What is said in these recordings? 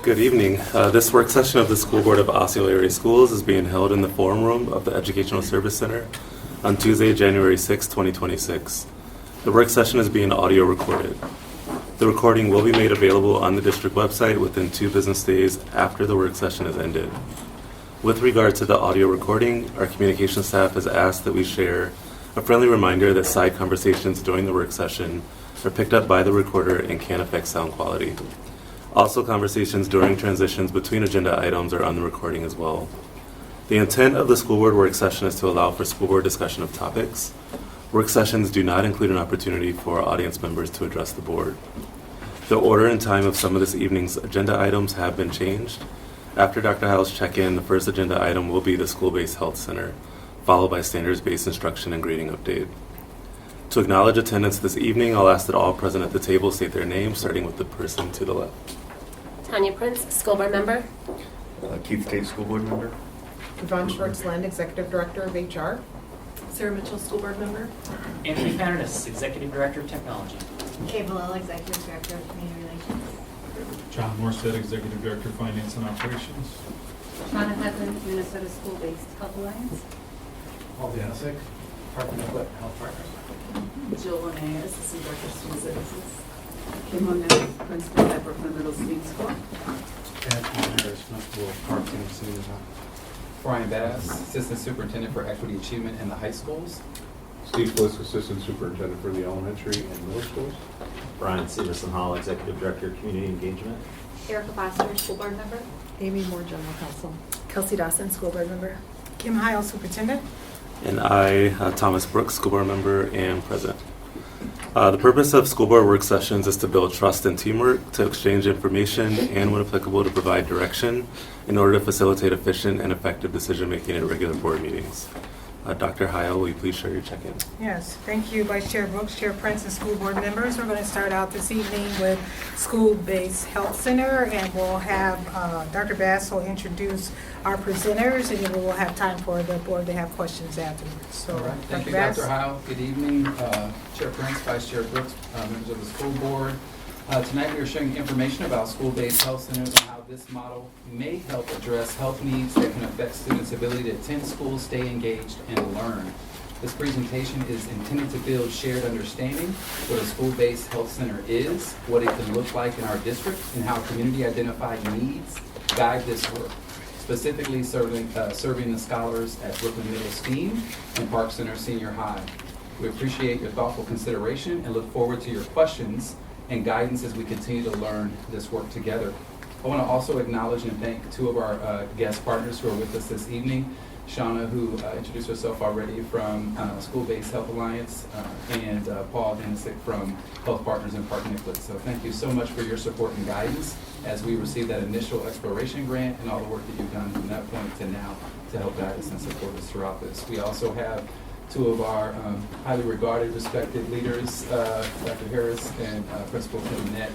Good evening. This work session of the School Board of Osceola Area Schools is being held in the Forum Room of the Educational Service Center on Tuesday, January 6, 2026. The work session is being audio recorded. The recording will be made available on the district website within 2 business days after the work session has ended. With regard to the audio recording, our communication staff has asked that we share a friendly reminder that side conversations during the work session are picked up by the recorder and can affect sound quality. Also, conversations during transitions between agenda items are on the recording as well. The intent of the school board work session is to allow for school board discussion of topics. Work sessions do not include an opportunity for audience members to address the board. The order and time of some of this evening's agenda items have been changed. After Dr. Howe's check-in, the first agenda item will be the school-based health center, followed by standards-based instruction and grading update. To acknowledge attendance this evening, I'll ask that all present at the table state their names, starting with the person to the left. Tanya Prince, school board member. Keith Tate, school board member. Yvonne Schwartz-Land, Executive Director of HR. Sarah Mitchell, school board member. Anthony Paternis, Executive Director of Technology. Kay Valel, Executive Director of Community Relations. John Morstead, Executive Director of Finance and Operations. Shauna Hudson, Minnesota School-Based Health Alliance. Paul Janisic, Department of Health Partners. Jill Lene, Assistant Director of Student Services. Kim Monez, Principal at Brooklyn Middle School. Anthony Harris, Principal of Parks and Seniors Office. Brian Bass, Assistant Superintendent for Equity Achievement in the high schools. Steve Bliss, Assistant Superintendent for the elementary and middle schools. Brian Severson Hall, Executive Director of Community Engagement. Erica Foster, school board member. Amy Moore, General Counsel. Kelsey Dawson, school board member. Kim Heil, Superintendent. And I, Thomas Brooks, school board member, am present. The purpose of school board work sessions is to build trust and teamwork, to exchange information, and when applicable, to provide direction in order to facilitate efficient and effective decision-making at regular board meetings. Dr. Heil, will you please share your check-in? Yes, thank you, Vice Chair Brooks, Chair Prince, and school board members. We're going to start out this evening with School-Based Health Center, and we'll have Dr. Bass will introduce our presenters, and then we will have time for the board to have questions afterwards. So, All right. Thank Dr. you, Bass. Dr. Heil. Good evening, Chair Prince, Vice Chair Brooks, members of the school board. Tonight we are sharing information about school-based health centers and how this model may help address health needs that can affect students' ability to attend school, stay engaged, and learn. This presentation is intended to build shared understanding what a school-based health center is, what it can look like in our district, and how community-identified needs guide this work, specifically serving the scholars at Brooklyn Middle STEAM and Park Center Senior High. We appreciate your thoughtful consideration and look forward to your questions and guidance as we continue to learn this work together. I want to also acknowledge and thank 2 of our guest partners who are with us this evening. Shauna, who introduced herself already from School-Based Health Alliance, and Paul Janisic from Health Partners in Park Nicollet. So thank you so much for your support and guidance as we receive that initial exploration grant and all the work that you've done from that point to now to help guide us and support us throughout this. We also have 2 of our highly regarded, respected leaders, Dr. Harris and Principal Kim Nett,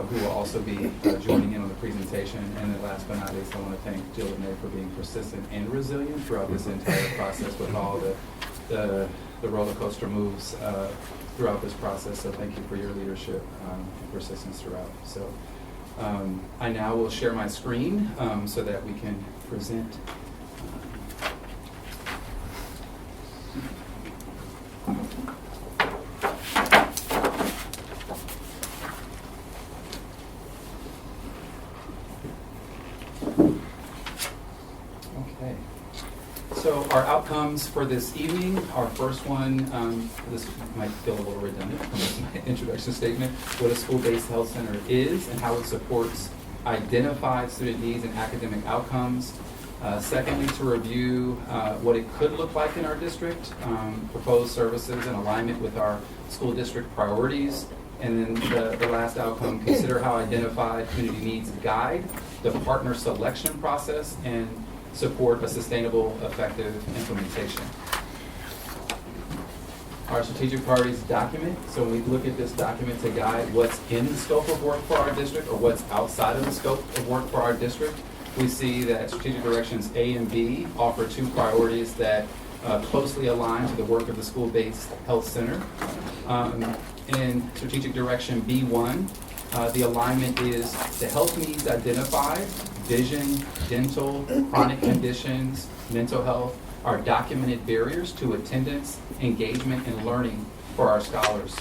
who will also be joining in on the presentation. And then last but not least, I want to thank Jill and Nate for being persistent and resilient throughout this entire process with all the roller coaster moves throughout this process. So thank you for your leadership and persistence throughout. So I now will share my screen so that we can present. Okay, so our outcomes for this evening, our first one, this might feel a little redundant from my introduction statement, what a school-based health center is and how it supports identified student needs and academic outcomes. Secondly, to review what it could look like in our district, proposed services in alignment with our school district priorities. And then the last outcome, consider how identified community needs guide the partner selection process and support a sustainable, effective implementation. Our strategic priorities document, so when we look at this document to guide what's in the scope of work for our district or what's outside of the scope of work for our district, we see that strategic directions A and B offer 2 priorities that closely align to the work of the school-based health center. In strategic direction B1, The alignment is the health needs identified, vision, dental, chronic conditions, mental health, are documented barriers to attendance, engagement, and learning for our scholars.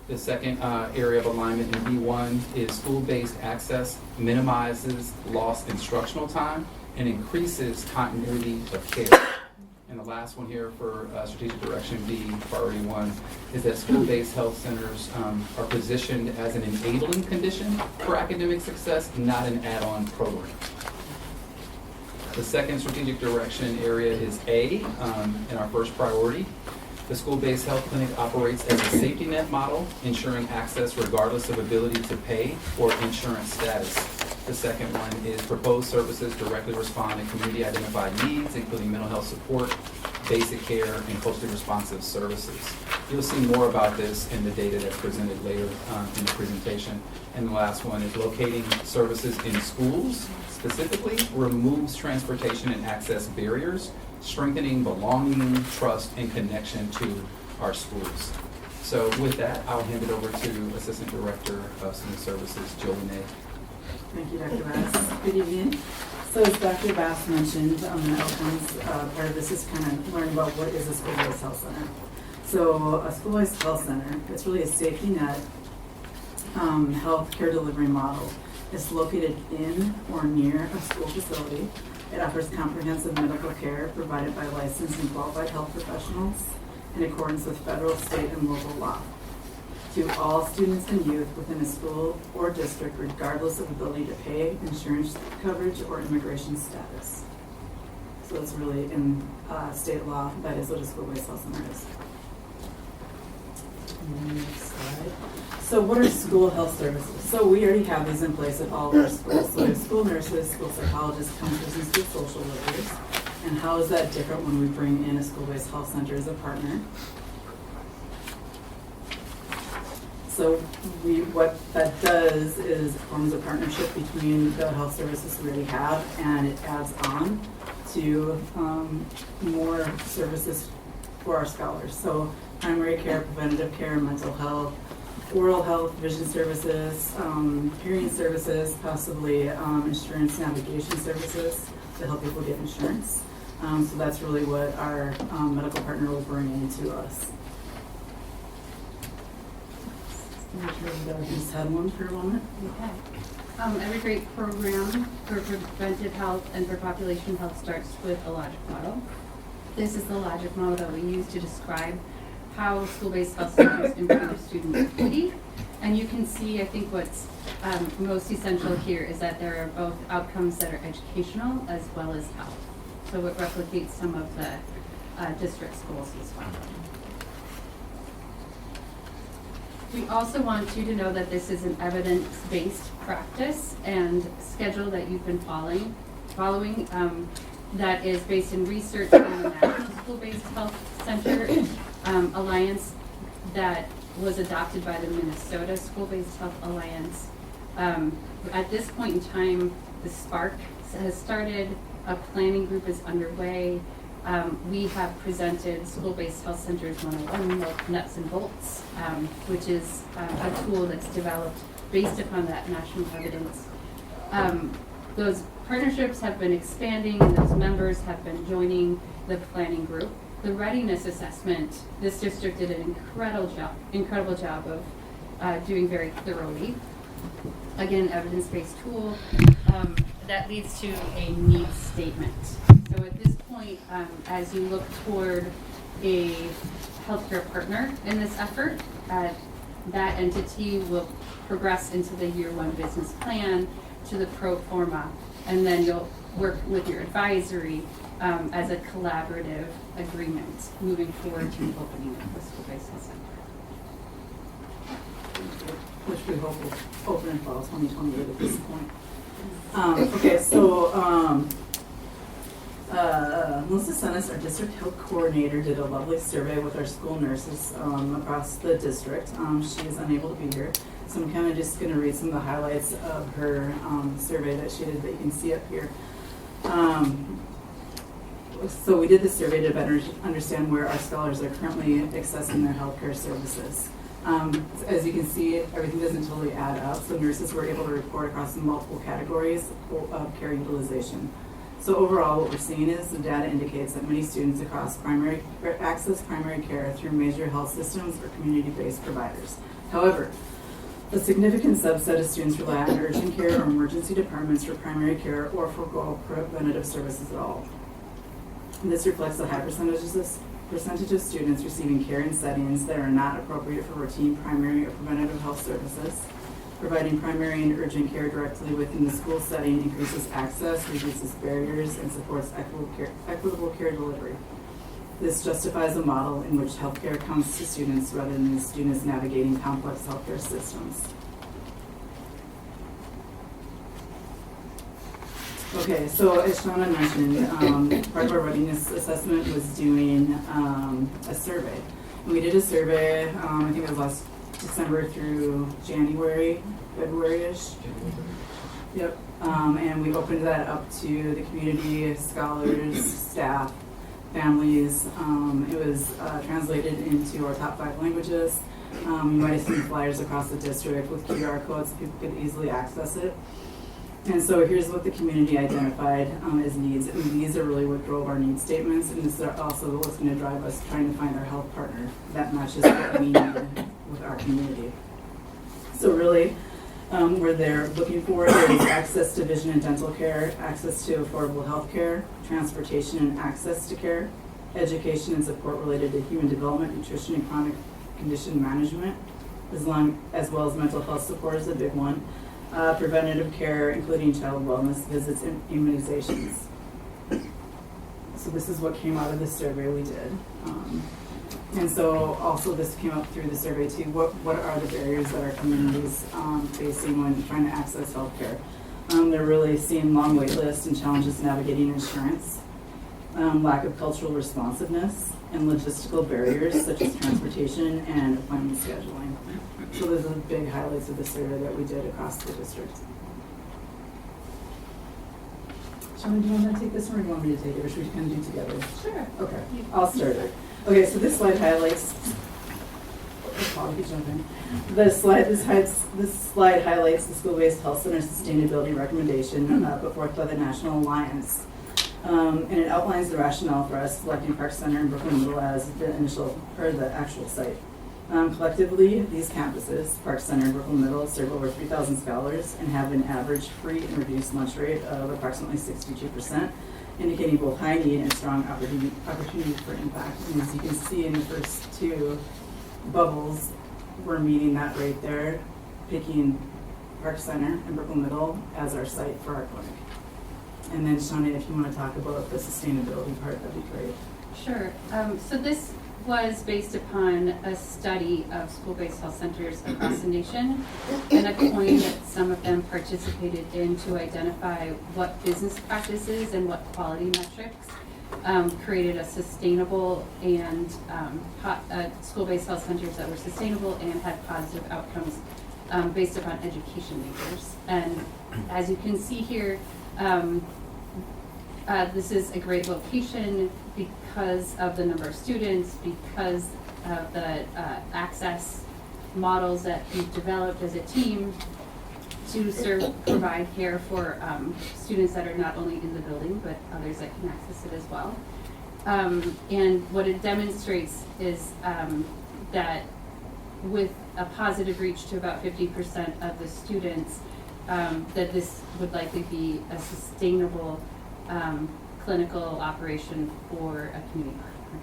The second area of alignment in B1 is school-based access minimizes lost instructional time and increases continuity of care. And the last one here for strategic direction B, priority 1, is that school-based health centers are positioned as an enabling condition for academic success, not an add-on program. The second strategic direction area is A, in our first priority. The school-based health clinic operates as a safety net model, ensuring access regardless of ability to pay or insurance status. The second one is proposed services directly respond to community-identified needs, including mental health support, basic care, and closely responsive services. You'll see more about this in the data that's presented later in the presentation. And the last one is locating services in schools, specifically removes transportation and access barriers, strengthening belonging, trust, and connection to our schools. So with that, I'll hand it over to Assistant Director of Student Services, Jill Lene. Thank you, Dr. Bass. Good evening. So as Dr. Bass mentioned, the outcomes, part of this is kind of learning about what is a school-based health center. So a school-based health center, it's really a safety net health care delivery model. It's located in or near a school facility. It offers comprehensive medical care provided by licensed and qualified health professionals in accordance with federal, state, and local law to all students and youth within a school or district regardless of ability to pay, insurance coverage, or immigration status. So it's really in state law, that is what a school-based health center is. Next slide. So what are school health services? So we already have these in place at all of our schools. So there's school nurses, school psychologists, counselors, and school social workers. And how is that different when we bring in a school-based health center as a partner? So what that does is it forms a partnership between the health services we already have, and it adds on to more services for our scholars. So primary care, preventative care, mental health, oral health, vision services, hearing services, possibly insurance navigation services to help people get insurance. So that's really what our medical partner will bring into us. Just had one for a moment. Okay. Every great program for preventive health and for population health starts with a logic model. This is the logic model that we use to describe how school-based health centers improve student equity. And you can see, I think what's most essential here is that there are both outcomes that are educational as well as health. So it replicates some of the district schools as well. We also want you to know that this is an evidence-based practice and schedule that you've been following that is based in research from the National School-Based Health Center Alliance that was adopted by the Minnesota School-Based Health Alliance. At this point in time, the SPARC has started, a planning group is underway. We have presented School-Based Health Centers 101, Nuts and Bolts, which is a tool that's developed based upon that national evidence. Those partnerships have been expanding and those members have been joining the planning group. The readiness assessment, this district did an incredible job of doing very thoroughly. Again, evidence-based tool that leads to a needs statement. So at this point, as you look toward a healthcare partner in this effort, that entity will progress into the year one business plan to the pro forma, and then you'll work with your advisory as a collaborative agreement moving forward to opening up the school-based health center. Which we hope will open in fall 2028 at this point. Okay, so Melissa Senes, our district health coordinator, did a lovely survey with our school nurses across the district. She is unable to be here, so I'm kind of just going to read some of the highlights of her survey that she did that you can see up here. So we did this survey to better understand where our scholars are currently accessing their healthcare services. As you can see, everything doesn't totally add up, so nurses were able to report across multiple categories of care utilization. So overall, what we're seeing is the data indicates that many students across access primary care through major health systems or community-based providers. However, a significant subset of students rely on urgent care or emergency departments for primary care or forego preventative services at all. And this reflects a high percentage of students receiving care in settings that are not appropriate for routine primary or preventative health services. Providing primary and urgent care directly within the school setting increases access, reduces barriers, and supports equitable care delivery. This justifies a model in which healthcare comes to students rather than the students navigating complex healthcare systems. Okay, so as Shauna mentioned, part of our readiness assessment was doing a survey. And we did a survey, I think it was last December through January, February-ish. Yep. And we opened that up to the community, scholars, staff, families. It was translated into our top 5 languages. You might have seen flyers across the district with QR codes so people could easily access it. And so here's what the community identified as needs. And these are really what drove our needs statements, and this is also what's going to drive us trying to find our health partner that matches what we need with our community. So really, where they're looking for is access to vision and dental care, access to affordable health care, transportation and access to care, education and support related to human development, nutrition, and chronic condition management, as well as mental health support is a big one. Preventative care, including child wellness visits and immunizations. So this is what came out of the survey we did. And so also this came up through the survey too. What are the barriers that our communities facing when trying to access healthcare? They're really seeing long wait lists and challenges navigating insurance, lack of cultural responsiveness, and logistical barriers such as transportation and appointment scheduling. So those are the big highlights of the survey that we did across the district. Shauna, do you want to take this one or do you want me to take it, or should we kind of do it together? Sure. Okay, I'll start it. Okay, so this slide highlights. Paul, you jump in. This slide highlights the school-based health center sustainability recommendation put forth by the National Alliance. And it outlines the rationale for us selecting Park Center and Brooklyn Middle as the actual site. Collectively, these campuses, Park Center and Brooklyn Middle, serve over 3,000 scholars and have an average free and reduced lunch rate of approximately 62%, indicating both high need and strong opportunities for impact. And as you can see in the first 2 bubbles, we're meeting that right there, picking Park Center and Brooklyn Middle as our site for our clinic. And then Shauna, if you want to talk about the sustainability part, that'd be great. Sure. So this was based upon a study of school-based health centers across the nation and a coin that some of them participated in to identify what business practices and what quality metrics created a sustainable and school-based health centers that were sustainable and had positive outcomes based upon education majors. And as you can see here, this is a great location because of the number of students, because of the access models that we've developed as a team to provide care for students that are not only in the building, but others that can access it as well. And what it demonstrates is that with a positive reach to about 50% of the students, that this would likely be a sustainable clinical operation for a community partner,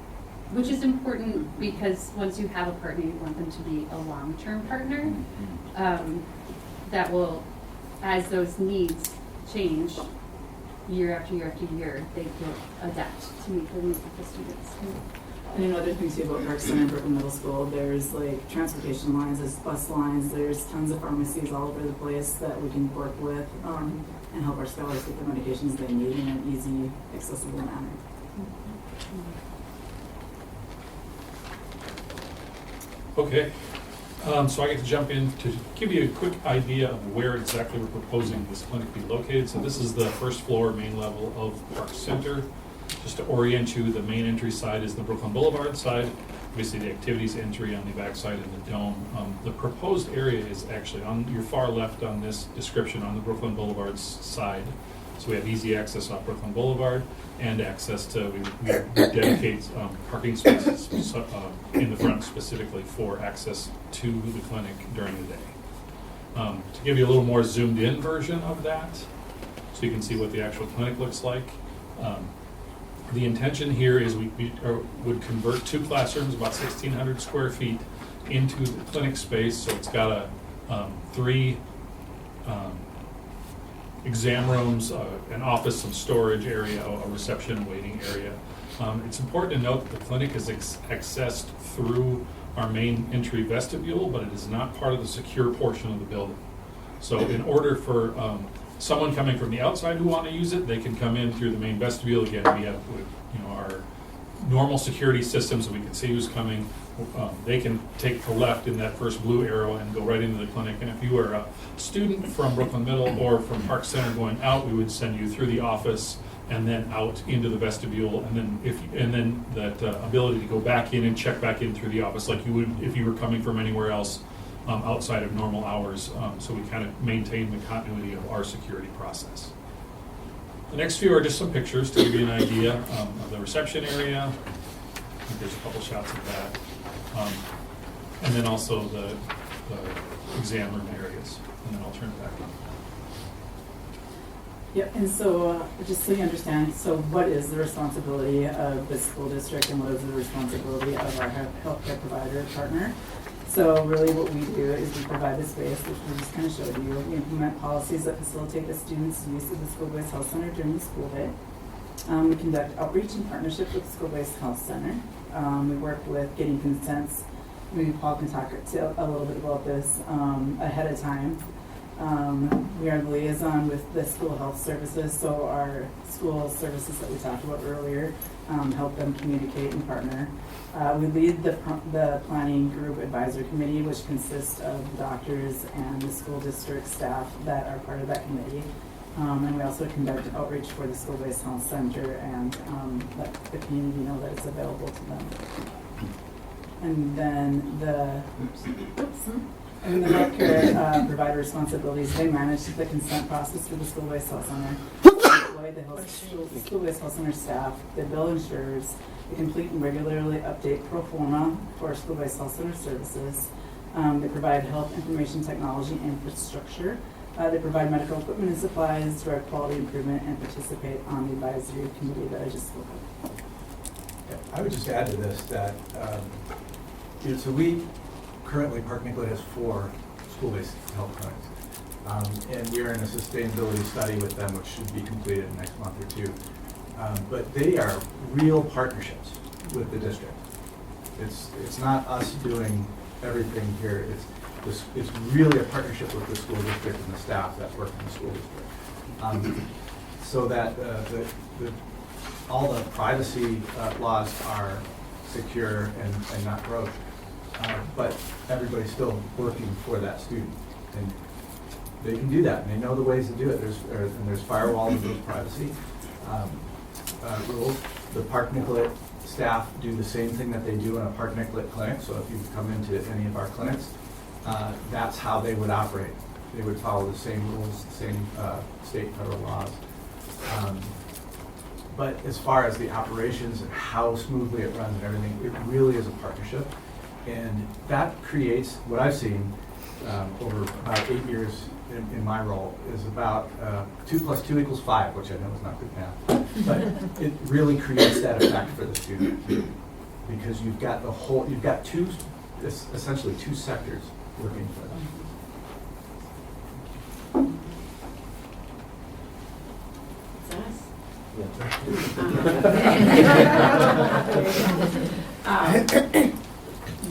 which is important because once you have a partner, you want them to be a long-term partner that will, as those needs change year after year after year, they will adapt to meet the needs of the students. And another thing too about Park Center and Brooklyn Middle School, there's like transportation lines, there's bus lines, there's tons of pharmacies all over the place that we can work with and help our scholars get the medications they need in an easy, accessible manner. Okay, so I get to jump in to give you a quick idea of where exactly we're proposing this clinic be located. So this is the first floor, main level of Park Center. Just to orient you, the main entry side is the Brooklyn Boulevard side. Obviously, the activities entry on the back side of the dome. The proposed area is actually on your far left on this description on the Brooklyn Boulevard side. So we have easy access off Brooklyn Boulevard and access to, we dedicate parking spaces in the front specifically for access to the clinic during the day. To give you a little more zoomed in version of that, so you can see what the actual clinic looks like. The intention here is we would convert 2 classrooms, about 1,600 square feet, into the clinic space. So it's got 3 exam rooms, an office, some storage area, a reception waiting area. It's important to note that the clinic is accessed through our main entry vestibule, but it is not part of the secure portion of the building. So in order for someone coming from the outside who want to use it, they can come in through the main vestibule. Again, we have our normal security systems so we can see who's coming. They can take the left in that first blue arrow and go right into the clinic. And if you are a student from Brooklyn Middle or from Park Center going out, we would send you through the office and then out into the vestibule, and then that ability to go back in and check back in through the office like you would if you were coming from anywhere else outside of normal hours. So we kind of maintain the continuity of our security process. The next few are just some pictures to give you an idea of the reception area. I think there's a couple shots of that. And then also the exam room areas. And then I'll turn it back on. Yep, and so just so you understand, so what is the responsibility of the school district and what is the responsibility of our healthcare provider partner? So really what we do is we provide the space, which we just kind of showed you. We implement policies that facilitate the students' use of the school-based health center during the school day. We conduct outreach in partnership with the school-based health center. We work with getting consents. Maybe Paul can talk a little bit about this ahead of time. We are the liaison with the school health services, so our school services that we talked about earlier help them communicate and partner. We lead the planning group advisory committee, which consists of doctors and the school district staff that are part of that committee. And we also conduct outreach for the school-based health center and let the community know that it's available to them. And then the healthcare provider responsibilities, they manage the consent process for the school-based health center. They employ the school-based health center staff, they bill insurers, they complete and regularly update pro forma for school-based health center services. They provide health information technology infrastructure. They provide medical equipment and supplies, direct quality improvement, and participate on the advisory committee that I just spoke of. I would just add to this that, so we currently, Park Nicollet has 4 school-based health clinics. And we are in a sustainability study with them, which should be completed in the next month or 2. But they are real partnerships with the district. It's not us doing everything here. It's really a partnership with the school district and the staff that work in the school district. So that all the privacy laws are secure and not broke. But everybody's still working for that student. And they can do that, and they know the ways to do it. There's firewalls of those privacy rules. The Park Nicollet staff do the same thing that they do in a Park Nicollet clinic. So if you come into any of our clinics, that's how they would operate. They would follow the same rules, the same state and federal laws. But as far as the operations and how smoothly it runs and everything, it really is a partnership. And that creates, what I've seen over about 8 years in my role, is about 2 + 2 = 5, which I know is not good math. But it really creates that effect for the student. Because you've got essentially two sectors working for them.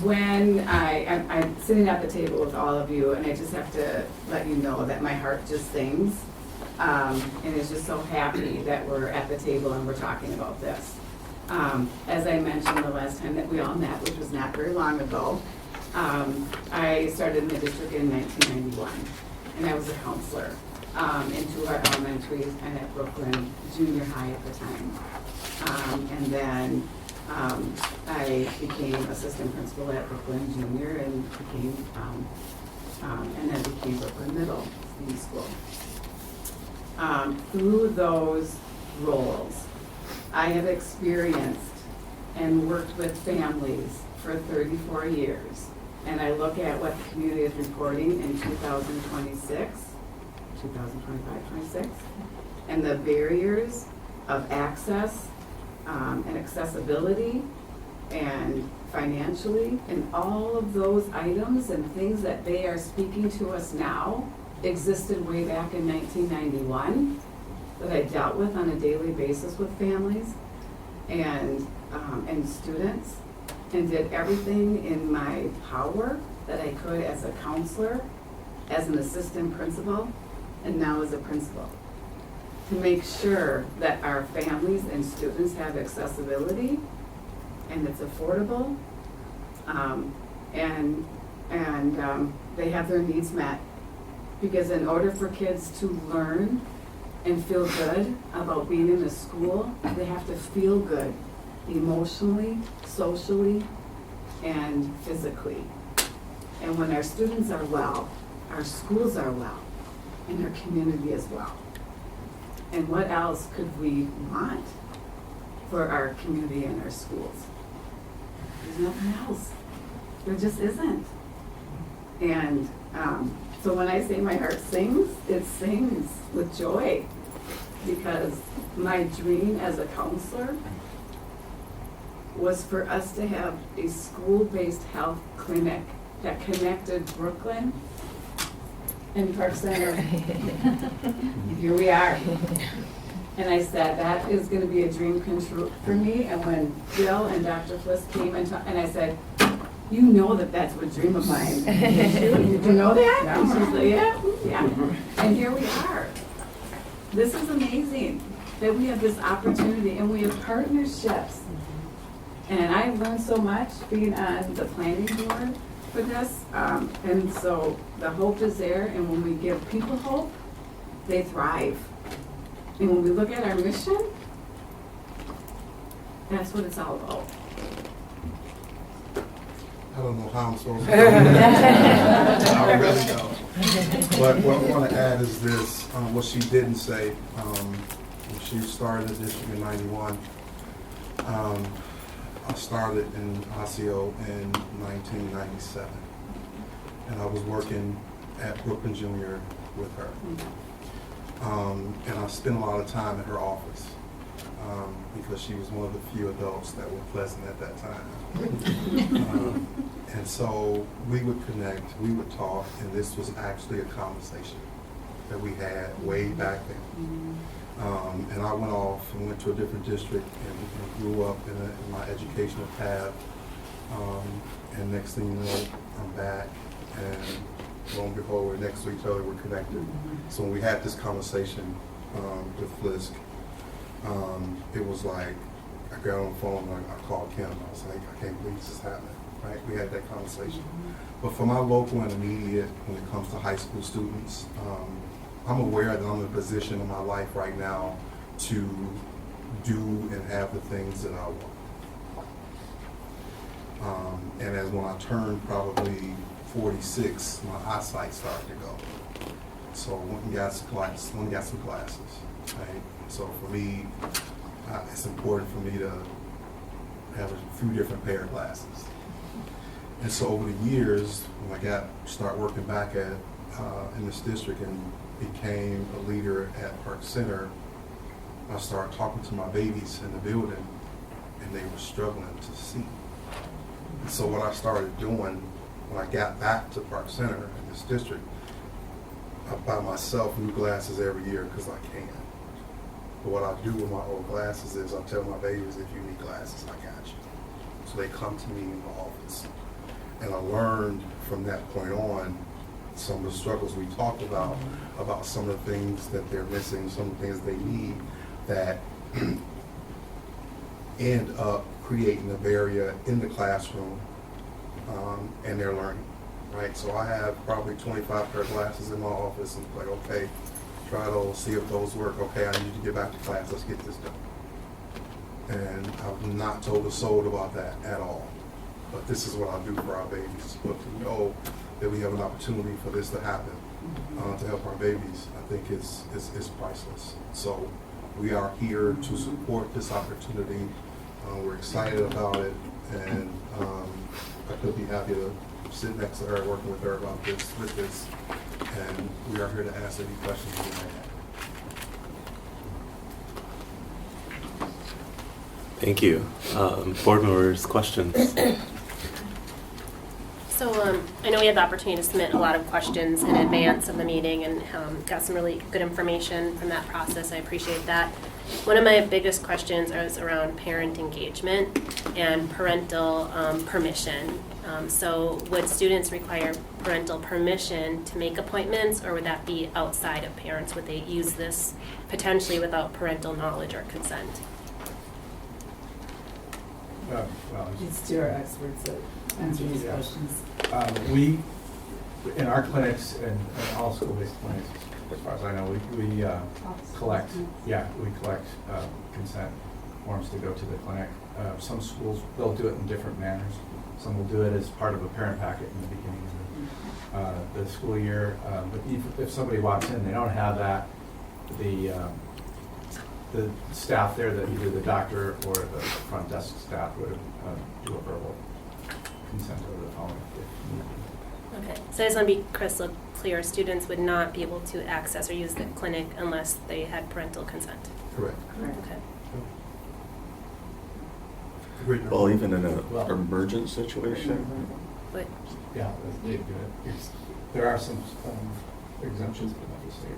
When I'm sitting at the table with all of you, and I just have to let you know that my heart just sings, and is just so happy that we're at the table and we're talking about this. As I mentioned the last time that we all met, which was not very long ago, I started in the district in 1991, and I was a counselor in 2 of our elementaries and at Brooklyn Junior High at the time. And then I became assistant principal at Brooklyn Junior and then became Brooklyn Middle School. Through those roles, I have experienced and worked with families for 34 years. And I look at what the community is reporting in 2025, 26, and the barriers of access and accessibility and financially, and all of those items and things that they are speaking to us now existed way back in 1991 that I dealt with on a daily basis with families and students, and did everything in my power that I could as a counselor, as an assistant principal, and now as a principal, to make sure that our families and students have accessibility and it's affordable, and they have their needs met. Because in order for kids to learn and feel good about being in a school, they have to feel good emotionally, socially, and physically. And when our students are well, our schools are well, and our community is well. And what else could we want for our community and our schools? There's nothing else. There just isn't. And so when I say my heart sings, it sings with joy, because my dream as a counselor was for us to have a school-based health clinic that connected Brooklyn and Park Center. And here we are. And I said, that is going to be a dream come true for me. And when Jill and Dr. Fliss came and I said, you know that that's a dream of mine. Did you know that? Yeah. And she's like, yeah. And here we are. This is amazing that we have this opportunity and we have partnerships. And I've learned so much being on the planning board for this. And so the hope is there, and when we give people hope, they thrive. And when we look at our mission, that's what it's all about. I don't know how I'm supposed to do I really don't. But what I want to add is this, what she didn't say, when she started the district in 91, I started in Osseo in 1997. And I was working at Brooklyn Junior with her. And I spent a lot of time at her office because she was one of the few adults that were pleasant at that time. And so we would connect, we would talk, and this was actually a conversation that we had way back then. And I went off and went to a different district and grew up in my educational path. And next thing you know, I'm back, and lo and behold, we're next to each other, we're connected. So when we had this conversation with Flisk, it was like, I got on the phone, I called Kim, I was like, I can't believe this is happening, right? We had that conversation. But for my local and immediate, when it comes to high school students, I'm aware that I'm in a position in my life right now to do and have the things that I want. And as when I turned probably 46, my eyesight started to go. So went and got some glasses, right? So for me, it's important for me to have a few different pair of glasses. And so over the years, when I start working back at in this district and became a leader at Park Center, I started talking to my babies in the building, and they were struggling to see. And so what I started doing when I got back to Park Center in this district, I buy myself new glasses every year because I can. But what I do with my old glasses is I tell my babies, if you need glasses, I got you. So they come to me in the office. And I learned from that point on some of the struggles we talked about some of the things that they're missing, some of the things they need that end up creating a barrier in the classroom and their learning, right? So I have probably 25 pair of glasses in my office, and like, okay, try those, see if those work. Okay, I need you to get back to class, let's get this done. And I've not told a soul about that at all. But this is what I'll do for our babies. But to know that we have an opportunity for this to happen, to help our babies, I think is priceless. So we are here to support this opportunity. We're excited about it, and I could be happy to sit next to her, working with her about this, and we are here to answer any questions you may have. Thank you. Board members, questions? So I know we had the opportunity to submit a lot of questions in advance of the meeting and got some really good information from that process. I appreciate that. One of my biggest questions is around parent engagement and parental permission. So would students require parental permission to make appointments, or would that be outside of parents? Would they use this potentially without parental knowledge or consent? Well, It's to our experts that answer these Yeah. questions. we, in our clinics and all school-based clinics, as far as I know, we collect, we collect consent forms to go to the clinic. Some schools, they'll do it in different manners. Some will do it as part of a parent packet in the beginning of the school year. But if somebody walks in, they don't have that, the staff there, that either the doctor or the front desk staff would do a verbal consent over the phone if need be. Okay, so I just want to be crystal clear, students would not be able to access or use the clinic unless they had parental consent. Correct. Okay. Well, even in an emergent situation? But Yeah, they do it. There are some exemptions for that state.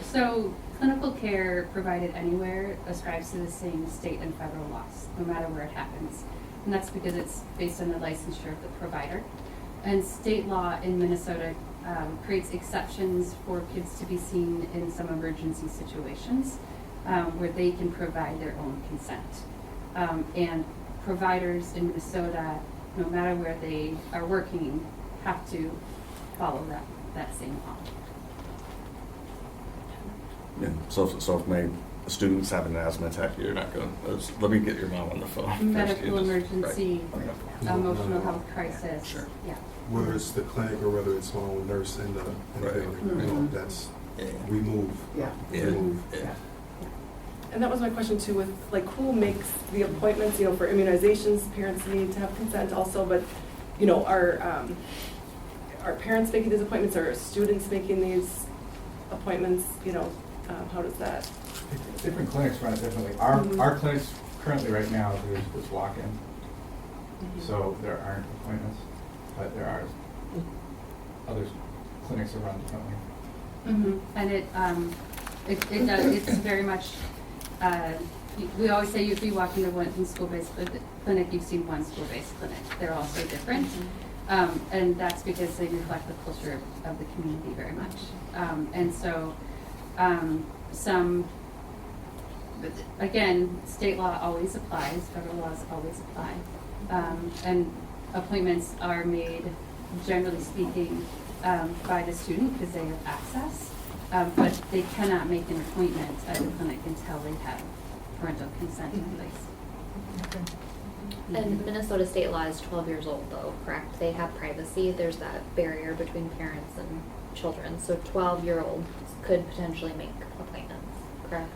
So clinical care provided anywhere ascribes to the same state and federal laws, no matter where it happens. And that's because it's based on the licensure of the provider. And state law in Minnesota creates exceptions for kids to be seen in some emergency situations where they can provide their own consent. And providers in Minnesota, no matter where they are working, have to follow that same law. Yeah, so if my student's having an asthma attack, you're not going, let me get your mom on the phone. first. Medical You just- emergency, right. emotional health crisis. Sure. Yeah. Whether it's the clinic or whether it's my own nurse in the Right. building, you know, that's, we move. Yeah. We Yeah. move. Yeah. And that was my question too, with like who makes the appointments, for immunizations, parents need to have consent also, but, are parents making these appointments, or are students making these appointments, how does that? Different clinics run it differently. Our clinics currently right now, there's walk-in, so there aren't appointments, but there are other clinics that run differently. And it does, it's very much, we always say if you walk into one school-based clinic, you've seen one school-based clinic. They're all so different. And that's because they reflect the culture of the community very much. And so again, state law always applies, federal laws always apply. And appointments are made, generally speaking, by the student because they have access, but they cannot make an appointment at the clinic until they have parental consent in place. And Minnesota state law is 12 years old though, correct? They have privacy. There's that barrier between parents and children. So 12-year-olds could potentially make appointments, correct?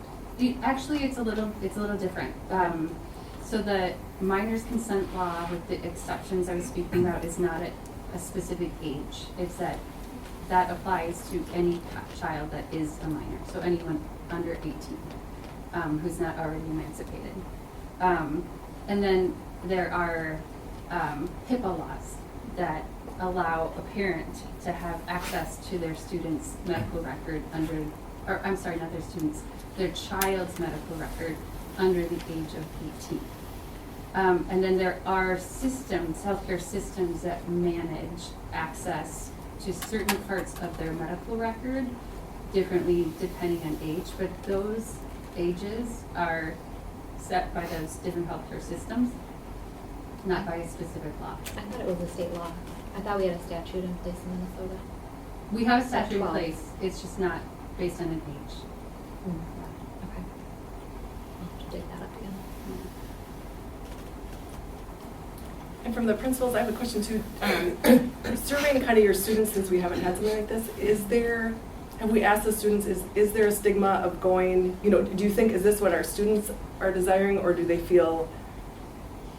Actually, it's a little different. So the minor's consent law, with the exceptions I was speaking about, is not a specific age. It's that applies to any child that is a minor. So anyone under 18 who's not already emancipated. And then there are HIPAA laws that allow a parent to have access to their student's medical record their child's medical record under the age of 18. And then there are healthcare systems that manage access to certain parts of their medical record differently depending on age, but those ages are set by those different healthcare systems, not by a specific law. I thought it was a state law. I thought we had a statute in place in Minnesota. We have a statute in 12. place, it's just not based on an age. Okay. dig that up again. And from the principals, I have a question too. Surveying kind of your students, since we haven't had something like this, have we asked the students, is there a stigma of going, do you think, is this what our students are desiring, or do they feel,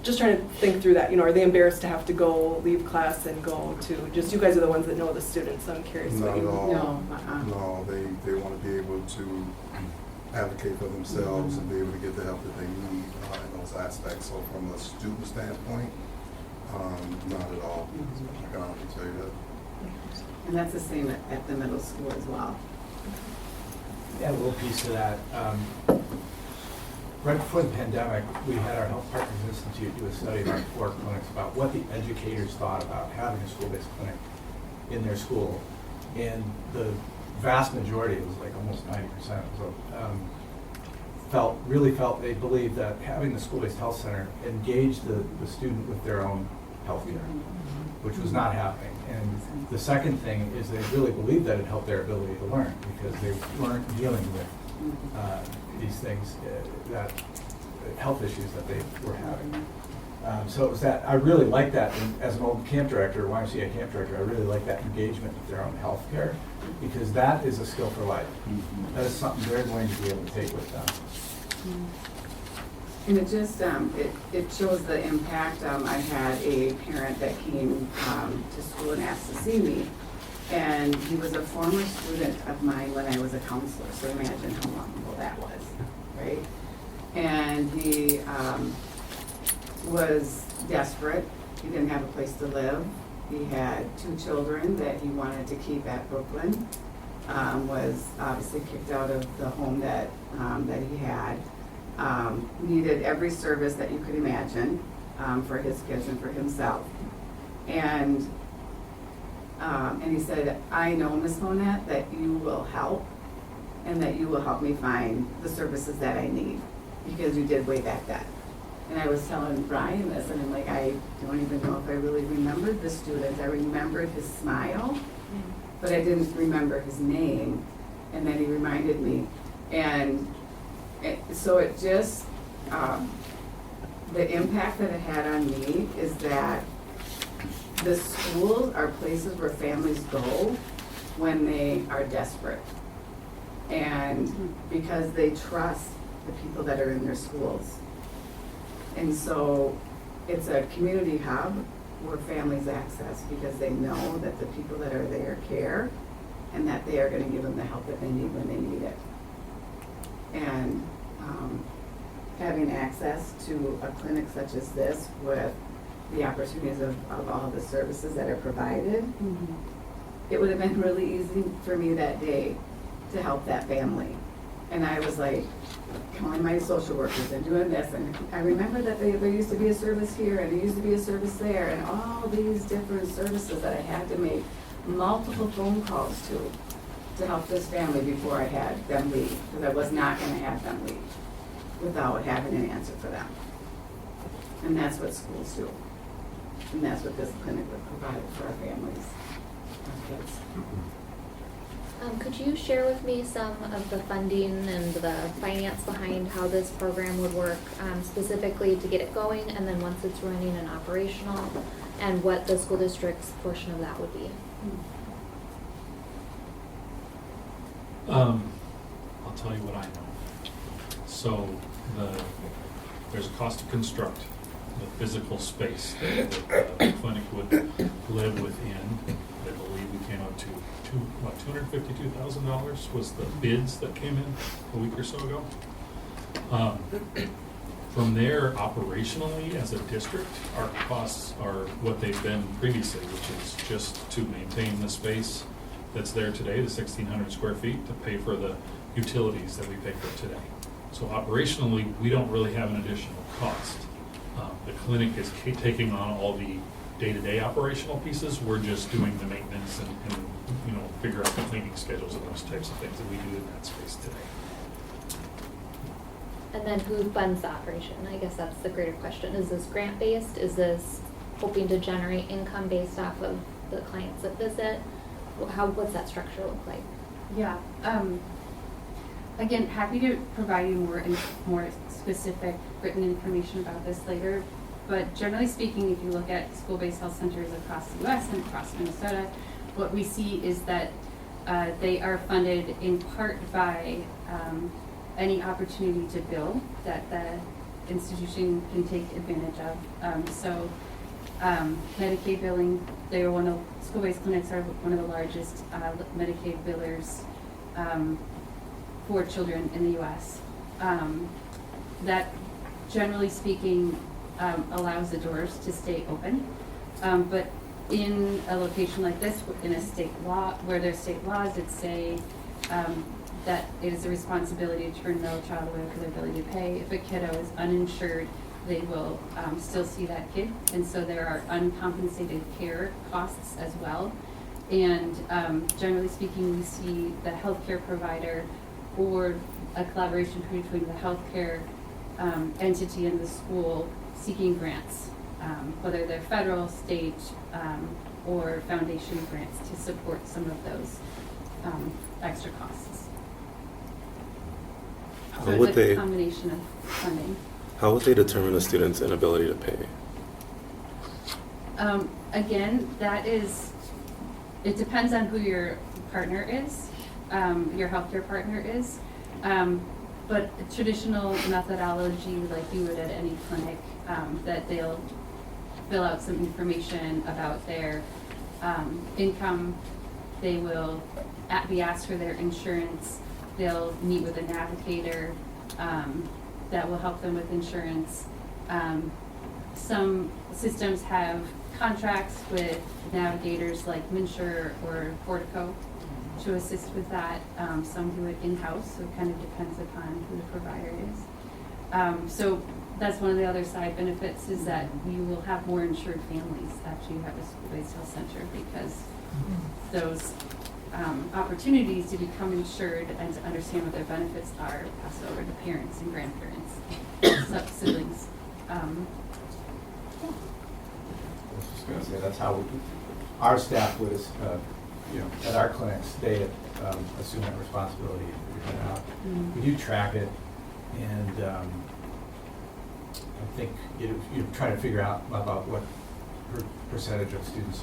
just trying to think through that, are they embarrassed to have to go leave class and go to, just you guys are the ones that know the students, so I'm curious. Not at all. No, No, they want to be able to advocate for themselves and be able to get the help that they need in those aspects. So from a student standpoint, not at all. I can honestly tell you that. And that's the same at the middle school as well. Yeah, a little piece of that. Right before the pandemic, we had our Health Partners Institute do a study about 4 clinics about what the educators thought about having a school-based clinic in their school. And the vast majority, it was like almost 90%, really felt they believed that having the school-based health center engaged the student with their own health care, which was not happening. And the second thing is they really believed that it helped their ability to learn because they weren't dealing with these things, that health issues that they were having. So it was that, I really like that, and as an old camp director, YMCA camp director, I really like that engagement with their own health care, because that is a skill for life. That is something they're going to be able to take with them. And it just, it shows the impact. I had a parent that came to school and asked to see me, and he was a former student of mine when I was a counselor, so imagine how long ago that was, right? And he was desperate. He didn't have a place to live. He had 2 children that he wanted to keep at Brooklyn. Was obviously kicked out of the home that he had. Needed every service that you could imagine for his kids and for himself. And he said, I know, Ms. Monette, that you will help and that you will help me find the services that I need, because you did way back then. And I was telling Brian this, and I'm like, I don't even know if I really remembered the student. I remembered his smile, but I didn't remember his name. And then he reminded me. And so it just, the impact that it had on me is that the schools are places where families go when they are desperate. And because they trust the people that are in their schools. And so it's a community hub where families access because they know that the people that are there care and that they are going to give them the help that they need when they need it. And having access to a clinic such as this with the opportunities of all the services that are provided, it would have been really easy for me that day to help that family. And I was like calling my social workers and doing this, and I remember that there used to be a service here and there used to be a service there, and all these different services that I had to make multiple phone calls to help this family before I had them leave, because I was not going to have them leave without having an answer for them. And that's what schools do. And that's what this clinic would provide for our families, our kids. Could you share with me some of the funding and the finance behind how this program would work, specifically to get it going, and then once it's running and operational, and what the school district's portion of that would be? I'll tell you what I know. So there's a cost to construct the physical space that the clinic would live within. I believe we came up to $252,000 was the bids that came in a week or so ago. From there, operationally, as a district, our costs are what they've been previously, which is just to maintain the space that's there today, the 1,600 square feet, to pay for the utilities that we pay for today. So operationally, we don't really have an additional cost. The clinic is taking on all the day-to-day operational pieces. We're just doing the maintenance and figure out the cleaning schedules and those types of things that we do in that space today. And then who funds the operation? I guess that's the greater question. Is this grant-based? Is this hoping to generate income based off of the clients that visit? What's that structure look like? Yeah, Again, happy to provide you more specific written information about this later. But generally speaking, if you look at school-based health centers across the U.S. and across Minnesota, what we see is that they are funded in part by any opportunity to bill that the institution can take advantage of. So Medicaid billing, school-based clinics are one of the largest Medicaid billers for children in the U.S. That, generally speaking, allows the doors to stay open. But in a location like this, in a state law, where there's state laws that say that it is a responsibility to turn no child away for their ability to pay. If a kiddo is uninsured, they will still see that kid. And so there are uncompensated care costs as well. And generally speaking, we see the healthcare provider or a collaboration between the healthcare entity and the school seeking grants, whether they're federal, state, or foundation grants to support some of those extra costs. How So would it's a they- combination of funding. How would they determine a student's inability to pay? Again, it depends on who your partner is, your healthcare partner is. But traditional methodology, like you would at any clinic, that they'll fill out some information about their income. They will be asked for their insurance. They'll meet with a navigator that will help them with insurance. Some systems have contracts with navigators like Minsure or Portico to assist with that. Some do it in-house, so it kind of depends upon who the provider is. So that's one of the other side benefits, is that you will have more insured families after you have a school-based health center, because those opportunities to become insured and to understand what their benefits are pass over to parents and grandparents, siblings. I was just going to say, that's how our staff would, at our clinics, they assume that responsibility. We do track it, and I think you're trying to figure out about what percentage of students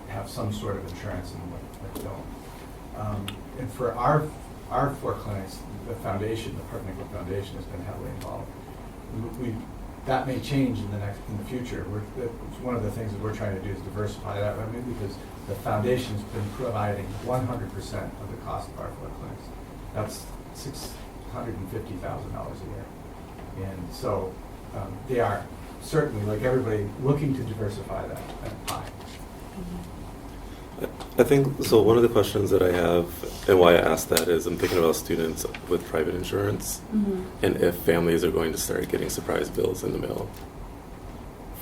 have some sort of insurance and what don't. And for our 4 clinics, the foundation, the Park Nicollet Foundation, has been heavily involved. That may change in the future. It's one of the things that we're trying to do is diversify that revenue, because the foundation's been providing 100% of the cost of our 4 clinics. That's $650,000 a year. And so they are certainly, like everybody, looking to diversify that pie. I think, so one of the questions that I have, and why I asked that, is I'm thinking about students with private insurance, and if families are going to start getting surprise bills in the mail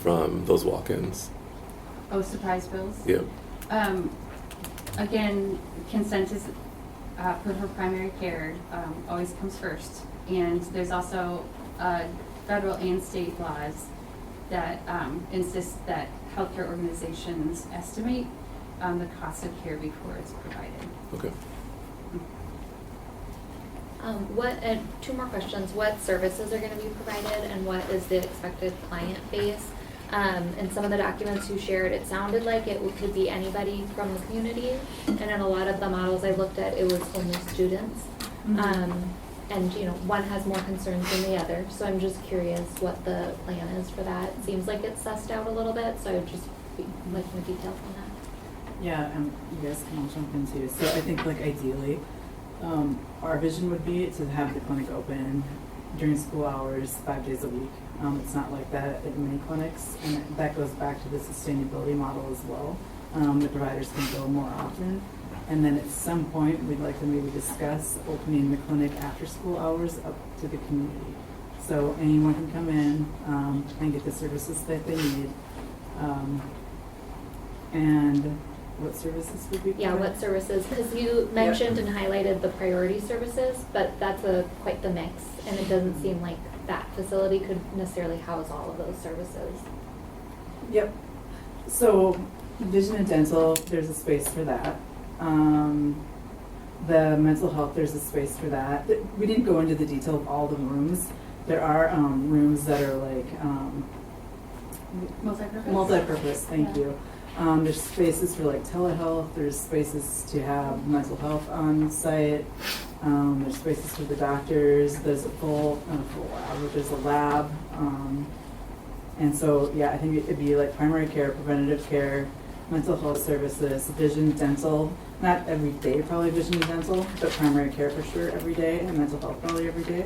from those walk-ins. Oh, surprise bills? Yep. Again, consent is put for primary care, always comes first. And there's also federal and state laws that insist that healthcare organizations estimate the cost of care before it's provided. Okay. Two more questions. What services are going to be provided, and what is the expected client base? In some of the documents you shared, it sounded like it could be anybody from the community, and in a lot of the models I looked at, it was only students. And one has more concerns than the other, so I'm just curious what the plan is for that. It seems like it's sussed out a little bit, so I would just like more details on that. Yeah, you guys can all jump in too. So I think, like, ideally, our vision would be to have the clinic open during school hours 5 days a week. It's not like that at many clinics, and that goes back to the sustainability model as well. The providers can go more often. And then at some point, we'd like to maybe discuss opening the clinic after school hours up to the community. So anyone can come in and get the services that they need. And what services would be provided? Yeah, what services? Because you mentioned and highlighted the priority services, but that's quite the mix, and it doesn't seem like that facility could necessarily house all of those services. Yep. So vision and dental, there's a space for that. The mental health, there's a space for that. We didn't go into the detail of all the rooms. There are rooms that are like Multi-purpose? multi-purpose, thank Yeah. you. There's spaces for like telehealth, there's spaces to have mental health on site, there's spaces for the doctors, there's a full lab, there's a lab. And so, yeah, I think it'd be like primary care, preventative care, mental health services, vision, dental, not every day probably vision and dental, but primary care for sure every day, and mental health probably every day.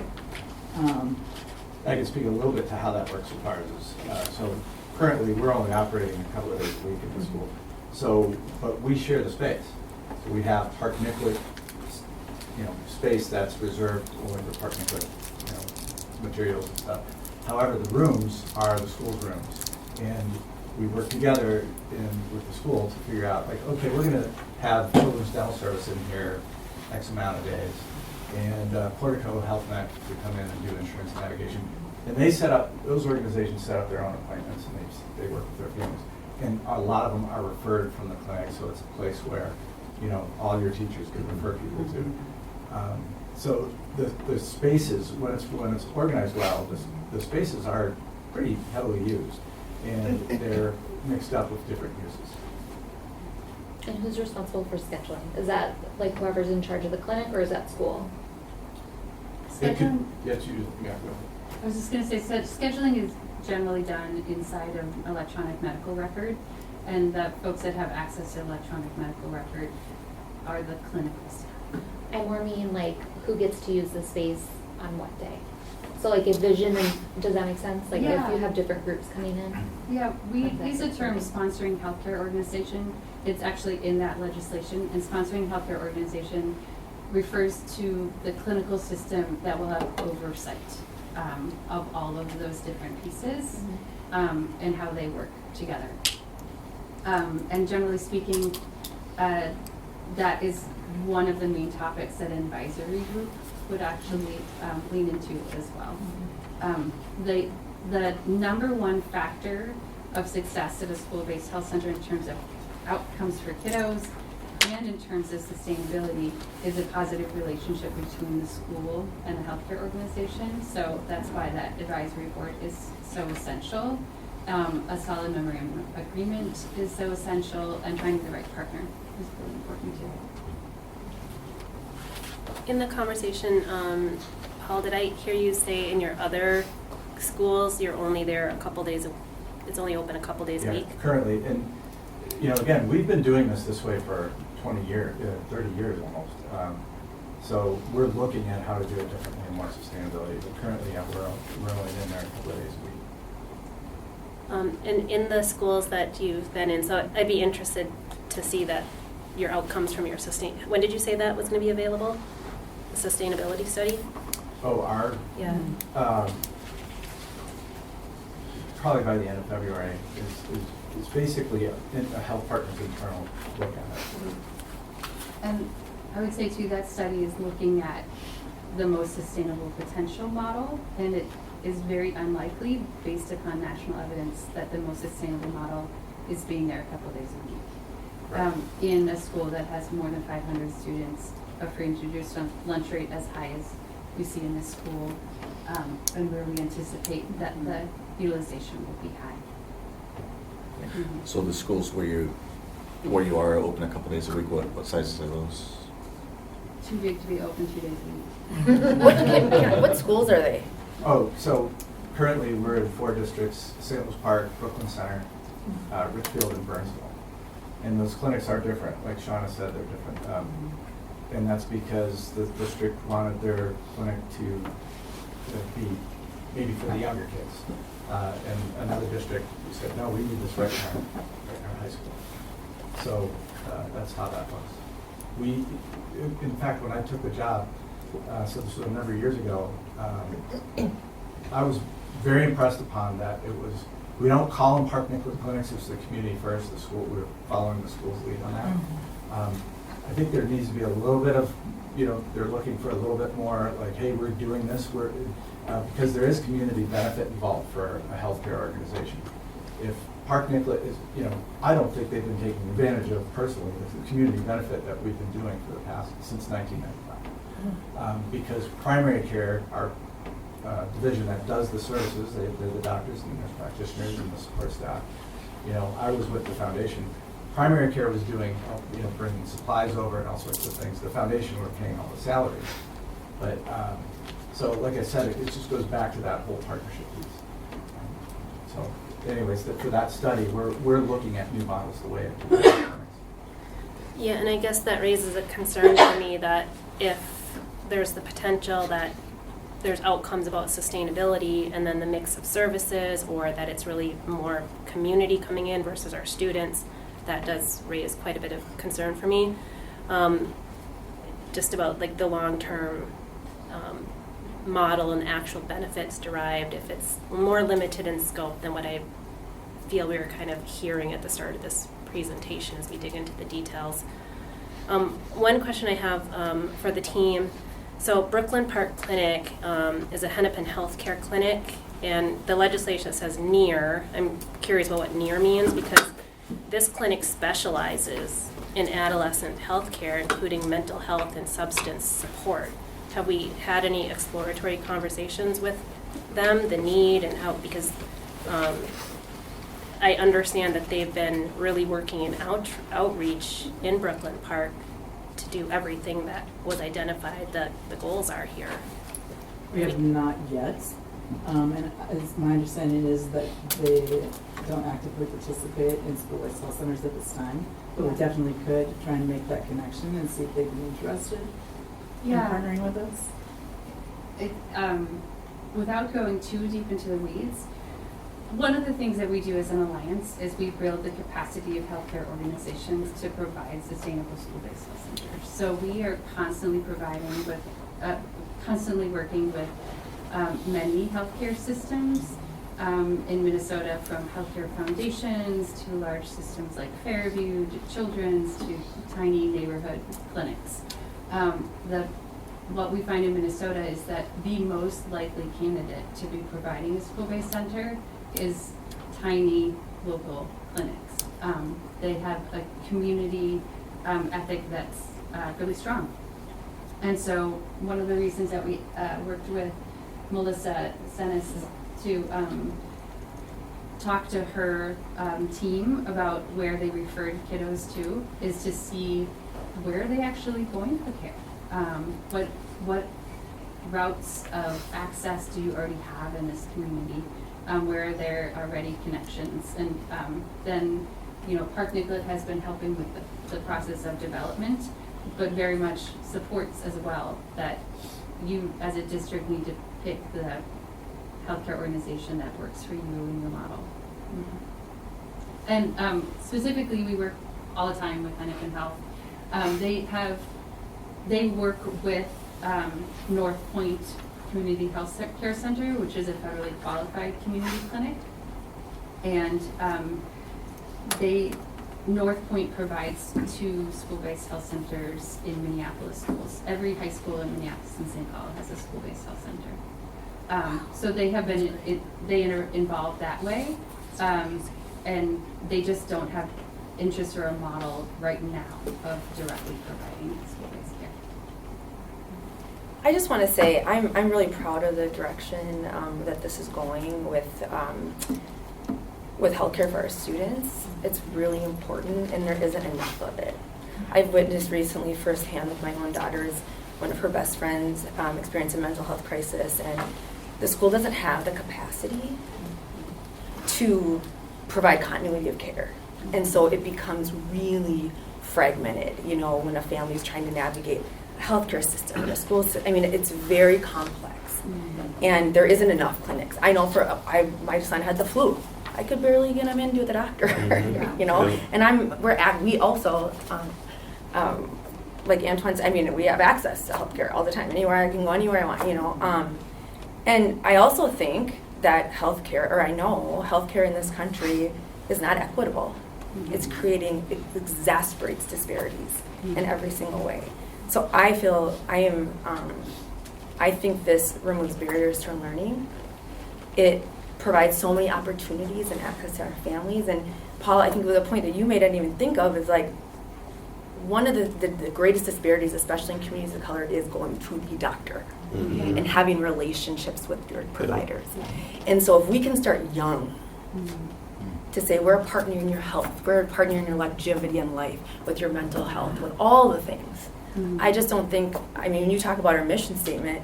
I can speak a little bit to how that works with ours. So currently, we're only operating a couple of days a week at the school. So, but we share the space. So we have Park Nicollet, space that's reserved only for Park Nicollet, materials and stuff. However, the rooms are the school's rooms. And we work together with the school to figure out, like, okay, we're gonna have children's dental service in here X amount of days. And Portico HealthNet would come in and do insurance navigation. And those organizations set up their own appointments, and they work with their families. And a lot of them are referred from the clinic, so it's a place where, all your teachers can refer people to. So the spaces, when it's organized well, the spaces are pretty heavily used, and they're mixed up with different uses. And who's responsible for scheduling? Is that like whoever's in charge of the clinic, or is that school? Scheduling, Go. I was just gonna say, scheduling is generally done inside of electronic medical record, and the folks that have access to electronic medical record are the clinical staff. I more mean like who gets to use the space on what day. So like if vision, and does that make sense? Like Yeah. if you have different groups coming in. Yeah, we Okay. use the term sponsoring healthcare organization. It's actually in that legislation, and sponsoring healthcare organization refers to the clinical system that will have oversight of all of those different pieces and how they work together. And generally speaking, that is one of the main topics that an advisory group would actually lean into as well. The number one factor of success at a school-based health center in terms of outcomes for kiddos and in terms of sustainability is a positive relationship between the school and the healthcare organization. So that's why that advisory board is so essential. A solid memorandum of agreement is so essential, and finding the right partner is really important too. In the conversation, Paul, did I hear you say in your other schools, you're only there a couple days, it's only open a couple days a week? Currently, and again, we've been doing this way for 20 years, 30 years almost. So we're looking at how to do it differently and more sustainability. But currently, we're only in there a couple of days a week. And in the schools that you've been in, so I'd be interested to see that your outcomes from your when did you say that was going to be available? The sustainability study? Oh, Yeah. Probably by the end of February is basically a health partner's internal look at it. And I would say too, that study is looking at the most sustainable potential model, and it is very unlikely, based upon national evidence, that the most sustainable model is being there a couple days a week. Right. In a school that has more than 500 students, a free and reduced lunch rate as high as we see in this school, and where we anticipate that the utilization will be high. So the schools where you are open a couple days a week, what sizes are those? Too big to be open 2 days a week. What schools are they? Oh, so currently we're in 4 districts: St. Louis Park, Brooklyn Center, Richfield, and Burnsville. And those clinics are different. Like Shauna said, they're different. And that's because the district wanted their clinic to be maybe for the younger kids. And another district said, no, we need this right in our high school. So that's how that was. In fact, when I took the job, so this was a number of years ago, I was very impressed upon that we don't call them Park Nicollet clinics, it's the community first, the school, we're following the school's lead on that. I think there needs to be a little bit of, they're looking for a little bit more like, hey, we're doing this, because there is community benefit involved for a healthcare organization. If Park Nicollet is, I don't think they've been taking advantage of personally the community benefit that we've been doing for the past, since 1995. Because primary care, our division that does the services, they're the doctors and the nurse practitioners and the support staff. I was with the foundation. Primary care was doing, bringing supplies over and all sorts of things. The foundation were paying all the salaries. But, so like I said, it just goes back to that whole partnership piece. So anyways, for that study, we're looking at new models the way it Yeah, and I guess that raises a concern for me that if there's the potential that there's outcomes about sustainability and then the mix of services, or that it's really more community coming in versus our students, that does raise quite a bit of concern for me. Just about like the long-term model and actual benefits derived, if it's more limited in scope than what I feel we were kind of hearing at the start of this presentation as we dig into the details. One question I have for the team. So Brooklyn Park Clinic is a Hennepin healthcare clinic, and the legislation says near. I'm curious about what near means, because this clinic specializes in adolescent healthcare, including mental health and substance support. Have we had any exploratory conversations with them, the need and how, because I understand that they've been really working in outreach in Brooklyn Park to do everything that was identified that the goals are here. We have not yet, and as my understanding is that they don't actively participate in school-based health centers at this time, but we definitely could try and make that connection and see if they'd be interested in partnering with us. Without going too deep into the weeds, one of the things that we do as an alliance is we build the capacity of healthcare organizations to provide sustainable school-based health centers. So we are constantly constantly working with many healthcare systems in Minnesota, from healthcare foundations to large systems like Fairview, to Children's, to tiny neighborhood clinics. What we find in Minnesota is that the most likely candidate to be providing a school-based center is tiny local clinics. They have a community ethic that's really strong. And so one of the reasons that we worked with Melissa Senes to talk to her team about where they referred kiddos to is to see where are they actually going for care. What routes of access do you already have in this community? Where are there already connections? And then, Park Nicollet has been helping with the process of development, but very much supports as well that you as a district need to pick the healthcare organization that works for you in your model. Mm-hmm. And specifically, we work all the time with Hennepin Health. They work with North Point Community Health Care Center, which is a federally qualified community clinic. And North Point provides 2 school-based health centers in Minneapolis schools. Every high school in Minneapolis and St. Paul has a school-based health center. So they have been involved that way, and they just don't have interest or a model right now of directly providing school-based care. I just want to say I'm really proud of the direction that this is going with healthcare for our students. It's really important, and there isn't enough of it. I've witnessed recently firsthand with my own daughters, one of her best friends experienced a mental health crisis, and the school doesn't have the capacity to provide continuity of care. And so it becomes really fragmented, when a family is trying to navigate a healthcare system and a school system. I mean, it's very complex. Mm-hmm. And there isn't enough clinics. I know my son had the flu. I could barely get him into the doctor, Mm-hmm. And we also, like Antoine's, we have access to healthcare all the time. Anywhere I can go, anywhere I want, And I also think that I know healthcare in this country is not equitable. Mm-hmm. It exacerbates disparities in every single way. So I think this removes barriers to learning. It provides so many opportunities and access to our families. And Paula, I think the point that you made I didn't even think of is like, one of the greatest disparities, especially in communities of color, is going to the doctor and having relationships with your providers. And so if we can start young to say we're a partner in your health, we're a partner in your longevity in life, with your mental health, with all the things. I just don't think, I mean, when you talk about our mission statement,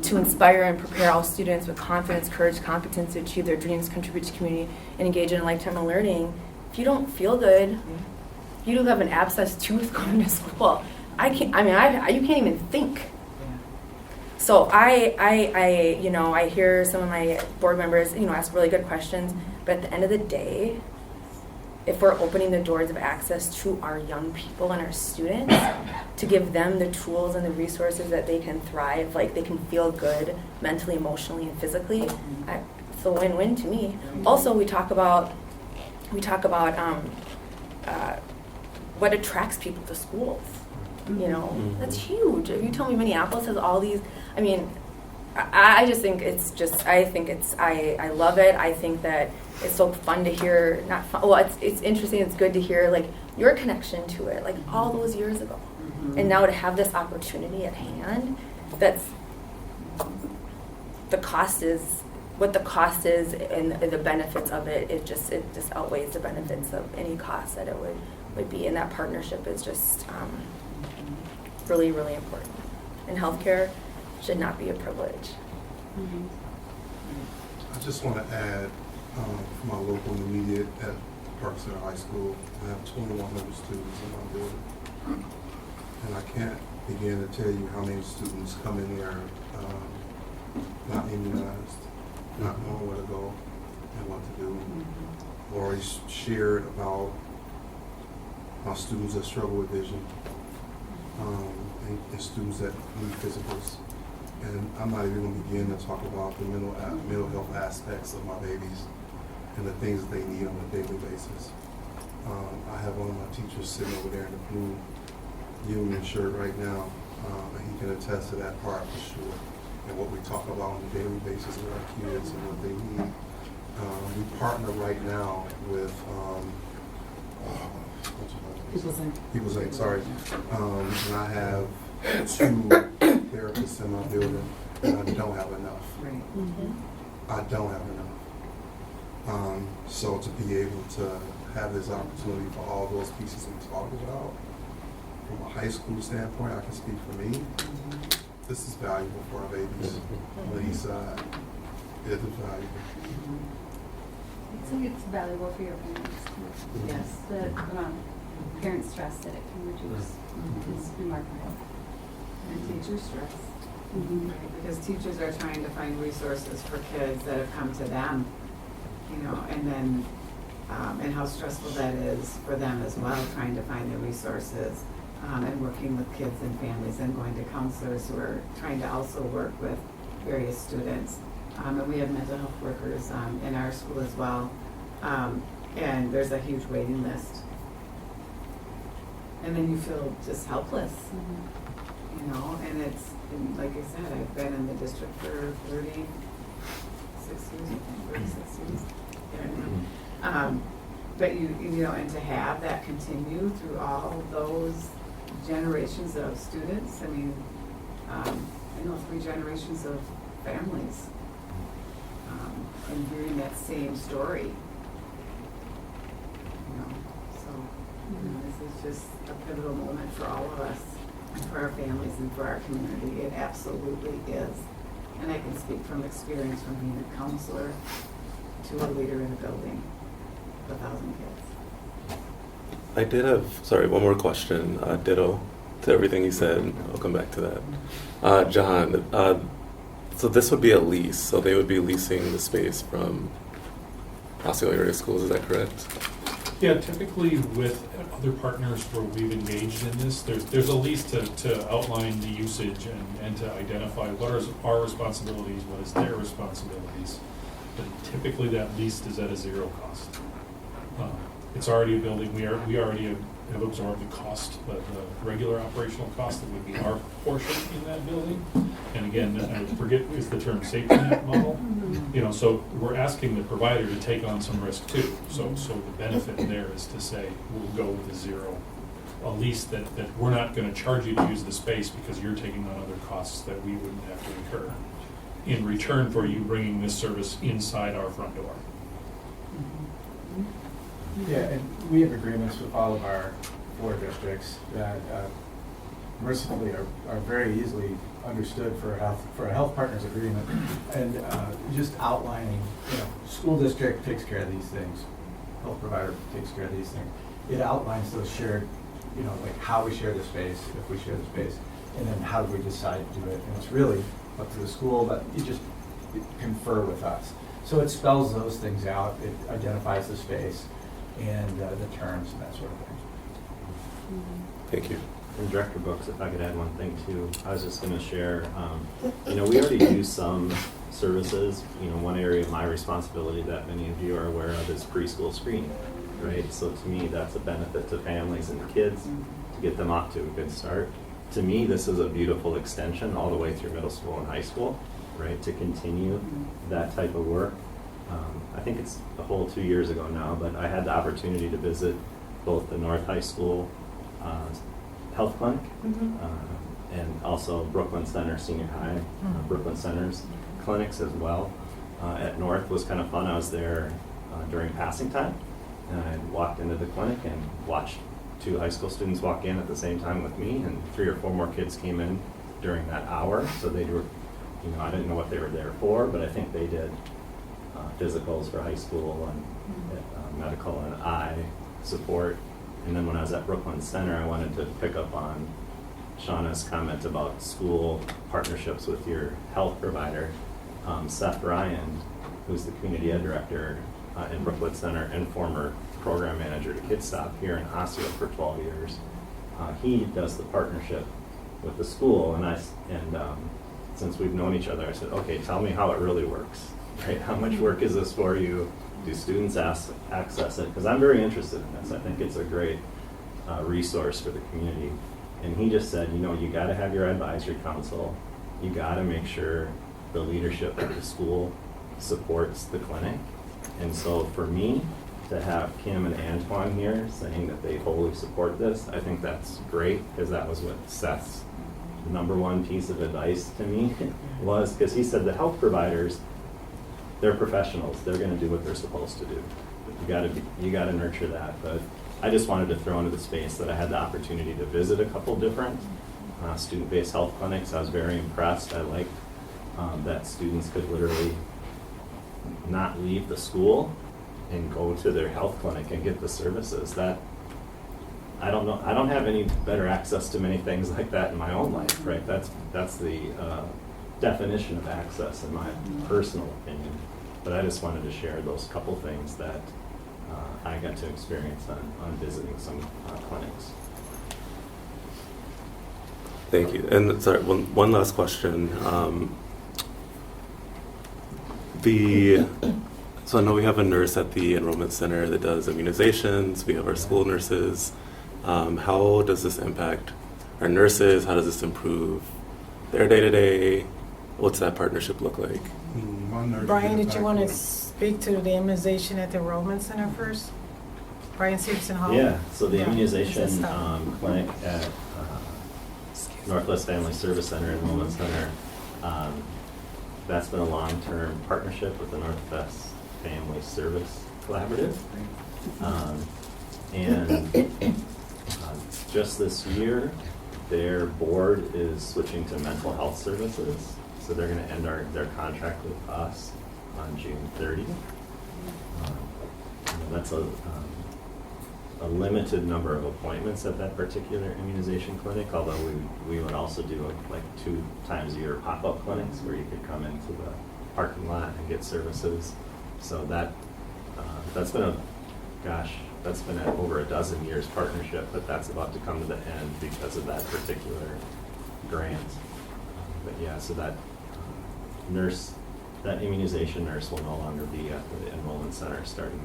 to inspire and prepare all students with confidence, courage, competence to achieve their dreams, contribute to community, and engage in a lifetime of learning. If you don't feel good, you do have an abscessed tooth going to school. You can't even think. So I hear some of my board members, ask really good questions, but at the end of the day, if we're opening the doors of access to our young people and our students to give them the tools and the resources that they can thrive, like they can feel good mentally, emotionally, and physically, it's a win-win to me. Also, we talk about what attracts people to schools. That's huge. If you tell me Minneapolis has all these, I just think I love it. I think that it's so fun to hear, it's interesting, it's good to hear like your connection to it, like all those years ago. And now to have this opportunity at hand, what the cost is and the benefits of it, it just outweighs the benefits of any cost that it would be. And that partnership is just really, really important. And healthcare should not be a privilege. I just want to add, for my local intermediate at Park Center High School, I have 2,100 students in my building. And I can't begin to tell you how many students come in there not immunized, not knowing where to go and what to do. Lori shared about my students that struggle with vision and students that need physicals. And I'm not even going to begin to talk about the mental health aspects of my babies and the things that they need on a daily basis. I have one of my teachers sitting over there in the blue union shirt right now, and he can attest to that part for sure. And what we talk about on a daily basis with our kids and what they need. We partner right now with People's Inc. Sorry. And I have 2 therapists in my building, and I don't have enough. I don't have enough. So to be able to have this opportunity for all those pieces we talked about, from a high school standpoint, I can speak for me. This is valuable for our babies on the east side. It is valuable. I think it's valuable for your parents. Yes. The parent stress that it can reduce is remarkable. And teacher stress. Because teachers are trying to find resources for kids that have come to them, and then, and how stressful that is for them as well, trying to find the resources, and working with kids and families and going to counselors who are trying to also work with various students. And we have mental health workers in our school as well. And there's a huge waiting list. And then you feel just helpless, and it's, and like I said, I've been in the district for 36 years. But and to have that continue through all those generations of students, I know 3 generations of families, and hearing that same story, this is just a pivotal moment for all of us, for our families and for our community. It absolutely is. And I can speak from experience from being a counselor to a leader in a building with 1,000 kids. I did have, one more question, ditto to everything you said. I'll come back to that. John, so this would be a lease, so they would be leasing the space from Osceola Area Schools, is that correct? Yeah, typically with other partners where we've engaged in this, there's a lease to outline the usage and to identify what are our responsibilities, what is their responsibilities. But typically that lease is at a 0 cost. It's already a building, we already have absorbed the cost, but the regular operational cost that would be our portion in that building. And again, again, I forget, is the term safety net model? You know, so we're asking the provider to take on some risk too. So the benefit there is to say, we'll go with a zero, a lease that we're not gonna charge you to use the space because you're taking on other costs that we wouldn't have to incur in return for you bringing this service inside our front door. Yeah, and we have agreements with all of our 4 districts that mercifully are very easily understood for a health partners agreement. And just outlining, you know, school district takes care of these things, health provider takes care of these things. It outlines those shared, you know, like how we share the space, if we share the space, and then how do we decide to do it. And it's really up to the school, but you just confer with us. So it spells those things out, it identifies the space and the terms and that sort of thing. Thank you. And Director Brooks, if I could add one thing too, I was just going to share, you know, we already do some services. You know, one area of my responsibility that many of you are aware of is preschool screening, right? So to me, that's a benefit to families and kids to get them off to a good start. To me, this is a beautiful extension all the way through middle school and high school, right? To continue that type of work. I think it's a whole 2 years ago now, but I had the opportunity to visit both the North High School health clinic and also Brooklyn Center Senior High, Brooklyn Center's clinics as well. At North was kind of fun. I was there during passing time, and I walked into the clinic and watched 2 high school students walk in at the same time with me, and 3 or 4 more kids came in during that hour. So they were, you know, I didn't know what they were there for, but I think they did physicals for high school and medical and eye support. And then when I was at Brooklyn Center, I wanted to pick up on Shauna's comment about school partnerships with your health provider. Seth Ryan, who's the community ed director in Brooklyn Center and former program manager to KidStop here in Osseo for 12 years, he does the partnership with the school. And since we've known each other, I said, okay, tell me how it really works, right? How much work is this for you? Do students access it? Because I'm very interested in this. I think it's a great resource for the community. And he just said, you know, you got to have your advisory council. You got to make sure the leadership of the school supports the clinic. And so for me to have Kim and Antoine here saying that they wholly support this, I think that's great, because that was what Seth's #1 piece of advice to me was, because he said the health providers, they're professionals. They're going to do what they're supposed to do. You got to nurture that. But I just wanted to throw into the space that I had the opportunity to visit a couple different student-based health clinics. I was very impressed. I liked that students could literally not leave the school and go to their health clinic and get the services. That I don't know. I don't have any better access to many things like that in my own life, right? That's the definition of access in my personal opinion. But I just wanted to share those couple things that I got to experience on visiting some clinics. Thank you. And sorry, one last question. So I know we have a nurse at the enrollment center that does immunizations. We have our school nurses. How does this impact our nurses? How does this improve their day-to-day? What's that partnership look like? Brian, did you want to speak to the immunization at the enrollment center first? Brian Stevenson Hall? Yeah, so the Yeah. immunization clinic at Northwest Family Service Center, Enrollment Center, that's been a long-term partnership with the Northwest Family Service Collaborative. Just this year, their board is switching to mental health services. So they're going to end their contract with us on June 30th. That's a limited number of appointments at that particular immunization clinic, although we would also do like 2 times a year pop-up clinics where you could come into the parking lot and get services. So that's been over a dozen years partnership, but that's about to come to the end because of that particular grant. But yeah, so that that immunization nurse will no longer be at the enrollment center starting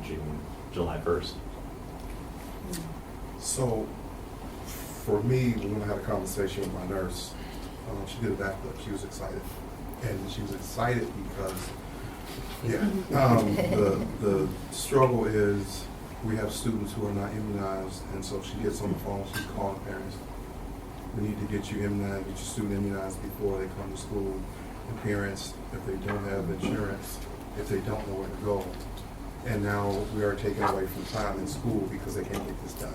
July 1st. So for me, when I had a conversation with my nurse, She did a backflip. She was excited. And she was excited because, the struggle is we have students who are not immunized, and so she gets on the phone, she's calling parents. We need to get you immunized, get your student immunized before they come to school. And parents, if they don't have insurance, if they don't know where to go. And now we are taking away from time in school because they can't get this done.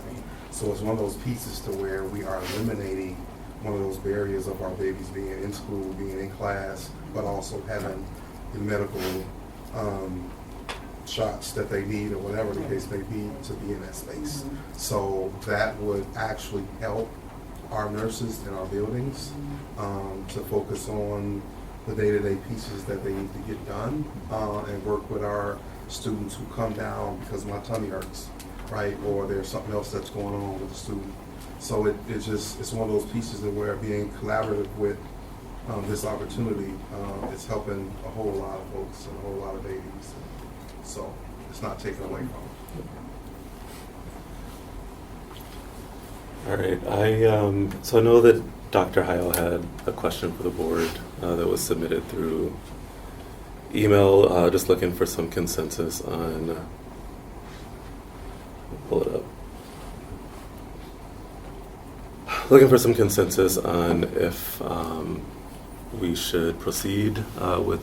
So it's one of those pieces to where we are eliminating one of those barriers of our babies being in school, being in class, but also having the medical shots that they need or whatever the case may be to be in that space. So that would actually help our nurses in our buildings to focus on the day-to-day pieces that they need to get done and work with our students who come down because my tummy hurts, right? Or there's something else that's going on with the student. So it's one of those pieces that we're being collaborative with this opportunity. It's helping a whole lot of folks and a whole lot of babies. So it's not taken away from them. All right. So I know that Dr. Heil had a question for the board that was submitted through email, just looking for some consensus on. Pull it up. Looking for some consensus on if we should proceed with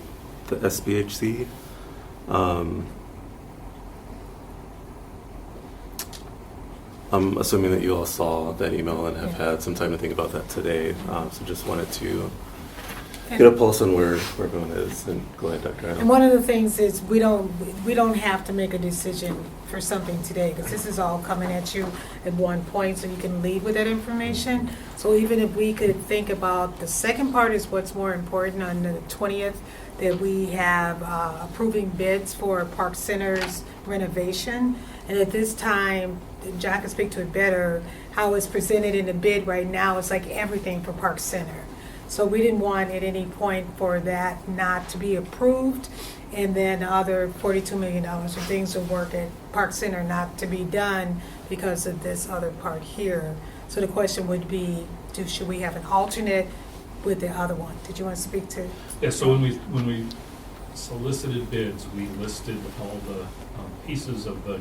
the SBHC. I'm assuming that you all saw that email and have had some time to think about that today. So just wanted to get a pulse on where everyone is. And go ahead, Dr. Adam. And one of the things is we don't have to make a decision for something today because this is all coming at you at one point, so you can lead with that information. So even if we could think about the second part is what's more important on the 20th, that we have approving bids for Park Center's renovation. And at this time, John can speak to it better, how it's presented in the bid right now, it's like everything for Park Center. So we didn't want at any point for that not to be approved, and then the other $42 million of things of work at Park Center not to be done because of this other part here. So the question would be, should we have an alternate with the other one? Did you want to speak to? Yeah, so when we solicited bids, we listed all the pieces of the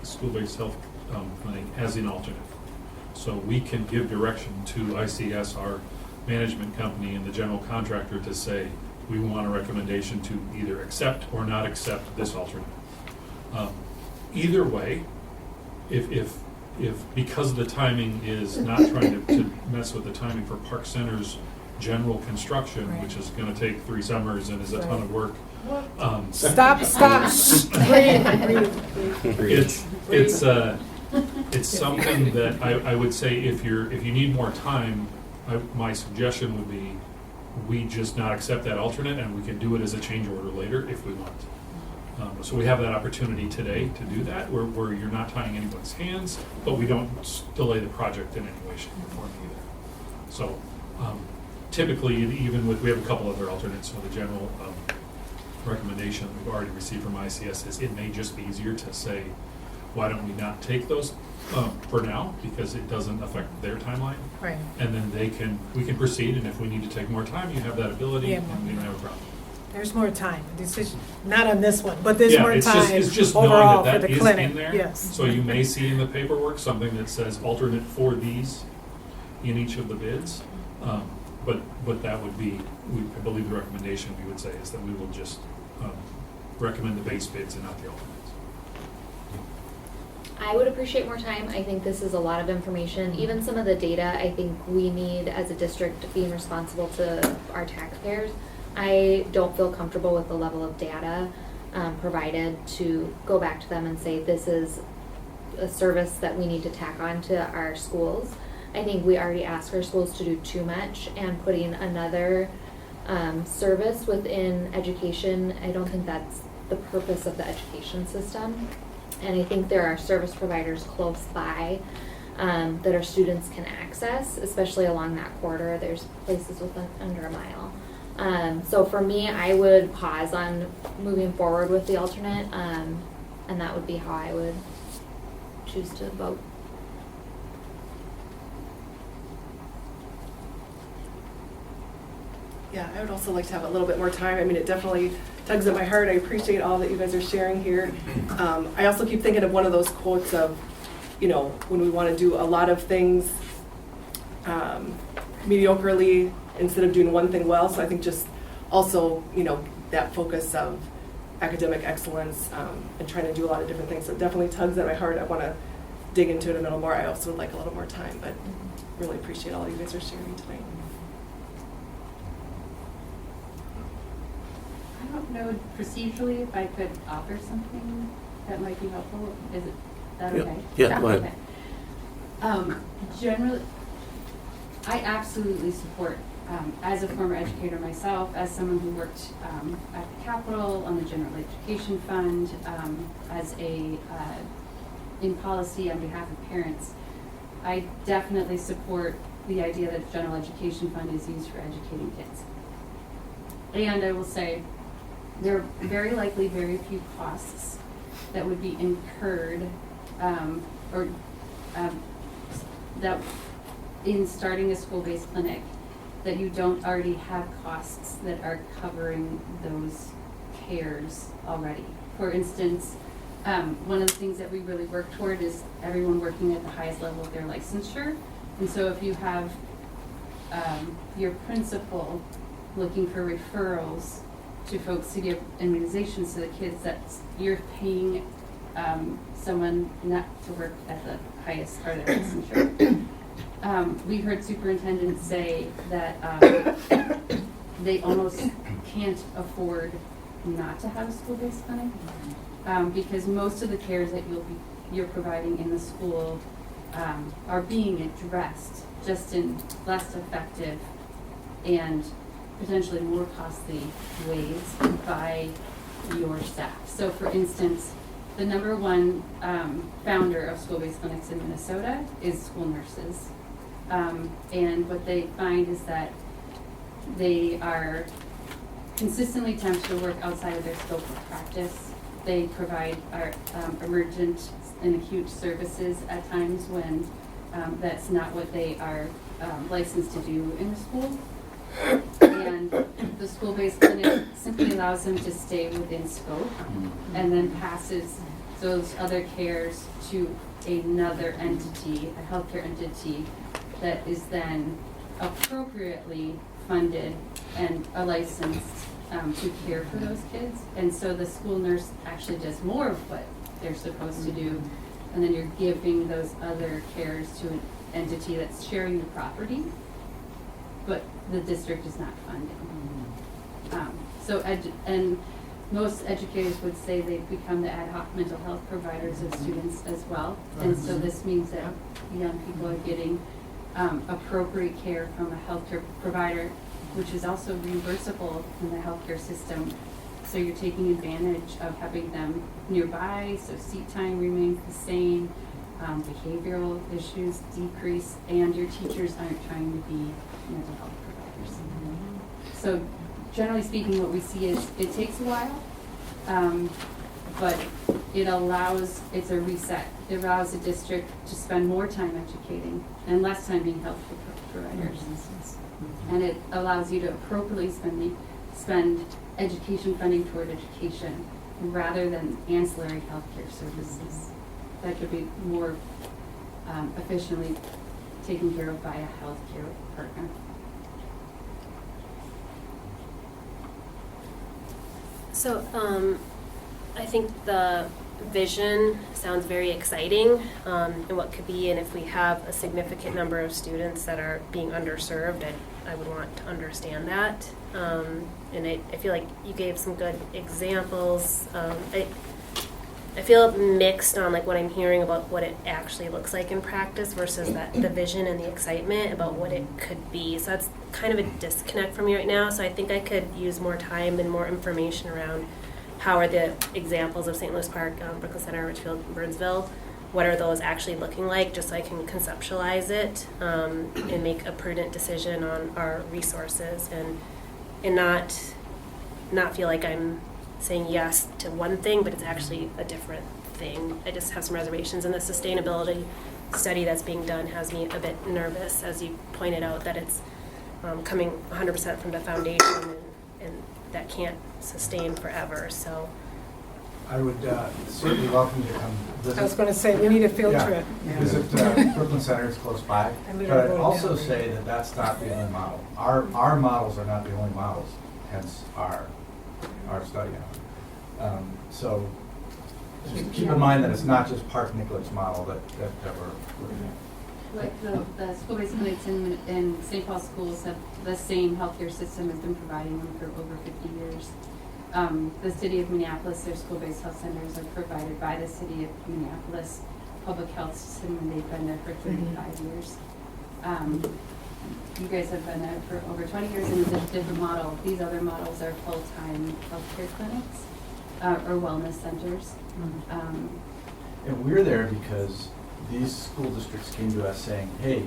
school-based health clinic as an alternate. So we can give direction to ICS, our management company, and the general contractor to say, we want a recommendation to either accept or not accept this alternate. Either way, if because the timing is not trying to mess with the timing for Park Center's general construction, which is going to take 3 summers and is a ton of work. Stop. It's something that I would say if you need more time, my suggestion would be we just not accept that alternate, and we can do it as a change order later if we want. So we have that opportunity today to do that, where you're not tying anyone's hands, but we don't delay the project in any way, shape, or form either. So typically, even we have a couple other alternates. So the general recommendation that we've already received from ICS is it may just be easier to say, why don't we not take those for now, because it doesn't affect their timeline. Right. And then we can proceed, and if we need to take more time, you have that ability, and we don't have a problem. There's more time. Decision, not on this one, but there's more it's time just overall knowing that for the is clinic. in there. Yes. So you may see in the paperwork something that says alternate for these in each of the bids. But that would be, I believe the recommendation we would say is that we will just recommend the base bids and not the alternates. I would appreciate more time. I think this is a lot of information. Even some of the data I think we need as a district being responsible to our taxpayers. I don't feel comfortable with the level of data provided to go back to them and say this is a service that we need to tack on to our schools. I think we already ask our schools to do too much, and putting another service within education, I don't think that's the purpose of the education system. And I think there are service providers close by that our students can access, especially along that corridor. There's places with under a mile. So for me, I would pause on moving forward with the alternate, and that would be how I would choose to vote. Yeah, I would also like to have a little bit more time. I mean, it definitely tugs at my heart. I appreciate all that you guys are sharing here. I also keep thinking of one of those quotes of, you know, when we want to do a lot of things mediocrely instead of doing one thing well. So I think just also, you know, that focus of academic excellence and trying to do a lot of different things. So it definitely tugs at my heart. I want to dig into it a little more. I also would like a little more time, but really appreciate all you guys are sharing tonight. I don't know procedurally if I could offer something that might be helpful. Is it that Yeah. okay? Yeah, go ahead. Okay. Generally, I absolutely support, as a former educator myself, as someone who worked at the Capitol on the General Education Fund, as in policy on behalf of parents, I definitely support the idea that the General Education Fund is used for educating kids. And I will say, there are very likely very few costs that would be incurred that in starting a school-based clinic that you don't already have costs that are covering those cares already. For instance, one of the things that we really work toward is everyone working at the highest level of their licensure. And so if you have your principal looking for referrals to folks to give immunizations to the kids, that you're paying someone not to work at the highest part of their licensure. We heard superintendents say that they almost can't afford not to have a school-based clinic because most of the cares that you're providing in the school are being addressed just in less effective and potentially more costly ways by your staff. So for instance, the number one founder of school-based clinics in Minnesota is school nurses. And what they find is that they are consistently tempted to work outside of their scope of practice. They provide our emergent and acute services at times when that's not what they are licensed to do in the school. And the school-based clinic simply allows them to stay within scope and then passes those other cares to another entity, a healthcare entity, that is then appropriately funded and licensed to care for those kids. And so the school nurse actually does more of what they're supposed to do, and then you're giving those other cares to an entity that's sharing the property, but the district is not funding. And most educators would say they've become the ad hoc mental health providers of students as well. And so this means that young people are getting appropriate care from a healthcare provider, which is also reimbursable in the healthcare system. So you're taking advantage of having them nearby, so seat time remains the same, behavioral issues decrease, and your teachers aren't trying to be mental health providers. So generally speaking, what we see is it takes a while, but it's a reset. It allows the district to spend more time educating and less time being healthcare providers. And it allows you to appropriately spend education funding toward education rather than ancillary healthcare services that could be more efficiently taken care of by a healthcare partner. So I think the vision sounds very exciting and what could be, and if we have a significant number of students that are being underserved, I would want to understand that. And I feel like you gave some good examples. I feel mixed on like what I'm hearing about what it actually looks like in practice versus the vision and the excitement about what it could be. So that's kind of a disconnect for me right now. So I think I could use more time and more information around how are the examples of St. Louis Park, Brooklyn Center, Richfield, Burnsville, what are those actually looking like, just so I can conceptualize it and make a prudent decision on our resources and not feel like I'm saying yes to one thing, but it's actually a different thing. I just have some reservations, and the sustainability study that's being done has me a bit nervous, as you pointed out, that it's coming 100% from the foundation, and that can't sustain forever, so. I would certainly welcome you to come visit. I was going to say, we need a field Yeah. trip. Visit Brooklyn Center, it's close by. I live in But I'd Golden also Valley. say that that's not the only model. Our models are not the only models, hence our study on it. So just keep in mind that it's not just Park Nicholas model that we're looking at. Like the school-based clinics in St. Paul schools have the same healthcare system has been providing them for over 50 years. The city of Minneapolis, their school-based health centers are provided by the city of Minneapolis public health system, and they've been there for 35 years. You guys have been there for over 20 years, and it's a different model. These other models are full-time healthcare clinics or wellness centers. And we're there because these school districts came to us saying, hey,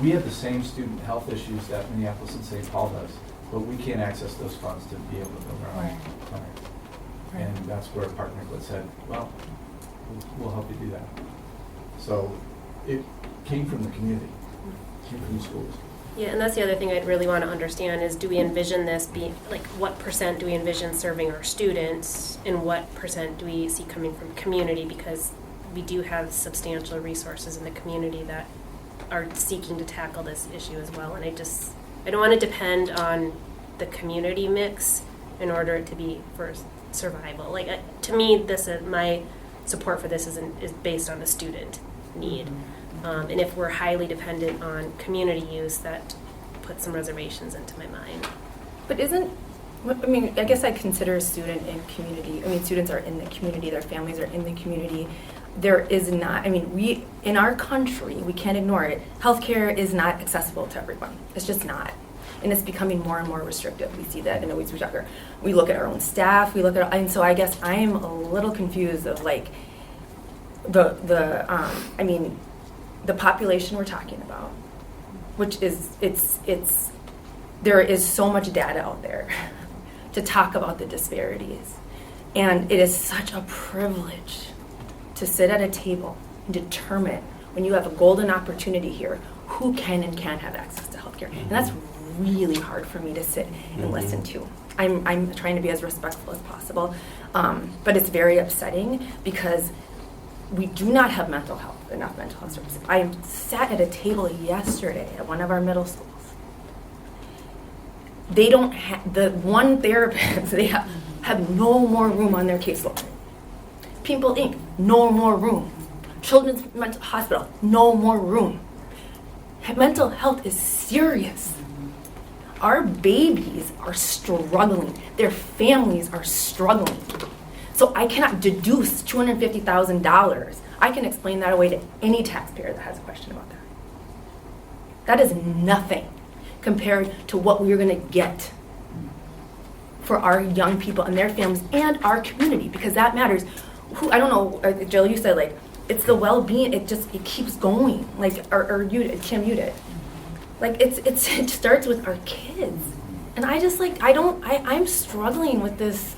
we have the same student health issues that Minneapolis and St. Paul does, but we can't access those funds to be able to build our own clinic. And that's where Park Nicholas said, well, we'll help you do that. So it came from the community, came from the schools. Yeah, and that's the other thing I'd really want to understand is, do we envision this being, like, what percent do we envision serving our students, and what percent do we see coming from community? Because we do have substantial resources in the community that are seeking to tackle this issue as well. And I don't want to depend on the community mix in order to be for survival. Like, to me, my support for this is based on the student need. And if we're highly dependent on community use, that puts some reservations into my mind. But I guess I consider a student in community. I mean, students are in the community, their families are in the community. There is not, in our country, we can't ignore it, healthcare is not accessible to everyone. It's just not. And it's becoming more and more restrictive. We see that in the Weeds Talker. We look at our own staff, and so I guess I am a little confused of like, the population we're talking about, which is, there is so much data out there to talk about the disparities. And it is such a privilege to sit at a table and determine, when you have a golden opportunity here, who can and can't have access to healthcare. And that's really hard for me to sit and listen to. I'm trying to be as respectful as possible, but it's very upsetting because we do not have enough mental health services. I sat at a table yesterday at one of our middle schools. They don't have, the one therapist, they have no more room on their caseload. People Inc., no more room. Children's Mental Hospital, no more room. Mental health is serious. Our babies are struggling. Their families are struggling. So I cannot deduce $250,000. I can explain that away to any taxpayer that has a question about that. That is nothing compared to what we are going to get for our young people and their families and our community, because that matters. I don't know, Jill, you said like, it's the well-being, it keeps going. Like, or Kim, you did. Like, it starts with our kids. And I just like, I'm struggling with this.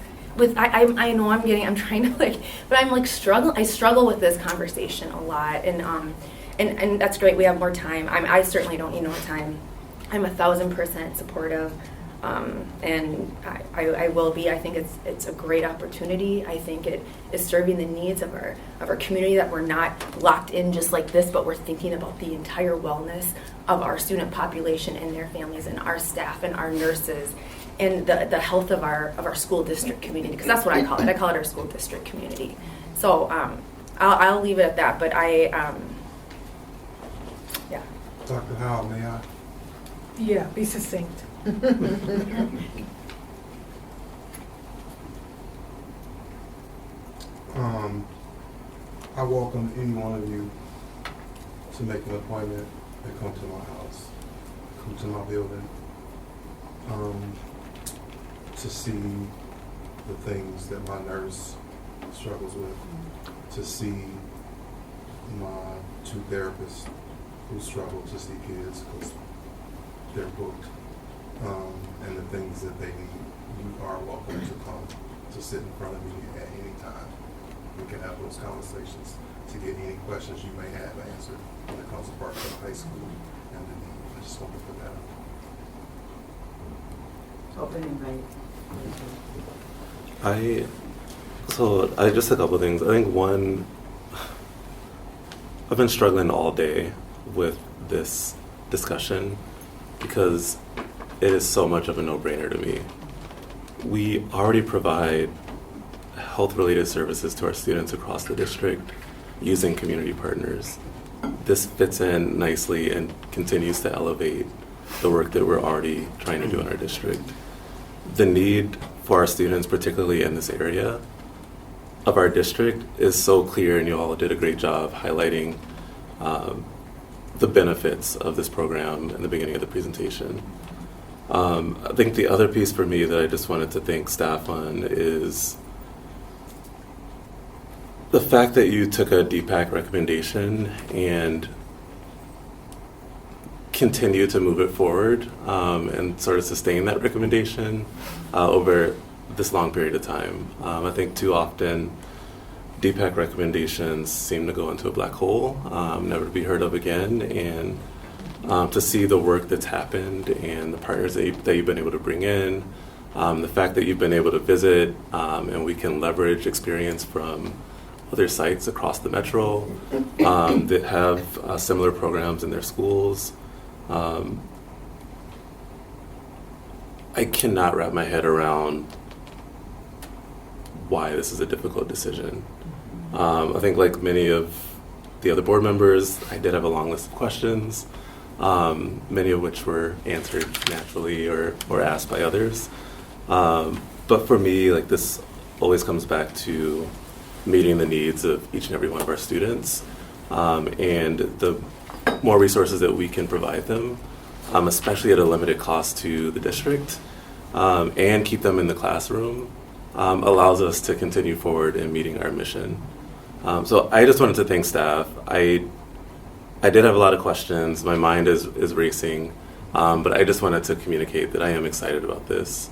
I know I'm trying to like, but I'm like I struggle with this conversation a lot, and that's great. We have more time. I certainly don't need more time. I'm 1,000% supportive, and I will be. I think it's a great opportunity. I think it is serving the needs of our community, that we're not locked in just like this, but we're thinking about the entire wellness of our student population and their families and our staff and our nurses. And the health of our school district community, because that's what I call it. I call it our school district community. So I'll leave it at that. But yeah. Dr. Howell, may I? Yeah, be succinct. I welcome any one of you to make an appointment and come to my house, come to my building. To see the things that my nurse struggles with, to see my two therapists who struggle to see kids because they're booked, and the things that they need. You are welcome to come to sit in front of me at any time. We can have those conversations to get any questions you may have answered when it comes to Park Hill High School and the need. I just want to put that out. open invite. I just a couple of things. I think one, I've been struggling all day with this discussion because it is so much of a no-brainer to me. We already provide health-related services to our students across the district using community partners. This fits in nicely and continues to elevate the work that we're already trying to do in our district. The need for our students, particularly in this area of our district, is so clear, and you all did a great job highlighting the benefits of this program in the beginning of the presentation. I think the other piece for me that I just wanted to thank staff on is the fact that you took a DPAC recommendation and continue to move it forward and sort of sustain that recommendation over this long period of time. I think too often DPAC recommendations seem to go into a black hole, never to be heard of again, and to see the work that's happened and the partners that you've been able to bring in, the fact that you've been able to visit and we can leverage experience from other sites across the metro that have similar programs in their schools. I cannot wrap my head around why this is a difficult decision. I think like many of the other board members, I did have a long list of questions, many of which were answered naturally or asked by others. But for me, like this always comes back to meeting the needs of each and every one of our students, and the more resources that we can provide them, especially at a limited cost to the district, and keep them in the classroom, allows us to continue forward in meeting our mission. So I just wanted to thank staff. I did have a lot of questions. My mind is racing, but I just wanted to communicate that I am excited about this.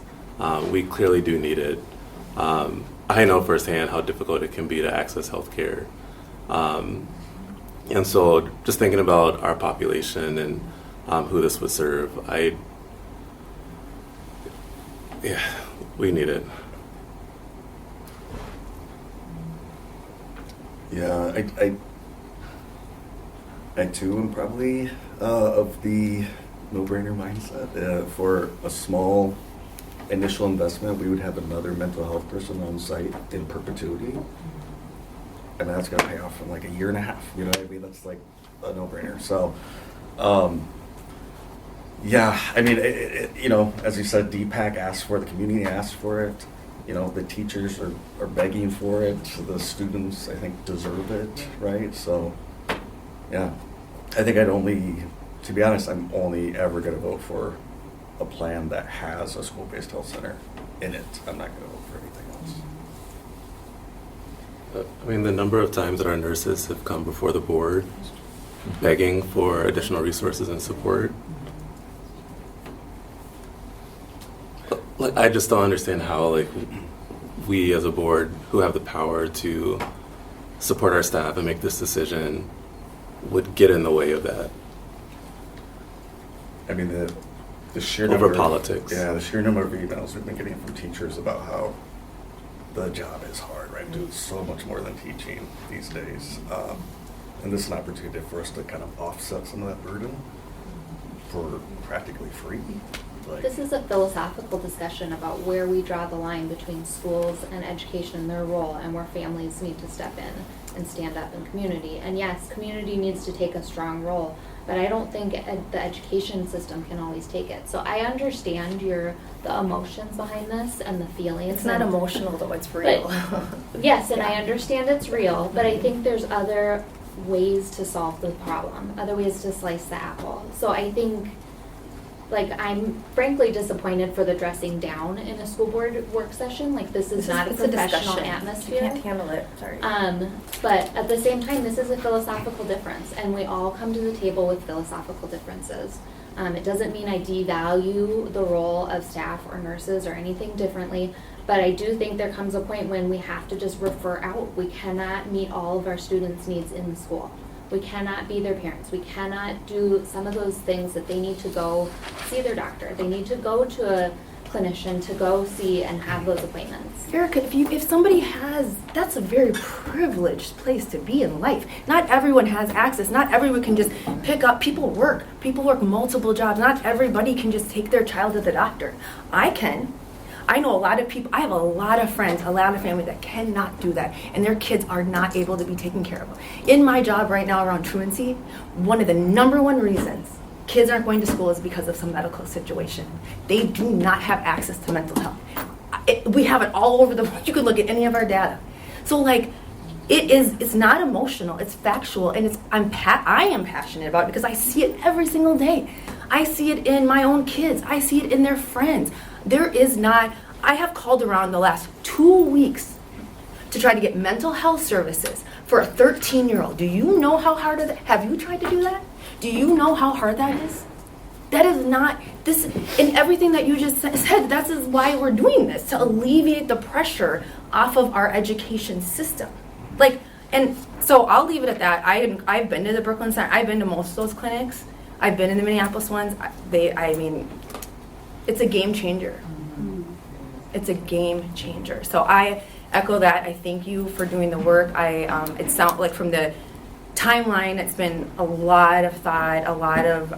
We clearly do need it. I know firsthand how difficult it can be to access healthcare. And so just thinking about our population and who this would serve, we need it. Yeah, I too am probably of the no-brainer mindset. For a small initial investment, we would have another mental health person on site in perpetuity. And that's going to pay off in like a year and a half. You know what I mean? That's like a no-brainer. So, yeah, I mean, you know, as you said, DPAC asked for it, the community asked for it. You know, the teachers are begging for it. The students, I think, deserve it, right? So, yeah, I think to be honest, I'm only ever going to vote for a plan that has a school-based health center in it. I'm not going to vote for anything else. I mean, the number of times that our nurses have come before the board begging for additional resources and support, like, I just don't understand how, like, we as a board who have the power to support our staff and make this decision would get in the way of that. I mean, the sheer over number politics. The sheer number of emails we've been getting from teachers about how the job is hard, right? Doing so much more than teaching these days. And this is an opportunity for us to kind of offset some of that burden for practically free. This is a philosophical discussion about where we draw the line between schools and education and their role, and where families need to step in and stand up in community. And yes, community needs to take a strong role, but I don't think the education system can always take it. So I understand the emotions behind this and the feelings. It's not emotional though, it's real. Yes, and I understand it's real, but I think there's other ways to solve the problem, other ways to slice the apple. So I think, like, I'm frankly disappointed for the dressing down in a school board work session. Like, this is not a professional atmosphere. You can't handle it, sorry. But at the same time, this is a philosophical difference, and we all come to the table with philosophical differences. It doesn't mean I devalue the role of staff or nurses or anything differently, but I do think there comes a point when we have to just refer out. We cannot meet all of our students' needs in the school. We cannot be their parents. We cannot do some of those things that they need to go see their doctor. They need to go to clinician to go see and have those appointments. Erica, if somebody has, that's a very privileged place to be in life. Not everyone has access. Not everyone can just pick up. People work multiple jobs. Not everybody can just take their child to the doctor. I can. I know a lot of people, I have a lot of friends, a lot of family that cannot do that, and their kids are not able to be taken care of. In my job right now around truancy, one of the number one reasons kids aren't going to school is because of some medical situation. They do not have access to mental health. We have it all over the world. You could look at any of our data. So like, it's not emotional, it's factual, and I am passionate about it because I see it every single day. I see it in my own kids. I see it in their friends. I have called around the last 2 weeks to try to get mental health services for a 13-year-old. Do you know how hard it is? Have you tried to do that? Do you know how hard that is? That is not, this, in everything that you just said, that's why we're doing this, to alleviate the pressure off of our education system. Like, and so I'll leave it at that. I've been to the Brooklyn Center. I've been to most of those clinics. I've been in the Minneapolis ones. It's a game changer. It's a game changer. So I echo that. I thank you for doing the work. It sounds like from the timeline, it's been a lot of thought, a lot of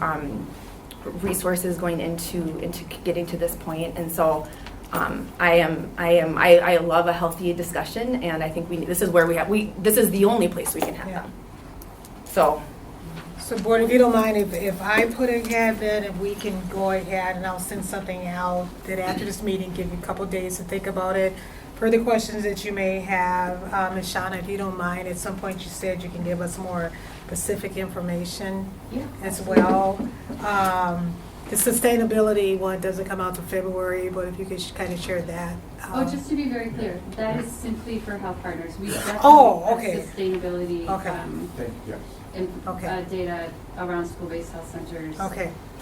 resources going into getting to this point. And so I love a healthy discussion, and I think this is the only place we can have them. So board, if you don't mind, if I put a ad in and we can go ahead and I'll send something out that after this meeting, give you a couple days to think about it. Further questions that you may have, Ms. Shauna, if you don't mind, at some point you said you can give us more specific information as well. The sustainability one doesn't come out till February, but if you could kind of share that. Just to be very clear, that is simply for Health Partners. We definitely okay. have sustainability Okay. Data around school-based health centers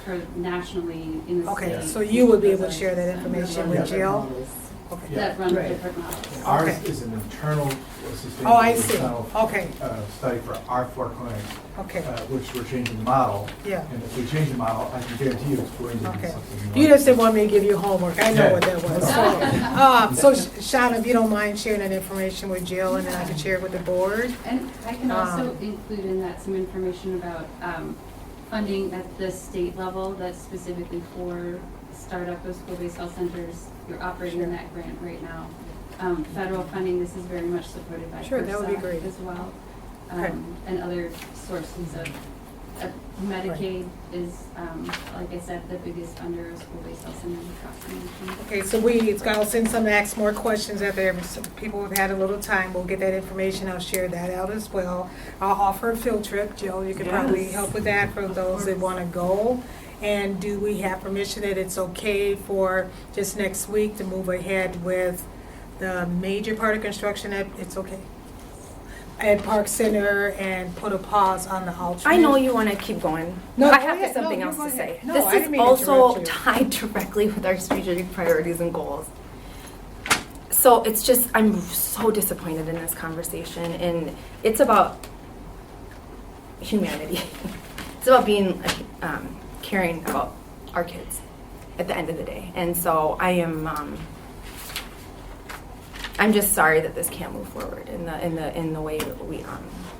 for nationally in the Okay, state. so you would be able to share that information with Jill? Okay. That run different models. Ours is an internal sustainability. I see. Internal, Okay. Study for our 4 clinics. Okay. Which we're changing the model. Yeah. And if we change the model, I can guarantee you it's going to be something. You just didn't want me to give you homework. I know what that was. So Shauna, if you don't mind sharing that information with Jill, and then I can share it with the board. And I can also include in that some information about funding at the state level that's specifically for startup of school-based health centers. You're operating in that grant right now. Federal funding, this is very much supported by that would be great as well. And other sources of Medicaid is, like I said, the biggest funder of school-based health centers across the nation. Okay, so I'll send some ask more questions out there. Some people have had a little time. We'll get that information. I'll share that out as well. I'll offer a field trip. Jill, you can probably help with that for those that want to go. And do we have permission that it's okay for just next week to move ahead with the major part of construction? It's okay at Park Center and put a pause on the alternate? I know you want to keep going. No, I have something else to say. This is also tied directly with our strategic priorities and goals. So it's just, I'm so disappointed in this conversation, and it's about humanity. It's about being caring about our kids at the end of the day. And so I'm just sorry that this can't move forward in the way that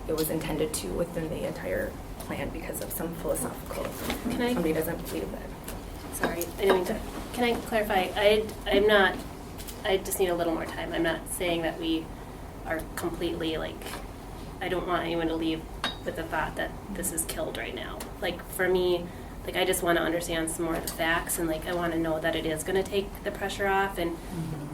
it was intended to within the entire plan because of some philosophical. Somebody doesn't believe that. Sorry, I didn't mean to. Can I clarify? I just need a little more time. I'm not saying that we are completely I don't want anyone to leave with the thought that this is killed right now. For me, I just want to understand some more of the facts, and I want to know that it is going to take the pressure off, and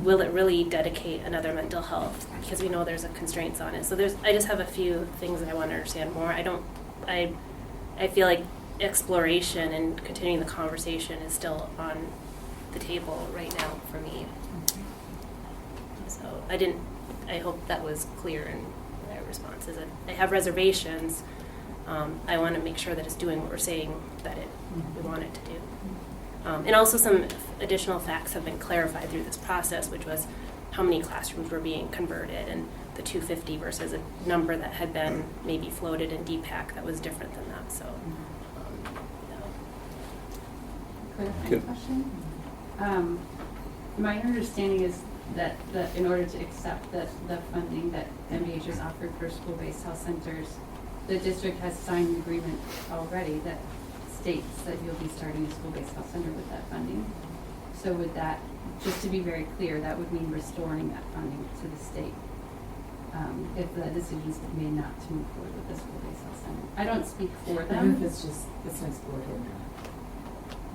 will it really dedicate another mental health, because we know there's a constraints on it. So I just have a few things that I want to understand more. I feel like exploration and continuing the conversation is still on the table right now for me. So I hope that was clear in my responses. I have reservations. I want to make sure that it's doing what we're saying that we want it to do. And also some additional facts have been clarified through this process, which was how many classrooms were being converted, and the 250 versus a number that had been maybe floated in DPAC that was different than that. So, Clarifying question? My understanding is that in order to accept the funding that MBH has offered for school-based health centers, the district has signed an agreement already that states that you'll be starting a school-based health center with that funding. So would that, just to be very clear, that would mean restoring that funding to the state if the decision's made not to move forward with the school-based health center. I don't speak for Even them. if it's just, it's an exploratory grant.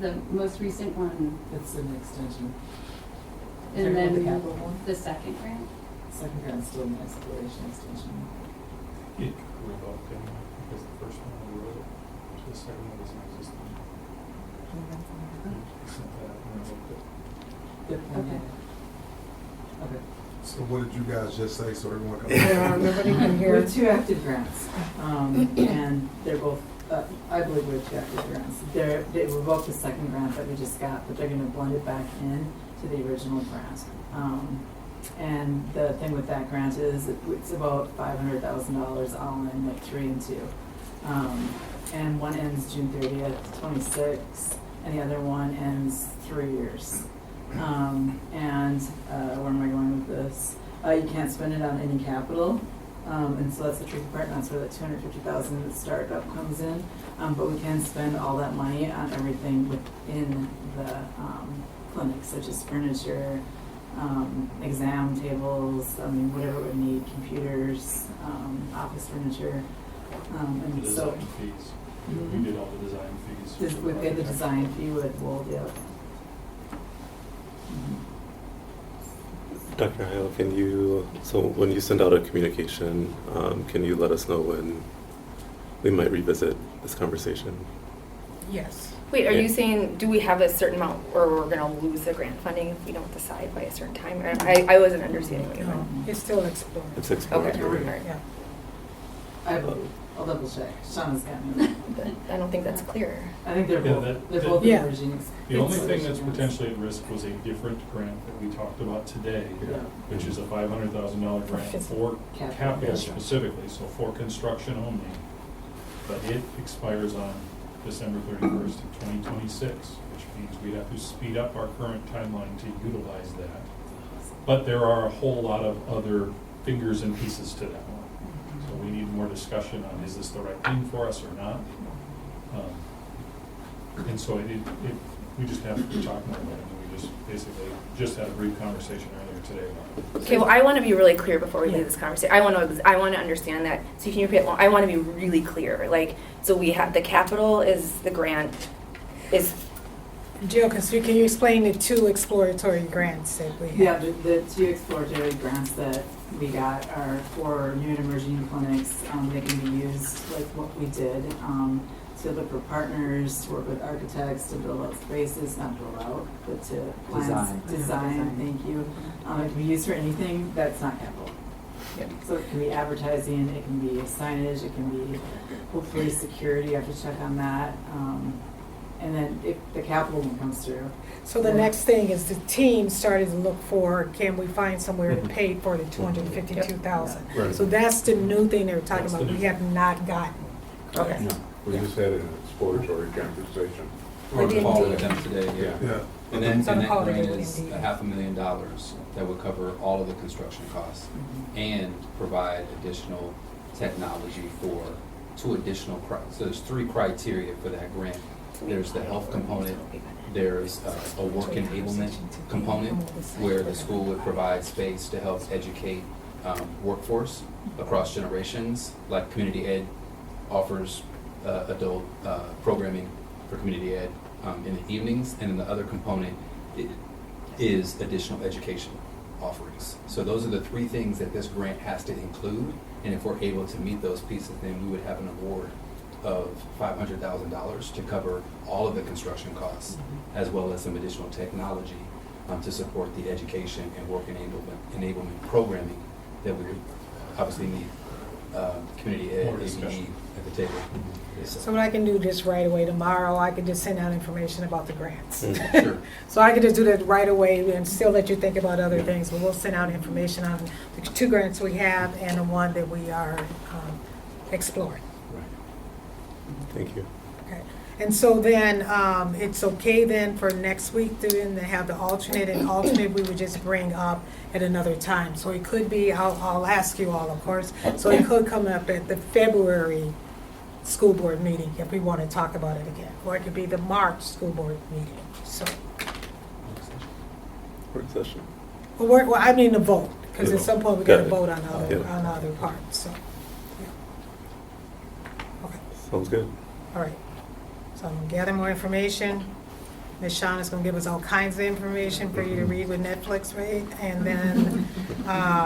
The most recent one, It's an extension. and Talking about then the capital one? the second grant. Second grant's still an exploration extension. It revoked anyway, because the first one we wrote it, so the second one doesn't exist anymore. We sent that and revoked it. Good point. Okay. Okay. So what did you guys just say, so everyone can? Everybody can We hear. have two active grants, and they're both, I believe we have two active grants. They revoked the second grant that we just got, but they're gonna blend it back in to the original grant. And the thing with that grant is it's about $500,000 all in, like 3 and 2. And one ends June 30th, 26, and the other one ends 3 years. Where am I going with this? You can't spend it on any capital, and so that's the tricky part, and that's where that $250,000 startup comes in. But we can spend all that money on everything within the clinic, such as furniture, exam tables, I mean, whatever we need, computers, office furniture, and The so. design fees. Mhm. We did all the design fees. We paid the design fee with Wold, yeah. Dr. Heil, can you, so when you send out a communication, can you let us know when we might revisit this conversation? Yes. Wait, are Yeah. you saying, do we have a certain amount, or we're gonna lose the grant funding if we don't decide by a certain time? I wasn't understanding what you No, meant. it's still exploring. It's exploratory. Okay. Yeah. I believe, I'll double check, Shauna's got me. But I don't think that's clear. I think they're Yeah, both, that- they're that- both Yeah. emerging. The only thing that's exploration potentially at risk was a different grant that we talked about today, Yeah. which is a $500,000 grant for capital specifically, so for construction only. But it expires on December 31st of 2026, which means we'd have to speed up our current timeline to utilize that. But there are a whole lot of other fingers and pieces to that one. So we need more discussion on, is this the right thing for us or not? And so we just have to talk more about it. We just basically just had a brief conversation earlier today about it. Okay, well, I want to be really clear before we leave this conversation. I want to understand that. So can you repeat? Well, I want to be really clear. Like, so we have the capital is the grant is. Jill, can you explain the two exploratory grants that we have? Yeah, the two exploratory grants that we got are for new and emerging clinics. They can be used like what we did, to look for partners, to work with architects, to build out spaces, not build out, but to plan, design, thank you. It can be used for anything that's not capital. So it can be advertising, it can be signage, it can be hopefully security, I have to check on that. And then if the capital one comes through. So the next thing is the team started to look for, can we find somewhere to pay for the $252,000? Right. So that's the new thing they were talking That's about, the we new- have not gotten. Okay. No, we just had an exploratory conversation. We did call indeed. with them today, yeah. Yeah. And then, Some and call that it grant indeed. is $500,000 that would cover all of the construction costs and provide additional technology for two additional, so there's 3 criteria for that grant. There's the health component, there's a work enablement component where the school would provide space to help educate workforce across generations, like community ed offers adult programming for community ed in the evenings, and then the other component is additional education offerings. So those are the 3 things that this grant has to include, and if we're able to meet those pieces, then we would have an award of $500,000 to cover all of the construction costs, as well as some additional technology to support the education and work enablement programming that we would obviously need community ed, More ABE discussion. at the table. So what I can do just right away tomorrow, I can just send out information about the grants. Sure. So I can just do that right away and still let you think about other things, but we'll send out information on the 2 grants we have and the one that we are exploring. Thank you. Okay. And so then, it's okay then for next week to then have the alternate, and alternate we would just bring up at another time. So it could be, I'll ask you all, of course, so it could come up at the February school board meeting if we want to talk about it again. Or it could be the March school board meeting, so. Work session. Well, I mean the vote, because at Yeah. some point we Got got to it. vote on Yeah. other parts, so. Yeah. Okay, Sounds good. all right. So I'm gonna gather more information. Ms. Shawn is gonna give us all kinds of information for you to read with Netflix, right? And then,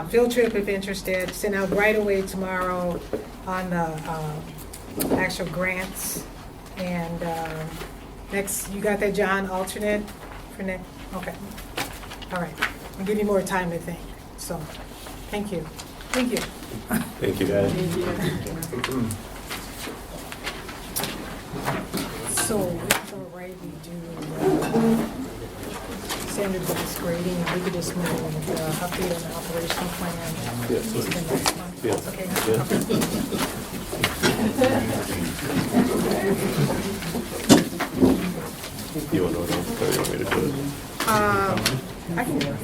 field trip if interested, send out right away tomorrow on the, actual grants. And, next, you got that, John, alternate for next, okay. All right, I'll give you more time to think, so, thank you. Thank you. Thank you, guys. So, it's all right, we do standard-based grading, and we could just move on to the update on the operational plan. Yes. Just the next one. Yes. Okay. You want to know or you want me to do it? I can do it.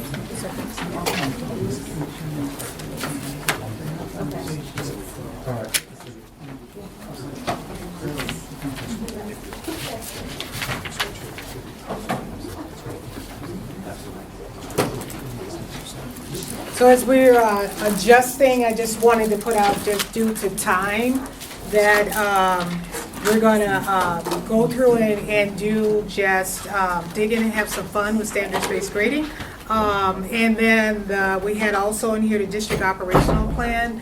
So as we're adjusting, I just wanted to put out, just due to time, that we're gonna go through and do just dig in and have some fun with standards-based grading. And then we had also in here the district operational plan.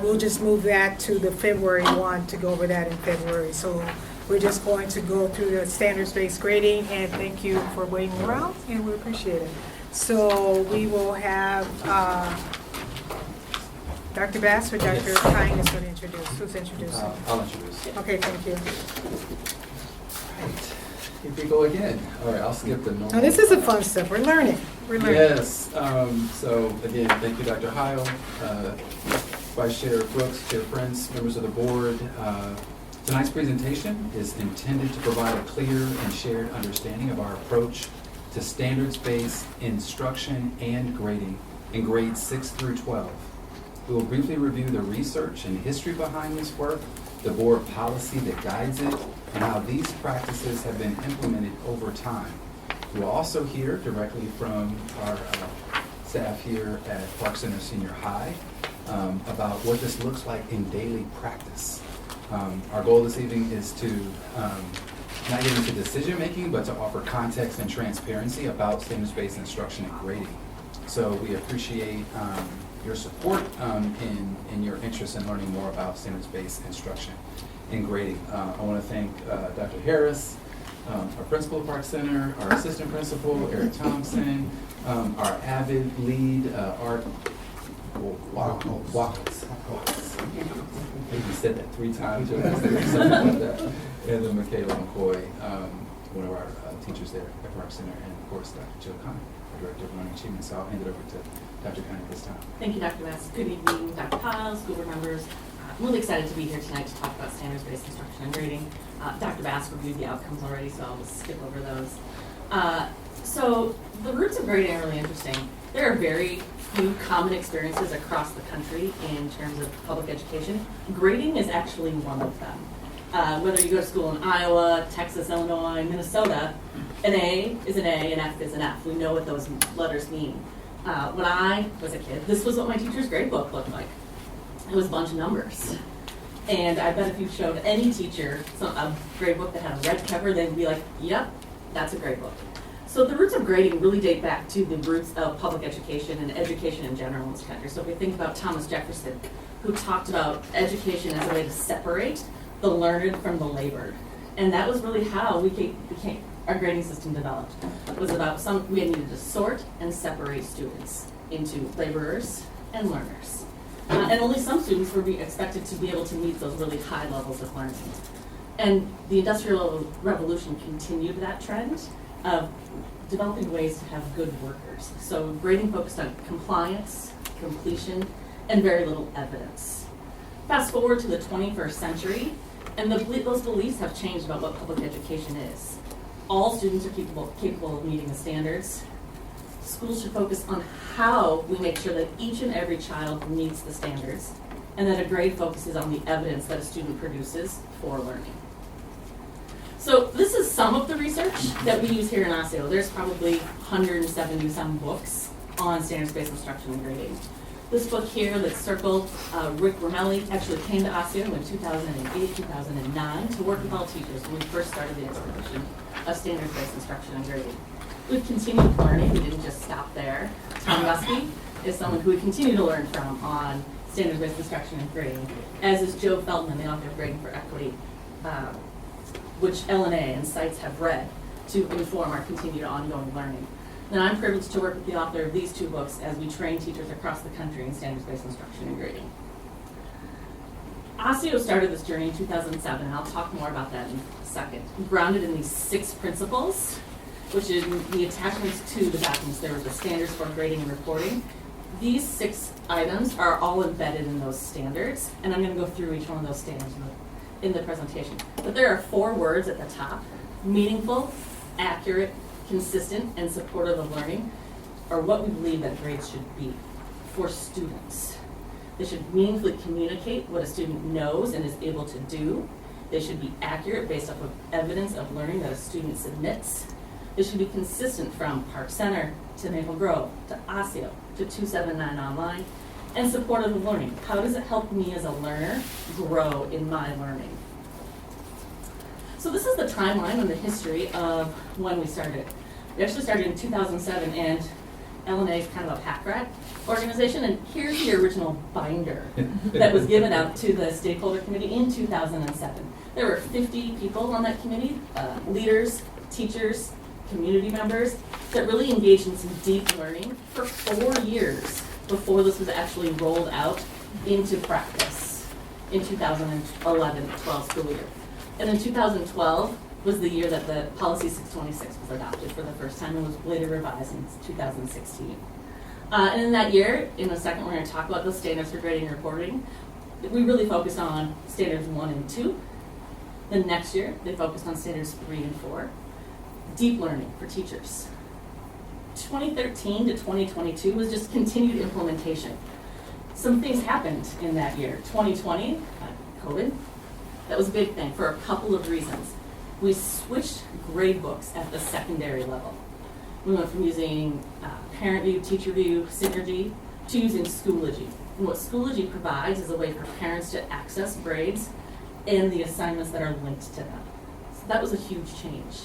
We'll just move that to the February one to go over that in February. So we're just going to go through the standards-based grading, and thank you for waiting around, and we appreciate it. So we will have Dr. Bass or Dr. Kine is going to introduce. Who's introducing? I'll introduce. Okay, thank you. Here we go again. All right, I'll skip the normal. Now, this is a fun stuff. We're learning. We're learning. Yes, so again, thank you, Dr. Heil, Vice Chair Brooks, Chair Prince, members of the board. Tonight's presentation is intended to provide a clear and shared understanding of our approach to standards-based instruction and grading in grades 6 through 12. We will briefly review the research and history behind this work, the board policy that guides it, and how these practices have been implemented over time. We will also hear directly from our staff here at Park Center Senior High about what this looks like in daily practice. Our goal this evening is to not get into decision-making, but to offer context and transparency about standards-based instruction and grading. So we appreciate your support in your interest in learning more about standards-based instruction and grading. I want to thank Dr. Harris, our principal of Park Center, our assistant principal, Eric Thompson, our avid lead, Art Watkins. I think you said that 3 times, or something like that. And then Michaela McCoy, one of our teachers there at Park Center, and of course Dr. Jill Conner, our Director of Learning Achievement. So I'll hand it over to Dr. Conner this time. Thank you, Dr. West. Good evening, Dr. Pyle, school board members. I'm really excited to be here tonight to talk about standards-based instruction and grading. Dr. Bass reviewed the outcomes already, so I'll just skip over those. So the roots of grading are really interesting. There are very few common experiences across the country in terms of public education. Grading is actually one of them. Whether you go to school in Iowa, Texas, Illinois, Minnesota, an A is an A, an F is an F. We know what those letters mean. When I was a kid, this was what my teacher's grade book looked like. It was a bunch of numbers. And I bet if you showed any teacher a grade book that had a red cover, they'd be like, yep, that's a grade book. So the roots of grading really date back to the roots of public education and education in general in this country. So if we think about Thomas Jefferson, who talked about education as a way to separate the learned from the labored. And that was really how our grading system developed. It was about we needed to sort and separate students into laborers and learners. And only some students were expected to be able to meet those really high levels of learning. And the Industrial Revolution continued that trend of developing ways to have good workers. So grading focused on compliance, completion, and very little evidence. Fast forward to the 21st century, And those beliefs have changed about what public education is. All students are capable of meeting the standards. Schools should focus on how we make sure that each and every child meets the standards, and that a grade focuses on the evidence that a student produces for learning. So this is some of the research that we use here in Osseo. There's probably 170 some books on standards-based instruction and grading. This book here that's circled, Rick Romelli actually came to Osseo in 2008, 2009 to work with all teachers when we first started the exploration of standards-based instruction and grading. We've continued learning, we didn't just stop there. Tom Rusky is someone who we continue to learn from on standards-based instruction and grading, as is Joe Feldman, the author of Grading for Equity, which LNA and sites have read to inform our continued ongoing learning. And I'm privileged to work with the author of these two books as we train teachers across the country in standards-based instruction and grading. Osseo started this journey in 2007, and I'll talk more about that in a second. Grounded in these 6 principles, which is the attachments to the documents. There were the standards for grading and reporting. These 6 items are all embedded in those standards, and I'm going to go through each one of those standards in the presentation. But there are 4 words at the top: meaningful, accurate, consistent, and supportive of learning are what we believe that grades should be for students. They should meaningfully communicate what a student knows and is able to do. They should be accurate based off of evidence of learning that a student submits. They should be consistent from Park Center to Maple Grove to Osseo to 279 Online, and supportive of learning. How does it help me as a learner grow in my learning? So this is the timeline and the history of when we started. We actually started in 2007, and LNA is kind of a pack rat organization, and here's the original binder that was given out to the stakeholder committee in 2007. There were 50 people on that committee, leaders, teachers, community members, that really engaged in some deep learning for 4 years before this was actually rolled out into practice in 2011-12 school year. And in 2012 was the year that the Policy 626 was adopted for the first time and was later revised in 2016. And in that year, in a second, we're going to talk about the standards for grading and reporting. We really focused on standards 1 and 2. The next year, they focused on standards 3 and 4. Deep learning for teachers. 2013 to 2022 was just continued implementation. Some things happened in that year. 2020, COVID, that was a big thing for a couple of reasons. We switched grade books at the secondary level. We went from using Parent View, Teacher View, Synergy, to using Schoology. And what Schoology provides is a way for parents to access grades and the assignments that are linked to them. So that was a huge change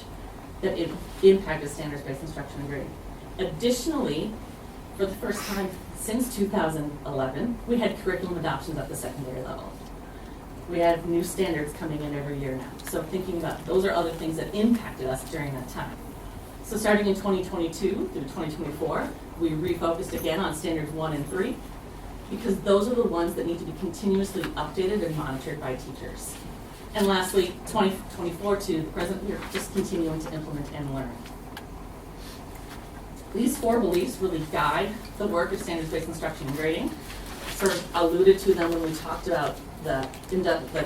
that impacted standards-based instruction and grading. Additionally, for the first time since 2011, we had curriculum adoptions at the secondary level. We have new standards coming in every year now. So thinking about those are other things that impacted us during that time. So starting in 2022 through 2024, we refocused again on standards 1 and 3 because those are the ones that need to be continuously updated and monitored by teachers. And lastly, 2024 to the present, we're just continuing to implement and learn. These 4 beliefs really guide the work of standards-based instruction and grading. Sort of alluded to them when we talked about the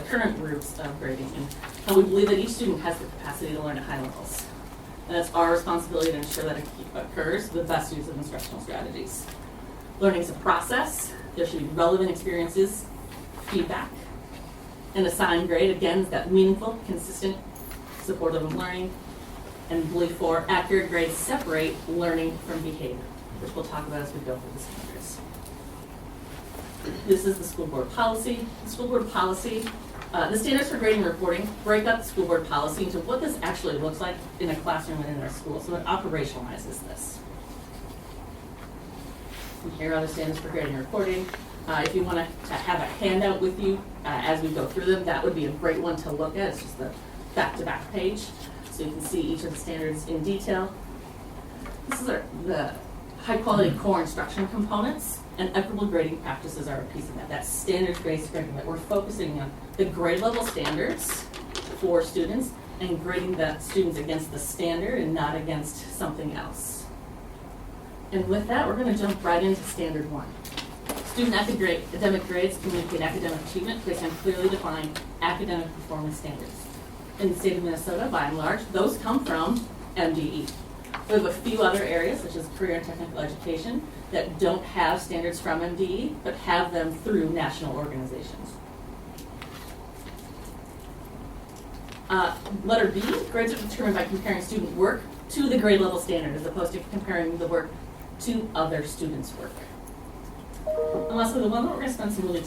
current groups of grading and how we believe that each student has the capacity to learn at high levels. And it's our responsibility to ensure that it occurs with the best use of instructional strategies. Learning is a process. There should be relevant experiences, feedback, an assigned grade, again, is that meaningful, consistent, supportive of learning. And belief 4, accurate grades separate learning from behavior, which we'll talk about as we go through the standards. This is the school board policy. The school board policy, the standards for grading and reporting break up the school board policy into what this actually looks like in a classroom and in our school, so it operationalizes this. And here are the standards for grading and reporting. If you want to have a handout with you as we go through them, that would be a great one to look at. It's just the back-to-back page, so you can see each of the standards in detail. This is the high-quality core instruction components, and equitable grading practices are a piece of that. That's standards-based grading, that we're focusing on the grade level standards for students and grading the students against the standard and not against something else. And with that, we're going to jump right into standard 1. Student academic grades communicate academic achievement based on clearly defined academic performance standards. In the state of Minnesota, by and large, those come from MDE. We have a few other areas, such as career and technical education, that don't have standards from MDE, but have them through national organizations. Letter B, grades are determined by comparing student work to the grade level standard as opposed to comparing the work to other students' work. And lastly, the one that we're going to spend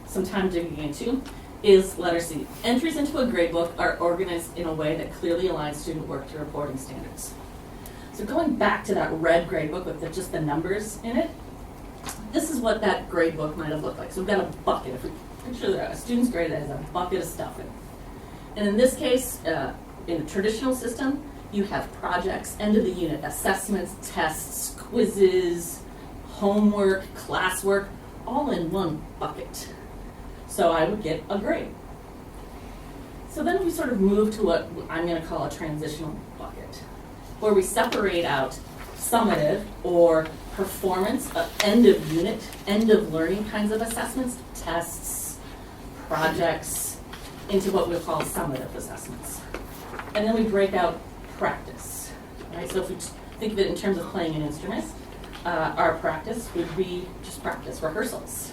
some time digging into is letter C. Entries into a gradebook are organized in a way that clearly aligns student work to reporting standards. So going back to that red gradebook with just the numbers in it, this is what that gradebook might have looked like. So we've got a bucket. If we picture a student's grade that has a bucket of stuff in it. And in this case, in the traditional system, you have projects, end of the unit, assessments, tests, quizzes, homework, classwork, all in one bucket. So I would get a grade. So then we sort of move to what I'm going to call a transitional bucket, where we separate out summative or performance, end of unit, end of learning kinds of assessments, tests, projects, into what we'll call summative assessments. And then we break out practice. Right? So if we think of it in terms of playing an instrument, our practice would be just practice, rehearsals.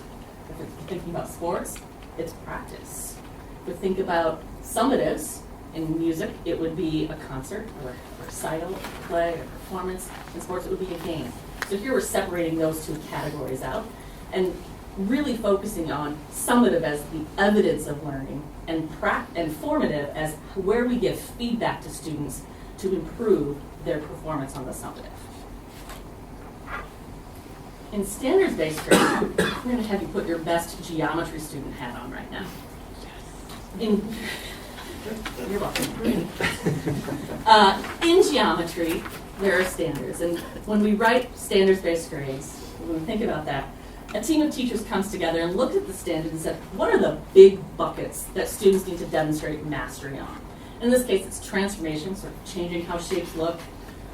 If we're thinking about sports, it's practice. If we think about summatives in music, it would be a concert or a recital, a play, or performance. In sports, it would be a game. So here we're separating those two categories out and really focusing on summative as the evidence of learning and formative as where we give feedback to students to improve their performance on the summative. In standards-based grade, I'm going to have you put your best geometry student hat on right now. You're welcome. In geometry, there are standards, and when we write standards-based grades, when we think about that, a team of teachers comes together and looked at the standards and said, what are the big buckets that students need to demonstrate mastery on? In this case, it's transformation, sort of changing how shapes look,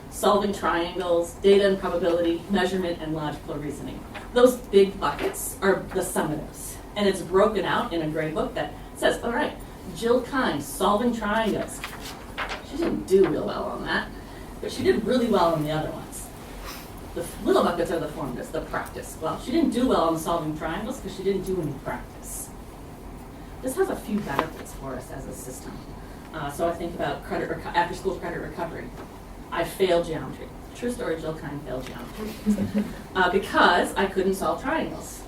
solving triangles, data and probability, measurement, and logical reasoning. Those big buckets are the summatives. And it's broken out in a grade book that says, all right, Jill Kine, solving triangles. She didn't do real well on that, but she did really well on the other ones. The little buckets are the formatives, the practice. Well, she didn't do well on solving triangles because she didn't do any practice. This has a few benefits for us as a system. So I think about after-school credit recovery. I failed geometry. True story, Jill Kine failed geometry. Because I couldn't solve triangles.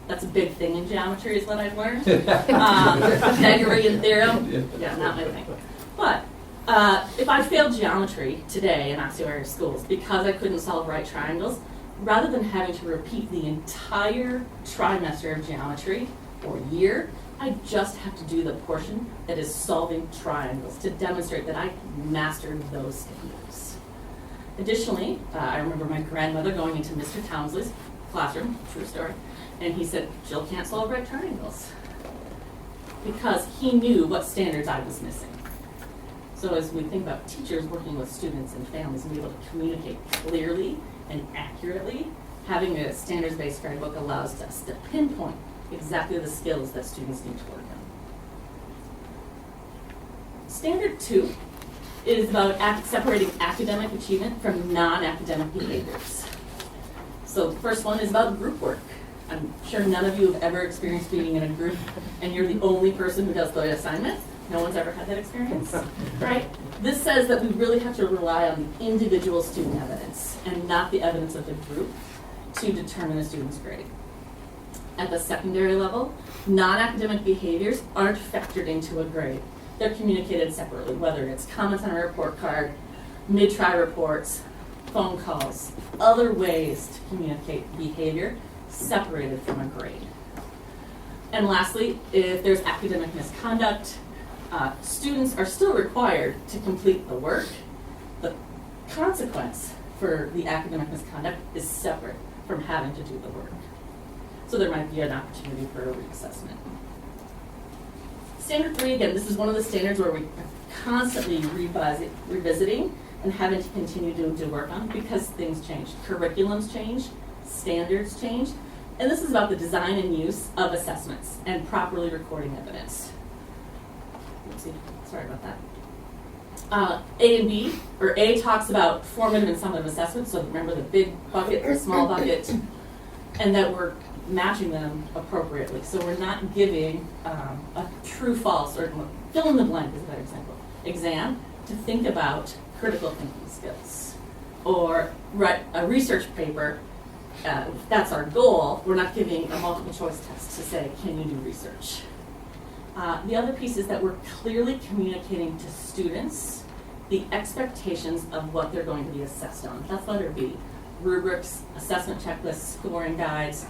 That's a big thing in geometry is what I've learned. Pythagorean theorem, yeah, not my thing. But if I failed geometry today in Osseo area schools because I couldn't solve right triangles, rather than having to repeat the entire trimester of geometry or year, I just have to do the portion that is solving triangles to demonstrate that I mastered those skills. Additionally, I remember my grandmother going into Mr. Townsley's classroom, true story, and he said, Jill can't solve right triangles, because he knew what standards I was missing. So as we think about teachers working with students and families and be able to communicate clearly and accurately, having a standards-based grade book allows us to pinpoint exactly the skills that students need to work on. Standard 2 is about separating academic achievement from non-academic behaviors. So the first one is about group work. I'm sure none of you have ever experienced being in a group and you're the only person who does the assignment. No one's ever had that experience, right? This says that we really have to rely on the individual student evidence and not the evidence of the group to determine a student's grade. At the secondary level, non-academic behaviors aren't factored into a grade. They're communicated separately, whether it's comments on a report card, mid-try reports, phone calls, other ways to communicate behavior separated from a grade. And lastly, if there's academic misconduct, students are still required to complete the work. The consequence for the academic misconduct is separate from having to do the work. So there might be an opportunity for a reassessment. Standard 3, again, this is one of the standards where we're constantly revisiting and having to continue to work on because things change. Curriculums change, standards change. And this is about the design and use of assessments and properly recording evidence. Oopsie, sorry about that. A and B, or A talks about formative and summative assessments, so remember the big bucket, the small bucket, and that we're matching them appropriately. So we're not giving a true false, or fill in the blank is a better example, exam to think about critical thinking skills. Or write a research paper, if that's our goal, we're not giving a multiple choice test to say, can you do research? The other piece is that we're clearly communicating to students the expectations of what they're going to be assessed on. That's letter B. Rubrics, assessment checklists, scoring guides,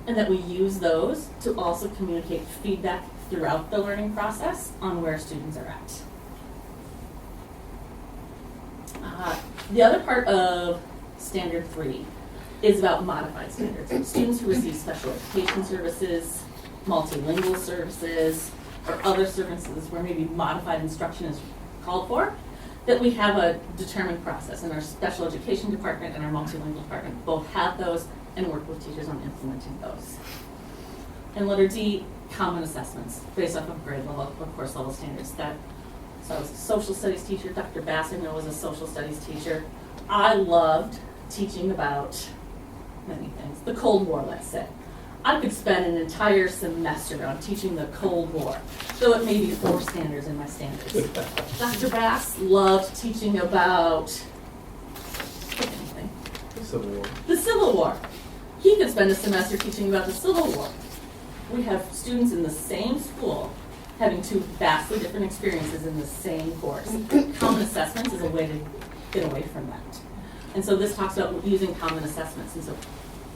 and that we use those to also communicate feedback throughout the learning process on where students are at. The other part of Standard 3 is about modified standards. Students who receive special education services, multilingual services, or other services where maybe modified instruction is called for, that we have a determined process. And our special education department and our multilingual department both have those and work with teachers on implementing those. And letter D, common assessments based off of grade level or course level standards. So I was a social studies teacher. Dr. Bass, I know, was a social studies teacher. I loved teaching about many things. The Cold War, let's say. I could spend an entire semester on teaching the Cold War, though it may be 4 standards in my standards. Dr. Bass loved teaching about anything. The Civil War. The Civil War. He could spend a semester teaching about the Civil War. We have students in the same school having 2 vastly different experiences in the same course. Common assessments is a way to get away from that. And so this talks about using common assessments. And so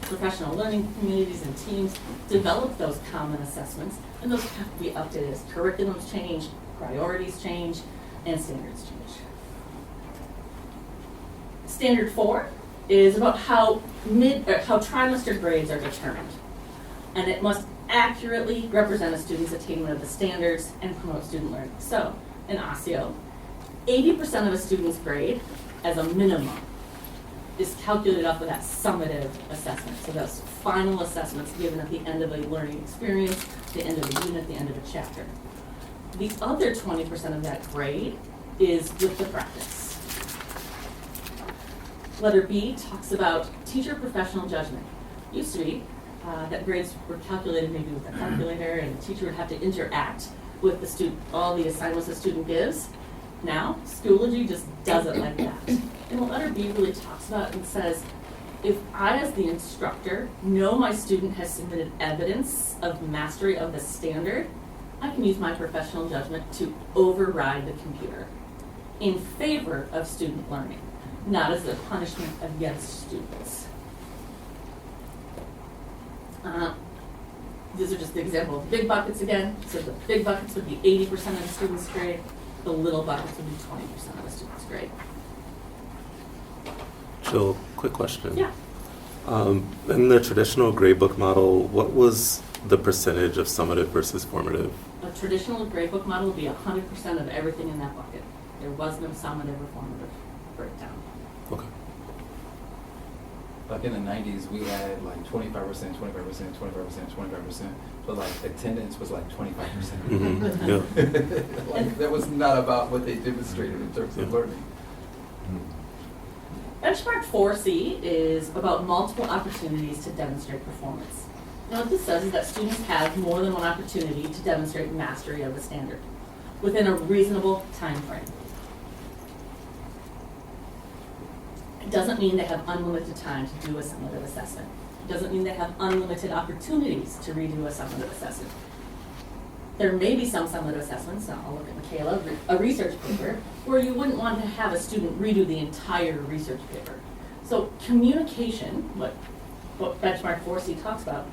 professional learning communities and teams develop those common assessments, and those have to be updated as curriculums change, priorities change, and standards change. Standard 4 is about how trimester grades are determined, and it must accurately represent a student's attainment of the standards and promote student learning. So, in OSSEO, 80% of a student's grade, as a minimum, is calculated off of that summative assessment. So those final assessments given at the end of a learning experience, the end of a unit, the end of a chapter. The other 20% of that grade is with the practice. Letter B talks about teacher professional judgment. Used to be that grades were calculated maybe with a calculator, and the teacher would have to interact with the student, all the assignments the student gives. Now, Schoology just does it like that. And what letter B really talks about and says, if I, as the instructor, know my student has submitted evidence of mastery of the standard, I can use my professional judgment to override the computer in favor of student learning, not as a punishment against students. These are just the example of big buckets again. So the big buckets would be 80% of the student's grade. The little buckets would be 20% of the student's grade. Jill, quick question. Yeah. In the traditional gradebook model, what was the percentage of summative versus formative? A traditional gradebook model would be 100% of everything in that bucket. There was no summative or formative breakdown. Okay. Like in the 90s, we had like 25%, 25%, 25%, 25%, but like attendance was like 25%. Mm-hmm. Yeah. Like, that was not about what they demonstrated in terms of learning. Benchmark 4C is about multiple opportunities to demonstrate performance. Now what this says is that students have more than one opportunity to demonstrate mastery of the standard within a reasonable time frame. It doesn't mean they have unlimited time to do a summative assessment. It doesn't mean they have unlimited opportunities to redo a summative assessment. There may be some summative assessments, now I'll look at Michaela, a research paper, where you wouldn't want to have a student redo the entire research paper. So communication, what Benchmark 4C talks about,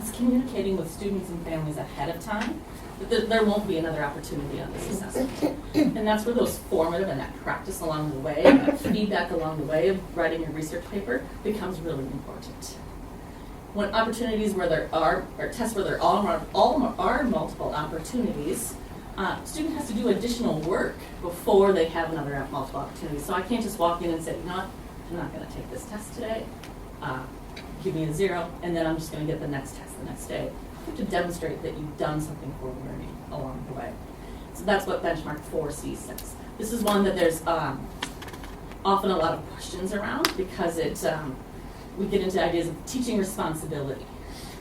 is communicating with students and families ahead of time that there won't be another opportunity on this assessment. And that's where those formative and that practice along the way, that feedback along the way of writing your research paper becomes really important. When opportunities where there are, or tests where there are multiple opportunities, student has to do additional work before they have another multiple opportunity. So I can't just walk in and say, you know what, I'm not going to take this test today. give me a 0, and then I'm just going to get the next test the next day. You have to demonstrate that you've done something for learning along the way. So that's what benchmark 4C says. This is one that there's often a lot of questions around because we get into ideas of teaching responsibility.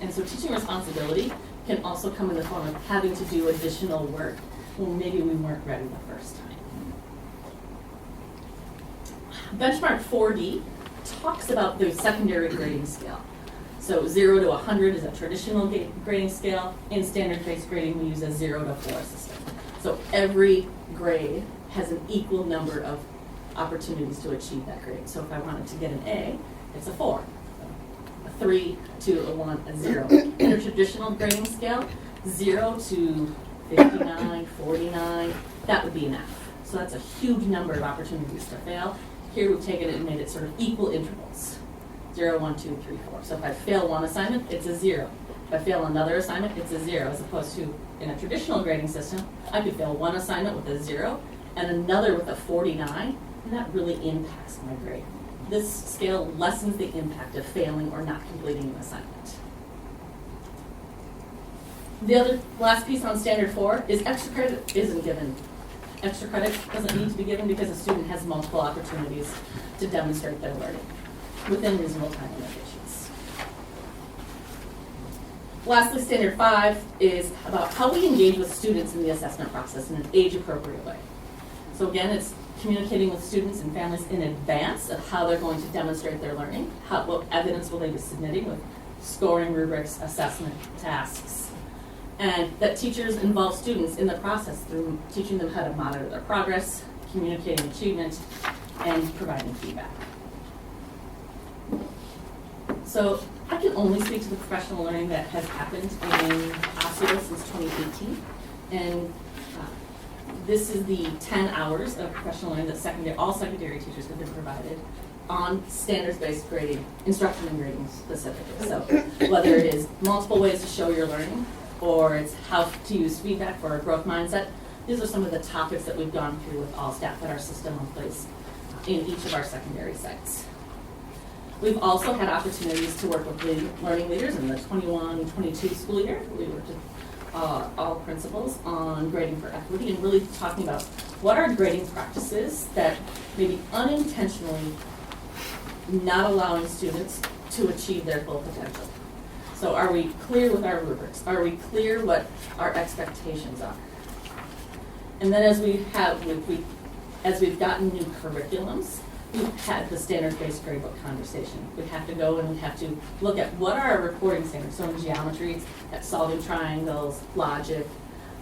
And so teaching responsibility can also come in the form of having to do additional work when maybe we weren't ready the first time. Benchmark 4D talks about the secondary grading scale. So 0 to 100 is a traditional grading scale. In standard-based grading, we use a 0 to 4 system. So every grade has an equal number of opportunities to achieve that grade. So if I wanted to get an A, it's a 4. A 3, 2, a 1, a 0. In a traditional grading scale, 0 to 59, 49, that would be an F. So that's a huge number of opportunities to fail. Here we've taken it and made it sort of equal intervals. 0, 1, 2, 3, 4. So if I fail one assignment, it's a 0. If I fail another assignment, it's a 0, as opposed to in a traditional grading system, I could fail one assignment with a 0 and another with a 49, and that really impacts my grade. This scale lessens the impact of failing or not completing an assignment. The other last piece on standard 4 is extra credit isn't given. Extra credit doesn't need to be given because a student has multiple opportunities to demonstrate their learning within reasonable time limitations. Lastly, standard 5 is about how we engage with students in the assessment process in an age-appropriate way. So again, it's communicating with students and families in advance of how they're going to demonstrate their learning, what evidence will they be submitting with scoring rubrics, assessment, tasks, and that teachers involve students in the process through teaching them how to monitor their progress, communicating achievement, and providing feedback. So I can only speak to the professional learning that has happened in Osseo since 2018, and this is the 10 hours of professional learning that all secondary teachers have been provided on standards-based grading, instruction and grading specifically. So whether it is multiple ways to show your learning, or it's how to use feedback for a growth mindset, these are some of the topics that we've gone through with all staff at our system in place in each of our secondary sites. We've also had opportunities to work with learning leaders in the 21-22 school year. We worked with all principals on grading for equity and really talking about what are grading practices that maybe unintentionally not allowing students to achieve their full potential. So are we clear with our rubrics? Are we clear what our expectations are? And then as we've gotten new curriculums, we've had the standards-based gradebook conversation. We have to go and we have to look at what are our reporting standards. So in geometry, it's at solving triangles, logic,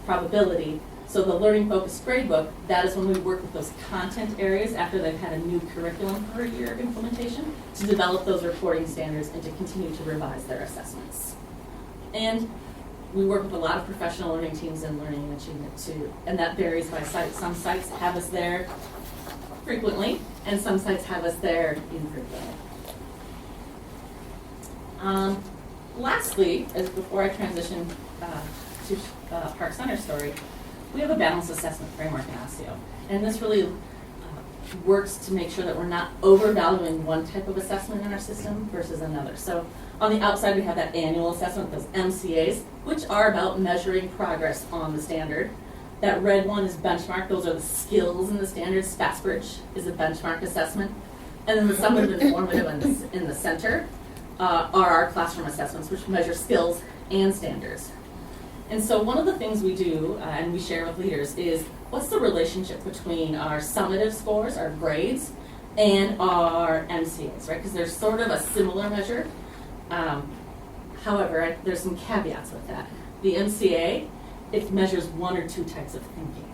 probability. So the learning-focused gradebook, that is when we work with those content areas after they've had a new curriculum for a year of implementation to develop those reporting standards and to continue to revise their assessments. And we work with a lot of professional learning teams in learning and achievement too, and that varies by site. Some sites have us there frequently, and some sites have us there infrequently. Lastly, before I transition to Park Center story, we have a balanced assessment framework in Osseo, and this really works to make sure that we're not overvaluing one type of assessment in our system versus another. So on the outside, we have that annual assessment, those MCAs, which are about measuring progress on the standard. That red one is benchmark. Those are the skills in the standard. Spatsbridge is a benchmark assessment. And then the summative and formative in the center are our classroom assessments, which measure skills and standards. And so one of the things we do, and we share with leaders, is what's the relationship between our summative scores, our grades, and our MCAs, right? Because there's sort of a similar measure. However, there's some caveats with that. The MCA, it measures one or two types of thinking.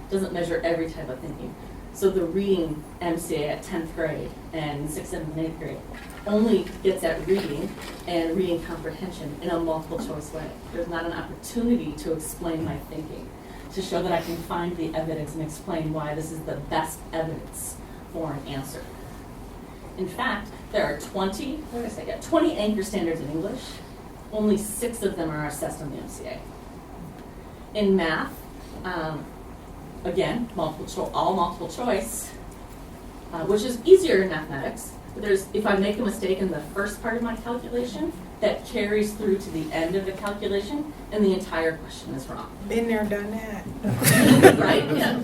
It doesn't measure every type of thinking. So the reading MCA at 10th grade and 6th, 7th, and 8th grade only gets at reading and reading comprehension in a multiple choice way. There's not an opportunity to explain my thinking, to show that I can find the evidence and explain why this is the best evidence for an answer. In fact, there are 20 anchor standards in English. Only 6 of them are assessed on the MCA. In math, again, all multiple choice, which is easier in mathematics, If I make a mistake in the first part of my calculation, that carries through to the end of the calculation, and the entire question is wrong. Been there, done that. Right? Yeah.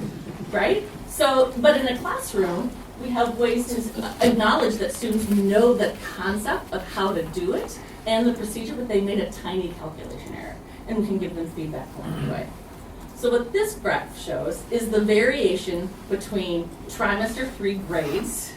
Right? So, but in a classroom, we have ways to acknowledge that students know the concept of how to do it and the procedure, but they made a tiny calculation error, and we can give them feedback along the way. So what this graph shows is the variation between trimester 3 grades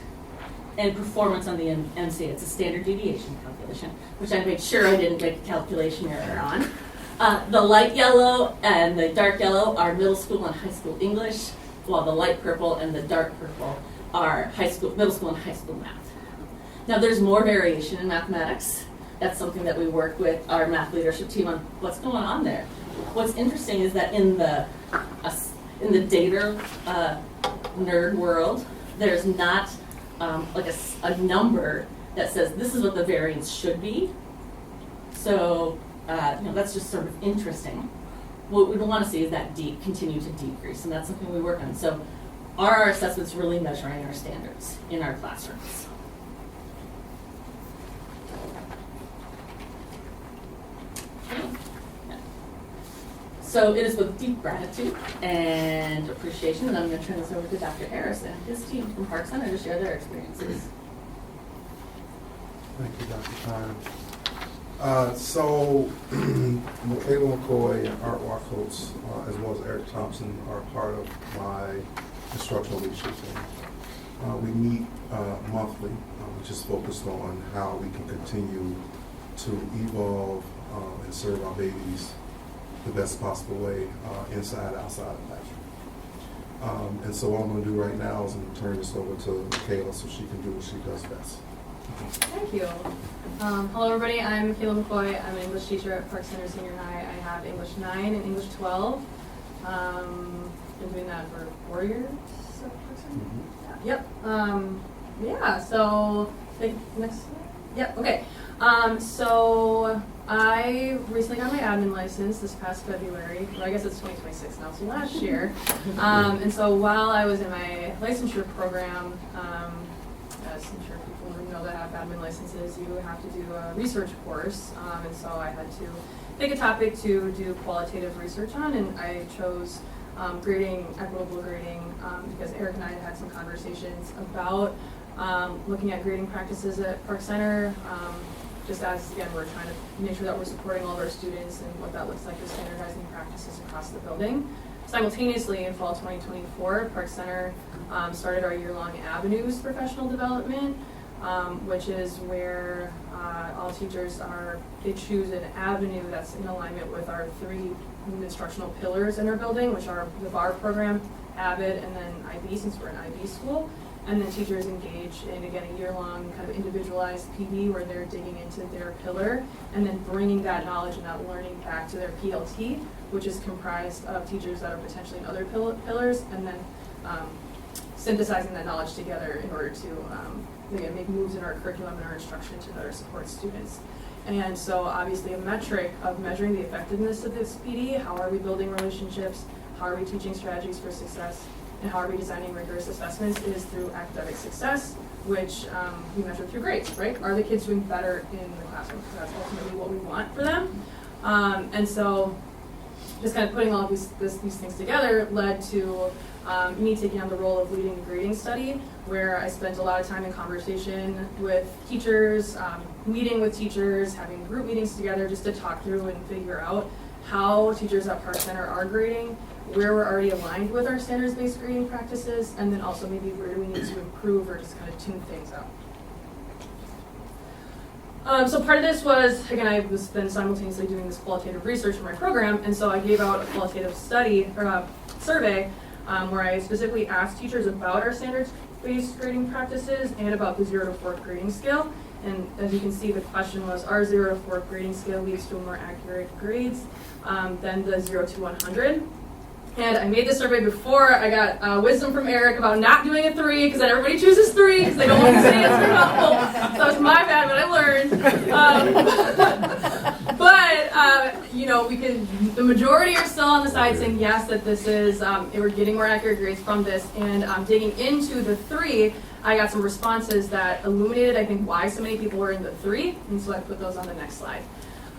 and performance on the MCA. It's a standard deviation calculation, which I made sure I didn't make a calculation error on. The light yellow and the dark yellow are middle school and high school English, while the light purple and the dark purple are middle school and high school math. Now there's more variation in mathematics. That's something that we work with our math leadership team on what's going on there. What's interesting is that in the data nerd world, there's not like a number that says this is what the variance should be. So that's just sort of interesting. What we want to see is that continue to decrease, and that's something we work on. So are our assessments really measuring our standards in our classrooms? So it is with deep gratitude and appreciation that I'm going to turn this over to Dr. Harris and his team from Park Center to share their experiences. Thank you, Dr. Khan. So Michaela McCoy and Art Wachholz, as well as Eric Thompson, are part of my instructional leadership team. We meet monthly, which is focused on how we can continue to evolve and serve our babies the best possible way, inside, outside the classroom. And so what I'm going to do right now is I'm going to turn this over to Michaela so she can do what she does best. Thank you. Hello everybody, I'm Michaela McCoy. I'm an English teacher at Park Center Senior High. I have English 9 and English 12. Been doing that for 4 years at Park Center. Yep. Yeah, so, next slide. Yep, okay. So I recently got my admin license this past February. Well, I guess it's 2026 now, so last year. And so while I was in my licensure program, as I'm sure people know that have admin licenses, you have to do a research course. And so I had to pick a topic to do qualitative research on, and I chose grading, equitable grading, because Eric and I had some conversations about looking at grading practices at Park Center. Just as, again, we're trying to make sure that we're supporting all of our students and what that looks like with standardizing practices across the building. Simultaneously, in fall 2024, Park Center started our year-long Avenues professional development, which is where all teachers they choose an avenue that's in alignment with our 3 instructional pillars in our building, which are the BAR program, AVID, and then IB, since we're an IB school. And then teachers engage in, again, a year-long kind of individualized PD where they're digging into their pillar and then bringing that knowledge and that learning back to their PLT, which is comprised of teachers that are potentially in other pillars, and then synthesizing that knowledge together in order to again, make moves in our curriculum and our instruction to better support students. And so obviously a metric of measuring the effectiveness of this PD, how are we building relationships, how are we teaching strategies for success, and how are we designing rigorous assessments is through academic success, which we measure through grades, right? Are the kids doing better in the classroom? Because that's ultimately what we want for them. And so just kind of putting all of these things together led to me taking on the role of leading the grading study, where I spent a lot of time in conversation with teachers, meeting with teachers, having group meetings together just to talk through and figure out how teachers at Park Center are grading, where we're already aligned with our standards-based grading practices, and then also maybe where do we need to improve or just kind of tune things up. So part of this was, again, I was then simultaneously doing this qualitative research for my program, and so I gave out a qualitative study, or survey, where I specifically asked teachers about our standards-based grading practices and about the 0 to 4th grading scale. And as you can see, the question was, our 0 to 4th grading scale leads to more accurate grades than the 0 to 100. And I made the survey before I got wisdom from Eric about not doing a 3, because then everybody chooses 3 because they don't want to say it's too helpful. So that was my bad, but I learned. But know, the majority are still on the side saying yes, that this is, we're getting more accurate grades from this. And digging into the 3, I got some responses that illuminated, I think, why so many people were in the 3. And so I put those on the next slide.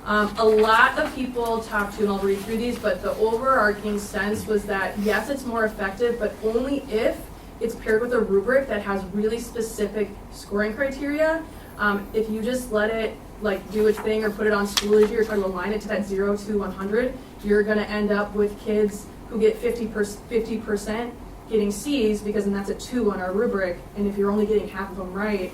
A lot of people talked to, and I'll read through these, but the overarching sense was that yes, it's more effective, but only if it's paired with a rubric that has really specific scoring criteria. If you just let it do its thing or put it on Schoology or try to align it to that 0 to 100, you're going to end up with kids who get 50% getting C's, because then that's a 2 on our rubric, and if you're only getting half of them right,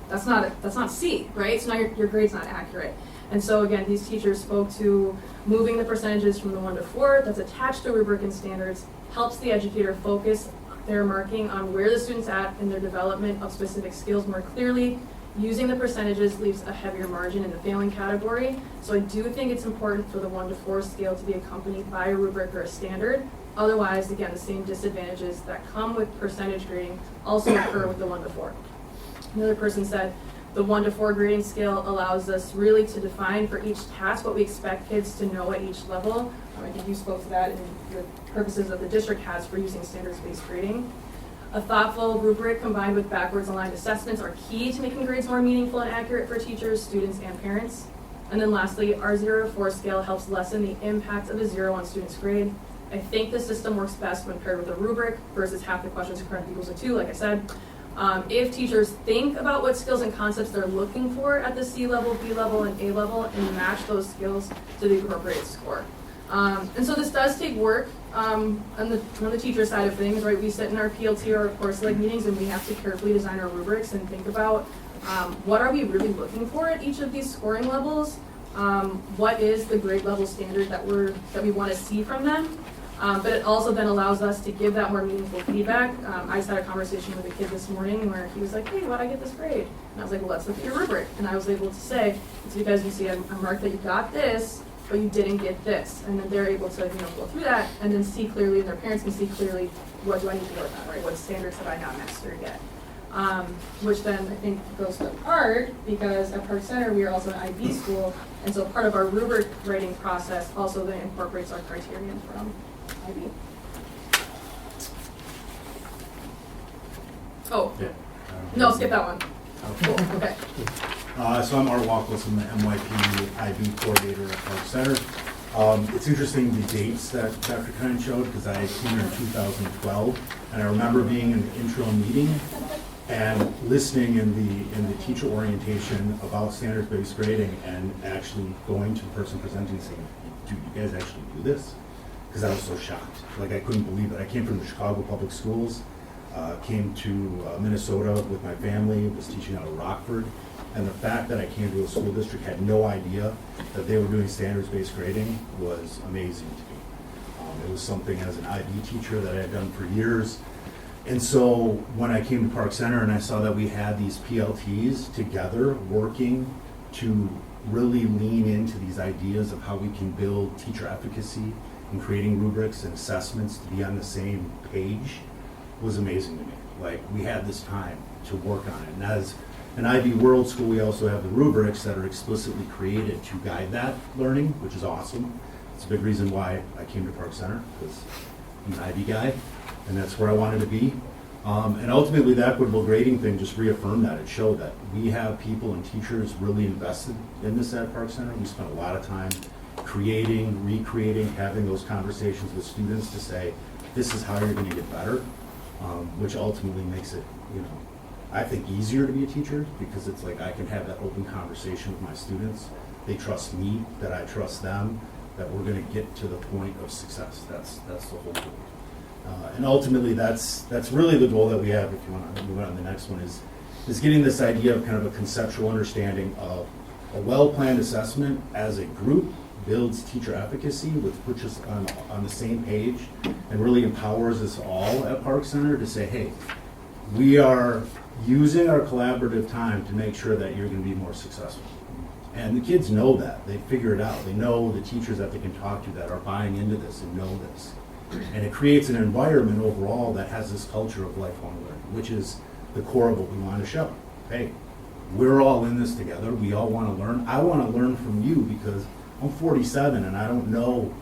that's not C, right? So now your grade's not accurate. And so again, these teachers spoke to moving the percentages from the 1 to 4 that's attached to rubric and standards, helps the educator focus their marking on where the student's at in their development of specific skills more clearly. Using the percentages leaves a heavier margin in the failing category. So I do think it's important for the 1 to 4 scale to be accompanied by a rubric or a standard. Otherwise, again, the same disadvantages that come with percentage grading also occur with the 1 to 4. Another person said, the 1 to 4 grading scale allows us really to define for each task what we expect kids to know at each level. I think you spoke to that in the purposes that the district has for using standards-based grading. A thoughtful rubric combined with backwards aligned assessments are key to making grades more meaningful and accurate for teachers, students, and parents. And then lastly, our 0 to 4 scale helps lessen the impact of a 0 on students' grade. I think the system works best when paired with a rubric versus half the questions correct equals a 2, like I said. If teachers think about what skills and concepts they're looking for at the C level, B level, and A level, and match those skills to the appropriate score. And so this does take work on the teacher side of things, right? We sit in our PLT or our course-like meetings, and we have to carefully design our rubrics and think about what are we really looking for at each of these scoring levels. What is the grade level standard that we want to see from them? But it also then allows us to give that more meaningful feedback. I just had a conversation with a kid this morning where he was like, hey, why'd I get this grade? And I was like, well, let's look at your rubric. And I was able to say, it's because you see I marked that you got this, but you didn't get this. And then they're able to go through that and then see clearly, and their parents can see clearly, what do I need to work on, right? What standards have I not mastered yet? Which then I think goes to part, because at Park Center we are also an IB school, and so part of our rubric writing process also then incorporates our criterion from IB. Oh, Yeah. no, skip that one. Okay. Cool. Okay. So I'm Art Walkles, I'm the MYP IB coordinator at Park Center. It's interesting the dates that Dr. Kine showed, because I came here in 2012, and I remember being in the intro meeting and listening in the teacher orientation about standards-based grading, and actually going to the person presenting and saying, do you guys actually do this? Because I was so shocked. Like, I couldn't believe it. I came from the Chicago Public Schools, came to Minnesota with my family, was teaching out of Rockford, and the fact that I came to a school district, had no idea that they were doing standards-based grading, was amazing to me. It was something as an IB teacher that I had done for years. And so when I came to Park Center and I saw that we had these PLTs together working to really lean into these ideas of how we can build teacher efficacy and creating rubrics and assessments to be on the same page, was amazing to me. Like, we had this time to work on it. And as an IB World School, we also have the rubrics that are explicitly created to guide that learning, which is awesome. It's a big reason why I came to Park Center, because I'm an IB guy, and that's where I wanted to be. And ultimately, the equitable grading thing just reaffirmed that. It showed that we have people and teachers really invested in this at Park Center. We spent a lot of time creating, recreating, having those conversations with students to say, this is how you're going to get better, which ultimately makes it, I think, easier to be a teacher, because it's like I can have that open conversation with my students. They trust me, that I trust them, that we're going to get to the point of success. That's the whole goal. And ultimately, that's really the goal that we have. If you want to move on to the next one, is getting this idea of kind of a conceptual understanding of a well-planned assessment as a group builds teacher efficacy, which puts us on the same page and really empowers us all at Park Center to say, hey, we are using our collaborative time to make sure that you're going to be more successful. And the kids know that. They figure it out. They know the teachers that they can talk to that are buying into this and know this. And it creates an environment overall that has this culture of lifelong learning, which is the core of what we want to show. Hey, we're all in this together. We all want to learn. I want to learn from you because I'm 47 and I don't know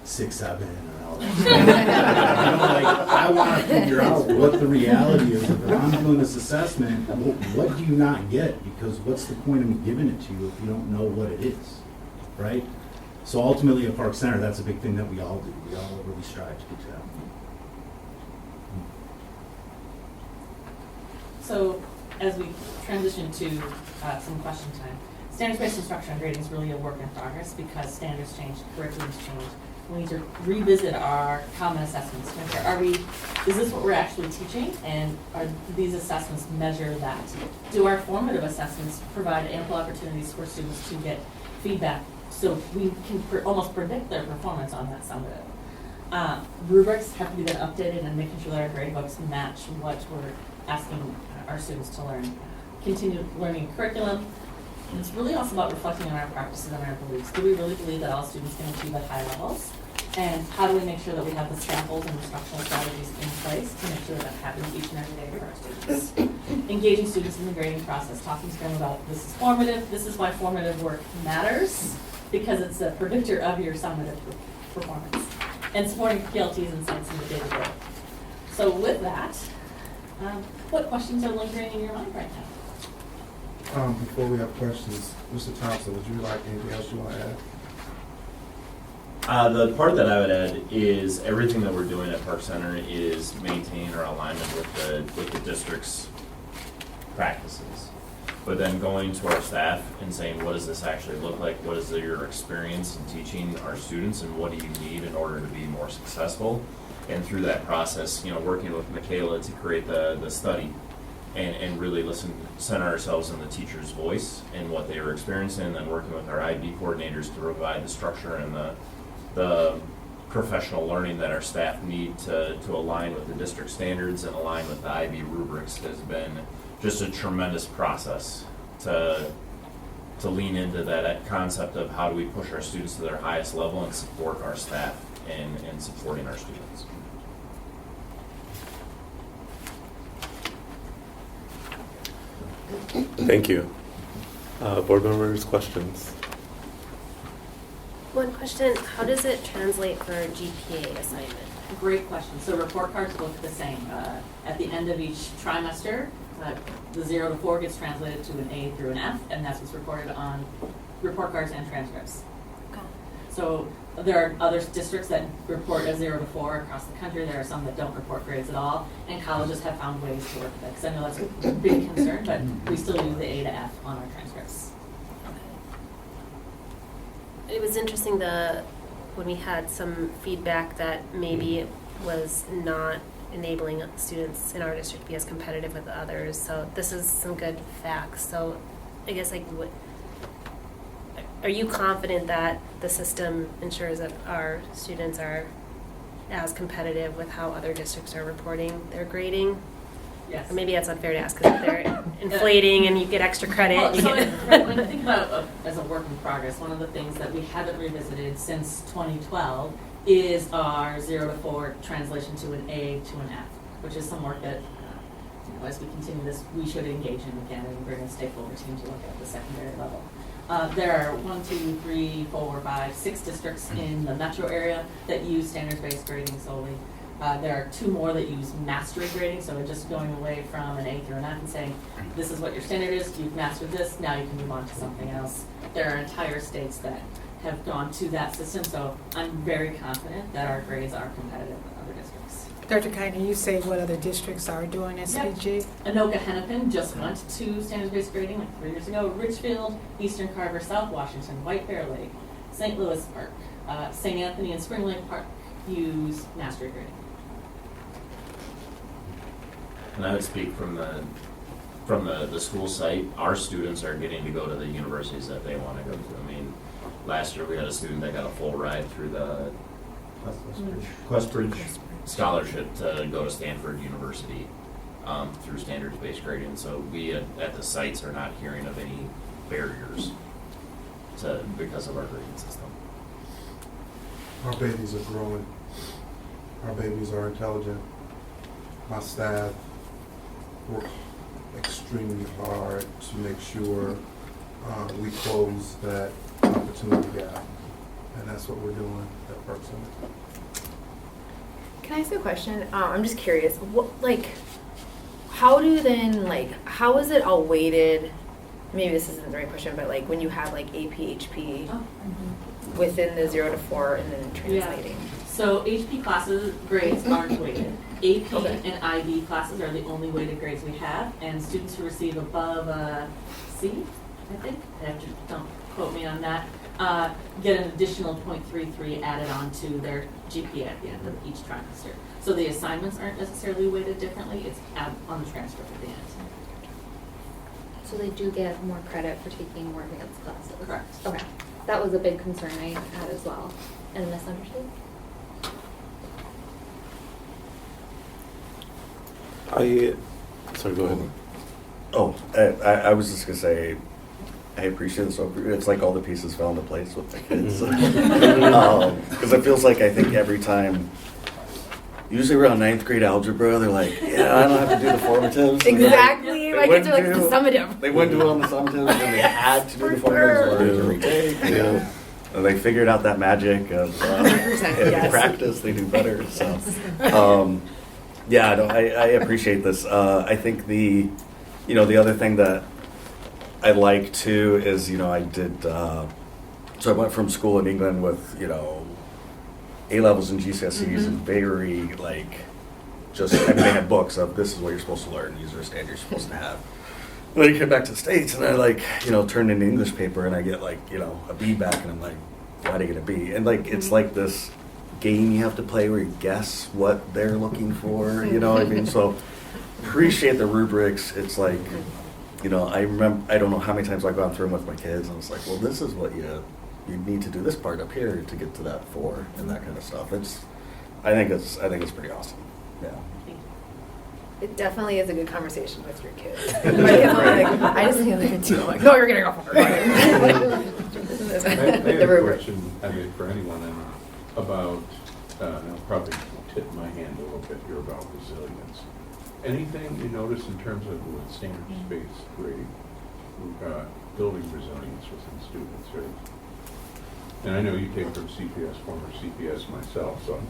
6'7" and all that. I want to figure out what the reality is. If I'm doing this assessment, what do you not get? Because what's the point of me giving it to you if you don't know what it is, right? So ultimately at Park Center, that's a big thing that we all do. We all really strive to get to that. So as we transition to some question time, standards-based instruction and grading is really a work in progress because standards change, curriculums change. We need to revisit our common assessments. Is this what we're actually teaching? And are these assessments measure that? Do our formative assessments provide ample opportunities for students to get feedback so we can almost predict their performance on that summative? Rubrics have to be then updated and making sure that our grade books match what we're asking our students to learn. Continued learning curriculum. And it's really also about reflecting on our practices and our beliefs. Do we really believe that all students can achieve at high levels? And how do we make sure that we have the scaffolds and instructional strategies in place to make sure that happens each and every day for our students? Engaging students in the grading process, talking to them about this is formative, this is why formative work matters, because it's a predictor of your summative performance. And supporting PLT's insights in the day-to-day. So with that, what questions are lingering in your mind right now? Before we have questions, Mr. Thompson, would you like anything else you want to add? The part that I would add is everything that we're doing at Park Center is maintain our alignment with the district's practices. But then going to our staff and saying, what does this actually look like? What is your experience in teaching our students, and what do you need in order to be more successful? And through that process, working with Michaela to create the study and really center ourselves in the teacher's voice and what they were experiencing, and then working with our IB coordinators to provide the structure and the professional learning that our staff need to align with the district standards and align with the IB rubrics has been just a tremendous process to lean into that concept of how do we push our students to their highest level and support our staff and supporting our students. Thank you. Board members, questions? One question, how does it translate for a GPA assignment? Great question. So report cards look the same. At the end of each trimester, the 0 to 4 gets translated to an A through an F, and that's what's recorded on report cards and transcripts. Okay. So there are other districts that report a 0 to 4 across the country. There are some that don't report grades at all, and colleges have found ways to work with it. Because I know that's a big concern, but we still use the A to F on our transcripts. It was interesting when we had some feedback that maybe it was not enabling students in our district to be as competitive with others. So this is some good facts. So I guess are you confident that the system ensures that our students are as competitive with how other districts are reporting their grading? Yes. Or maybe that's unfair to ask because they're inflating and you get extra credit. Well, so when you think about as a work in progress, one of the things that we haven't revisited since 2012 is our 0 to 4 translation to an A to an F, which is some work that, as we continue this, we should engage in again and bring a stakeholder team to look at the secondary level. There are 1, 2, 3, 4, 5, 6 districts in the metro area that use standards-based grading solely. There are 2 more that use mastery grading, so we're just going away from an A through an F and saying, this is what your standard is, you've mastered this, now you can move on to something else. There are entire states that have gone to that system, so I'm very confident that our grades are competitive with other districts. Dr. Kite, can you say what other districts are doing SPG? Anoka-Hennepin just went to standards-based grading like 3 years ago. Richfield, Eastern Carver, South Washington, White Bear Lake, St. Louis Park, St. Anthony, and Spring Lake Park use mastery grading. And I would speak from the school site. Our students are getting to go to the universities that they want to go to. I mean, last year we had a student that got a full ride through the Questbridge scholarship to go to Stanford University through standards-based grading. So we at the sites are not hearing of any barriers because of our grading system. Our babies are growing. Our babies are intelligent. My staff work extremely hard to make sure we close that opportunity opportunity gap. And that's what we're doing at Park Center. Can I ask a question? I'm just curious. How is it all weighted? Maybe this isn't the right question, but like when you have like AP, HP within the 0 to 4 and then translating. So HP classes grades aren't weighted. AP Okay. and IB classes are the only weighted grades we have, and students who receive above a C, I think, don't quote me on that, get an additional 0.33 added on to their GPA at the end of each trimester. So the assignments aren't necessarily weighted differently, it's on the transcript at the end. So they do get more credit for taking more advanced classes? Correct. Okay. That was a big concern I had as well. And misunderstood? Sorry, go ahead. Oh, I was just gonna say, I appreciate it. So it's like all the pieces fell into place with the kids. Because it feels like I think every time, usually around 9th grade algebra, they're like, yeah, I don't have to do the formatives. Exactly. My kids are like, the summative. They wouldn't do it on the summative, and they had to do the formatives or to retake. And they figured out that magic of 100%, yes. practice, they do better. So, yeah, no, I appreciate this. I think the other thing that I like too is, I did, so I went from school in England with, A-levels and GCSEs and very they had books of this is what you're supposed to learn, these are the standards you're supposed to have. And then I came back to the States and I turned in the English paper and I get a B back and I'm like, why'd I get a B? And it's like this game you have to play where you guess what they're looking for, you know what I mean? So appreciate the rubrics. It's like, I remember, I don't know how many times I've gone through them with my kids and it's like, well, this is what you need to do this part up here to get to that 4 and that kind of stuff. I think it's pretty awesome. Yeah. It definitely is a good conversation with your kids. My kids are like, I just need to look at you. I'm like, no, you're gonna go for I have a question, for anyone about, and I'll probably tip my hand a little bit here about resilience. Anything you notice in terms of with standards-based grading, building resilience within students, right? And I know you came from CPS, former CPS myself, so.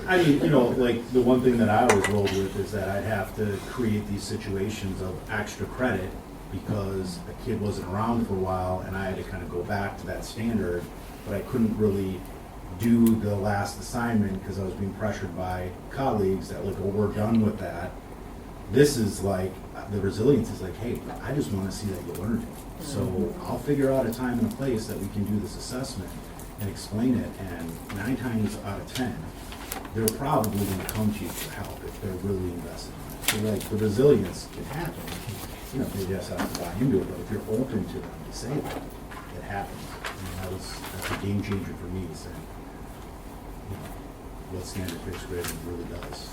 I mean, the one thing that I always rolled with is that I'd have to create these situations of extra credit because a kid wasn't around for a while and I had to kind of go back to that standard, but I couldn't really do the last assignment because I was being pressured by colleagues that we're done with that. This is the resilience is hey, I just want to see that you learned it. So I'll figure out a time and a place that we can do this assessment and explain it, and 9 times out of 10, they're probably going to come to you for help if they're really invested in it. So the resilience can happen. They just have to buy into it, but if you're open to them to say that, it happens. That's a game changer for me, saying, what standards-based grading really does.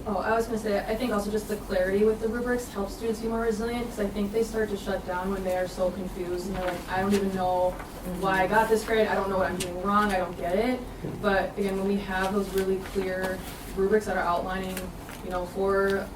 Oh, I was going to say, I think also just the clarity with the rubrics helps students be more resilient, because I think they start to shut down when they are so confused, and they're like, I don't even know why I got this grade, I don't know what I'm doing wrong, I don't get it. But again, when we have those really clear rubrics that are outlining, for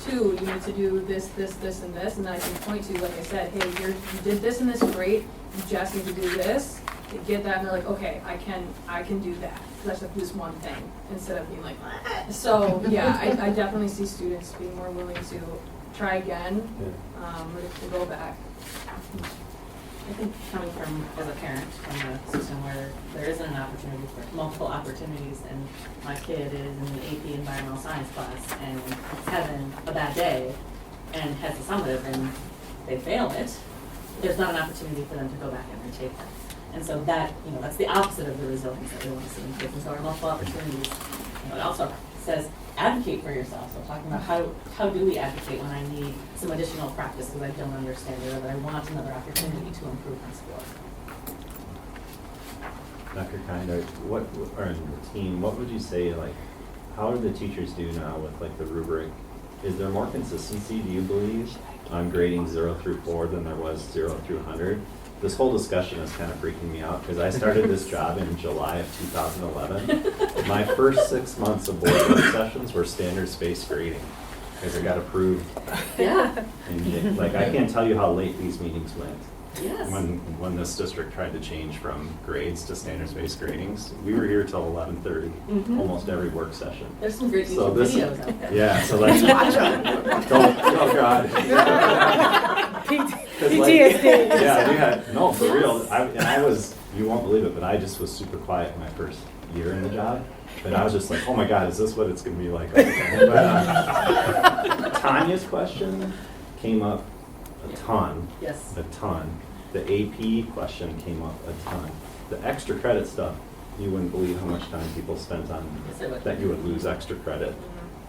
2, you need to do this, this, this, and this, and then I can point to, like I said, hey, you did this and this great, you just need to do this. They get that and they're like, okay, I can do that. That's just this one thing instead of being like, ah. So yeah, I definitely see students being more willing to try again, or to go back. I think coming from, as a parent, from a system where there isn't an opportunity for multiple opportunities, and my kid is in an AP environmental science class and is having a bad day and has a summative and they fail it, there's not an opportunity for them to go back and retake that. And so that, that's the opposite of the resilience that we want to see in kids. And so our multiple opportunities, it also says advocate for yourself. So talking about how do we advocate when I need some additional practice because I don't understand it or that I want another opportunity to improve my score. Dr. Kinder, or in your team, what would you say, how do the teachers do now with the rubric? Is there more consistency, do you believe, on grading 0 through 4 than there was 0 through 100? This whole discussion is kind of freaking me out because I started this job in July of 2011. My first 6 months of board work sessions were standards-based grading. because it got approved. Yeah. And like, I can't tell you how late these meetings went. Yes. When this district tried to change from grades to standards-based gradings, we were here till 11:30, almost every work session. There's some great So YouTube this- videos out there. Yeah, so like, oh God. 'Cause like, yeah, we had, no, for real, I was, you won't believe it, but I just was super quiet my first year in the job. But I was just like, oh my God, is this what it's gonna be like? But, Tanya's question came up a ton. Yes. A ton. The AP question came up a ton. The extra credit stuff, you wouldn't believe how much time people spent on Yes, I would. that you would lose extra credit,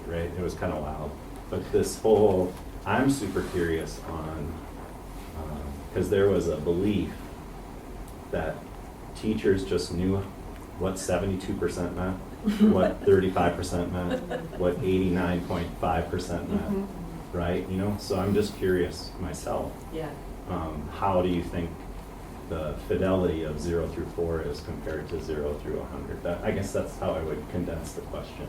right? It was kind of wild. But this whole, I'm super curious on, because there was a belief that teachers just knew what 72% meant, what 35% meant, what 89.5% meant, right? You know, so I'm just curious myself. Yeah. How do you think the fidelity of 0 through 4 is compared to 0 through 100? I guess that's how I would condense the question.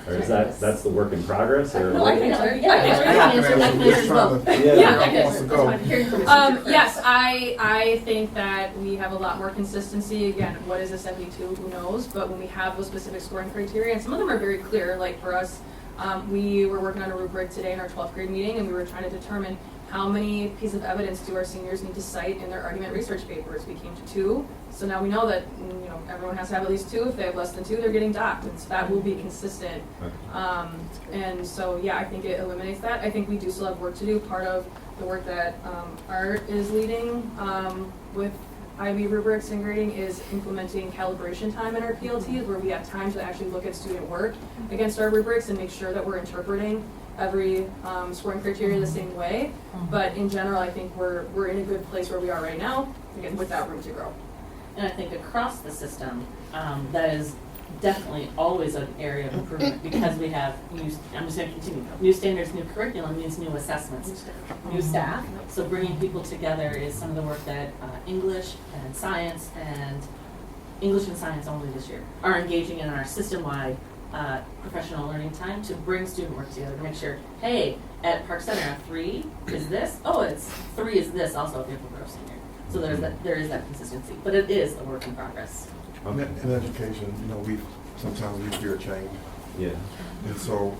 Or is that's the work in progress? Or No, I can answer. Yeah, I can answer as well. Yeah, I can answer. That's fine. Hearing from Mr. Yes, I think that we have a lot more consistency. Again, what is a 72? Who knows? But when we have those specific scoring criteria, and some of them are very clear, like for us, we were working on a rubric today in our 12th grade meeting, and we were trying to determine how many pieces of evidence do our seniors need to cite in their argument research papers. We came to 2. So now we know that, you know, everyone has to have at least 2. If they have less than 2, they're getting docked. And so that will be consistent. And so, yeah, I think it eliminates that. I think we do still have work to do. Part of the work that Art is leading with IB rubrics and grading is implementing calibration time in our PLTs, where we have time to actually look at student work against our rubrics and make sure that we're interpreting every scoring criteria the same way. But in general, I think we're in a good place where we are right now, again, without room to grow. And I think across the system, that is definitely always an area of improvement because we have new, I'm just going to continue, new standards, new curriculum means new assessments, new staff. So bringing people together is some of the work that English and science only this year are engaging in our system-wide professional learning time to bring student work together to make sure, hey, at Park Center, 3 is this, oh, it's 3 is this also if you have a growth senior. So there is that consistency, but it is a work in progress. In education, you know, sometimes we fear change. Yeah. And so,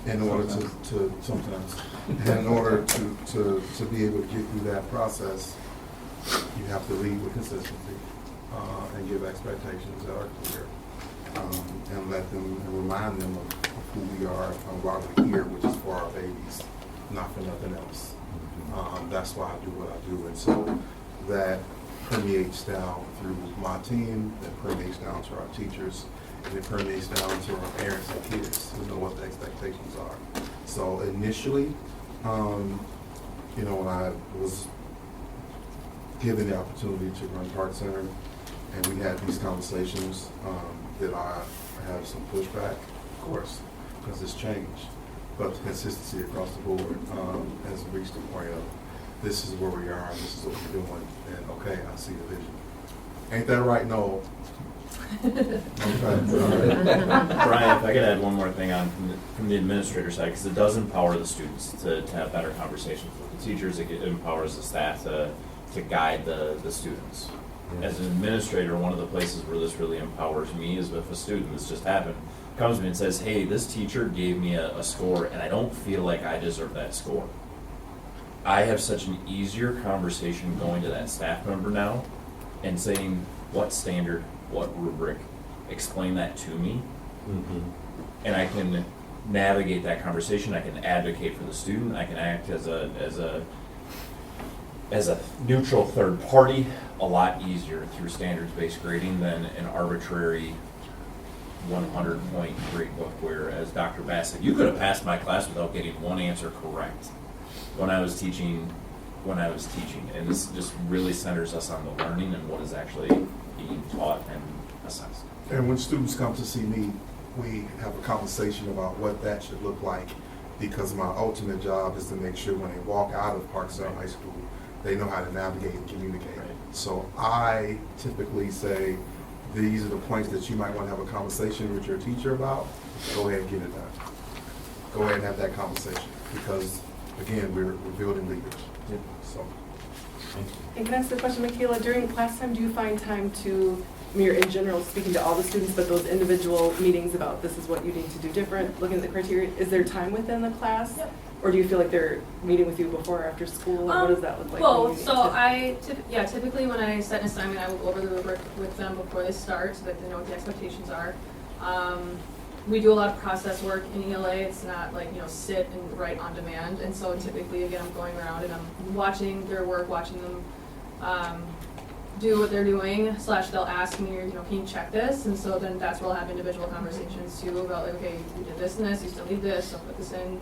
in order to sometimes, in order to be able to get through that process, you have to lead with consistency and give expectations that are clear, and let them and remind them of who we are and why we're here, which is for our babies, not for nothing else. That's why I do what I do, and so that permeates down through my team, that permeates down to our teachers, and it permeates down to our parents and kids who know what the expectations are. So initially, you know, when I was given the opportunity to run Park Center, and we had these conversations, did I have some pushback? Of course, because it's changed. But the consistency across the board has reached the point of this is where we are, and this is what we're doing, and okay, I see the vision. Ain't that right, Noel? Brian, if I could add one more thing on from the administrator side, because it does empower the students to have better conversations with the teachers. It empowers the staff to guide the students. Yeah. As an administrator, one of the places where this really empowers me is if a student, this just happened, comes to me and says, hey, this teacher gave me a score, and I don't feel like I deserve that score. I have such an easier conversation going to that staff member now and saying, what standard, what rubric, explain that to me, and I can navigate that conversation. I can advocate for the student. I can act as a neutral third party a lot easier through standards-based grading than an arbitrary 100-point grade book where, as Dr. Bass said, you could have passed my class without getting one answer correct when I was teaching, and this just really centers us on the learning and what is actually being taught and assessed. And when students come to see me, we have a conversation about what that should look like, because my ultimate job is to make sure when they walk out of Park Center High School, they know how to navigate and communicate. Right. So I typically say, these are the points that you might want to have a conversation with your teacher about. Go ahead and get it done. go ahead and have that conversation, because, again, we're building leaders. So, And can I ask the question, Michaela, during class time, do you find time to, I mean, you're in general speaking to all the students, but those individual meetings about this is what you need to do different, looking at the criteria, is there time within the class? Yep. Or do you feel like they're meeting with you before or after school? Or what does that look like? Both. So typically when I set an assignment, I will go over the rubric with them before they start so that they know what the expectations are. We do a lot of process work in ELA. It's not like, sit and write on demand. And so typically, again, I'm going around and I'm watching their work, watching them do what they're doing, / they'll ask me, can you check this? And so then that's where I'll have individual conversations too about like, okay, you did this and this, you still need this, I'll put this in, and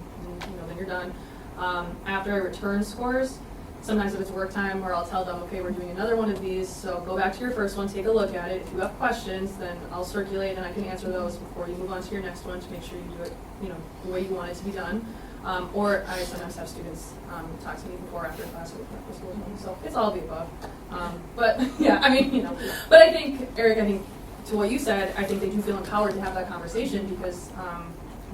then you're done. After I return scores, sometimes if it's work time where I'll tell them, okay, we're doing another one of these, so go back to your first one, take a look at it. If you have questions, then I'll circulate and I can answer those before you move on to your next one to make sure you do it, the way you want it to be done. Or I sometimes have students talk to me before or after class with after school, so it's all of the above. But yeah, but I think, Eric, to what you said, I think they do feel empowered to have that conversation because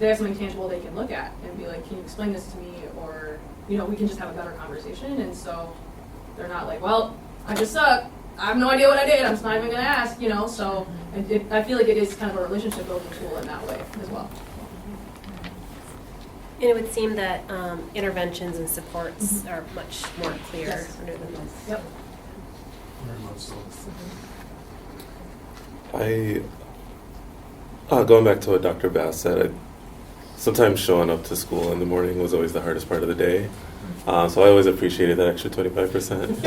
they have something tangible they can look at and be like, can you explain this to me? Or, we can just have a better conversation. And so they're not like, well, I just suck. I have no idea what I did. I'm just not even going to ask, So I feel like it is kind of a relationship building tool in that way as well. And it would seem that interventions and supports are much more clear Yes. under the this. Yep. Very much so. Going back to what Dr. Bass said, sometimes showing up to school in the morning was always the hardest part of the day. So I always appreciated that extra 25%.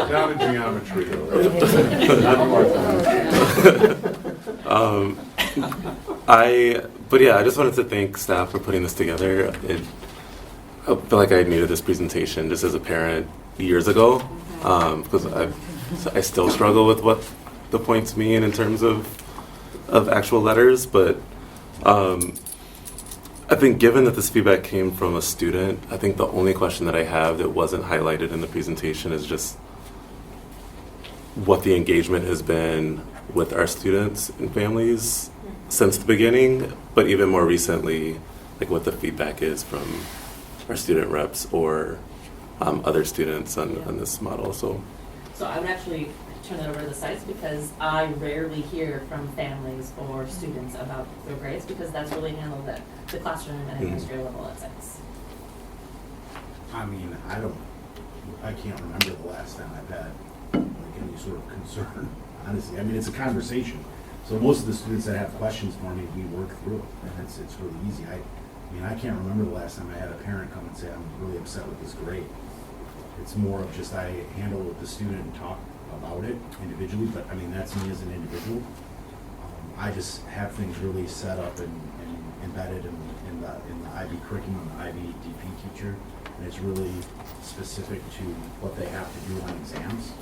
Down in geometry. I just wanted to thank staff for putting this together. I feel like I needed this presentation just as a parent years ago, because I still struggle with what the points mean in terms of actual letters, but I think given that this feedback came from a student, I think the only question that I have that wasn't highlighted in the presentation is just what the engagement has been with our students and families since the beginning, but even more recently, like what the feedback is from our student reps or other students on this model. So I would actually turn that over to the sites because I rarely hear from families or students about their grades because that's really handled at the classroom and administrative level at sites. I can't remember the last time I've had any sort of concern, honestly. It's a conversation. So most of the students that have questions for me, we work through it, and it's really easy. I can't remember the last time I had a parent come and say, I'm really upset with this grade. It's more of just I handle it with the student and talk about it individually, but that's me as an individual. I just have things really set up and embedded in the IB curriculum, the IB DP teacher, and it's really specific to what they have to do on exams.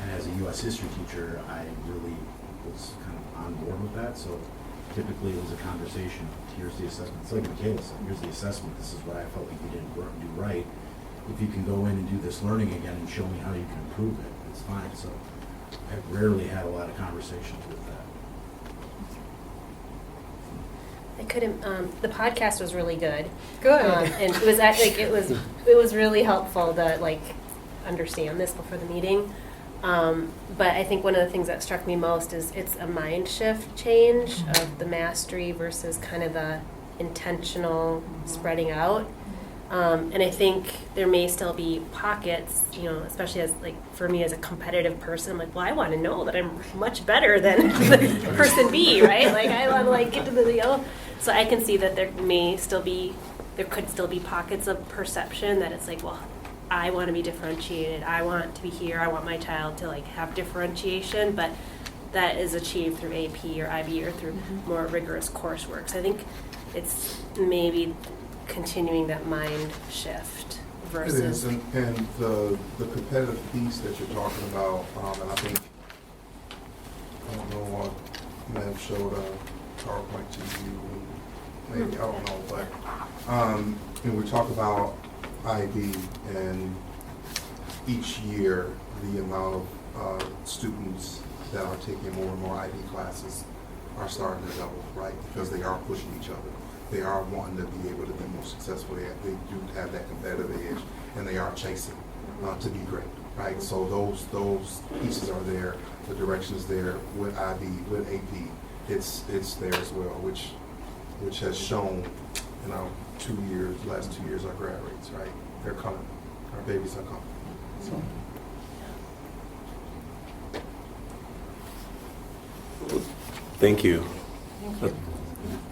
And as a U.S. history teacher, I really was kind of on board with that, so typically it was a conversation. Here's the assessment. It's like Michaela said, here's the assessment. This is what I felt like you didn't do right. If you can go in and do this learning again and show me how you can improve it, it's fine. So I've rarely had a lot of conversations with that. I couldn't. The podcast was really good. Good. And it was actually it was really helpful to understand this before the meeting. But I think one of the things that struck me most is it's a mind shift change of the mastery versus kind of the intentional spreading out. And I think there may still be pockets, especially as for me as a competitive person, I'm I want to know that I'm much better than person B, right? I want to get to the so I can see that there could still be pockets of perception that it's I want to be differentiated. I want to be here. I want my child to have differentiation, but that is achieved through AP or IB or through more rigorous coursework. So I think it's maybe continuing that mind shift versus. It is, and the competitive piece that you're talking about, and I think, I don't know what, you may have showed a PowerPoint to you, maybe, I don't know, but, and we talk about IB and each year the amount of students that are taking more and more IB classes are starting to double, right? Because they are pushing each other. They are wanting to be able to be more successful. They do have that competitive edge, and they are chasing to be great, right? So those pieces are there. The direction is there with IB, with AP. It's there as well, which has shown in our last 2 years, our grad rates, right? They're coming. Our babies are coming. So. Thank you.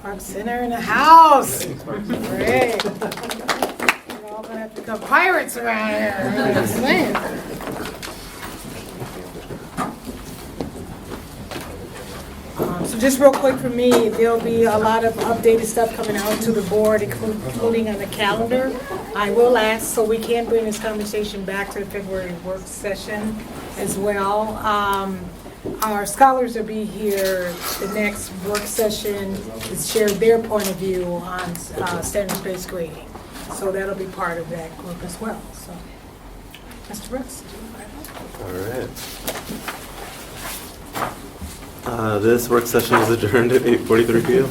Park Center in the house. Great. We're all gonna have to become pirates around here. I'm just saying. So just real quick for me, there'll be a lot of updated stuff coming out to the board, including on the calendar. I will ask, so we can bring this conversation back to the February work session as well. Our scholars will be here. The next work session is share their point of view on standards-based grading. So that'll be part of that group as well. So, Mr. Brooks. All right. This work session is adjourned at 8:43 p.m.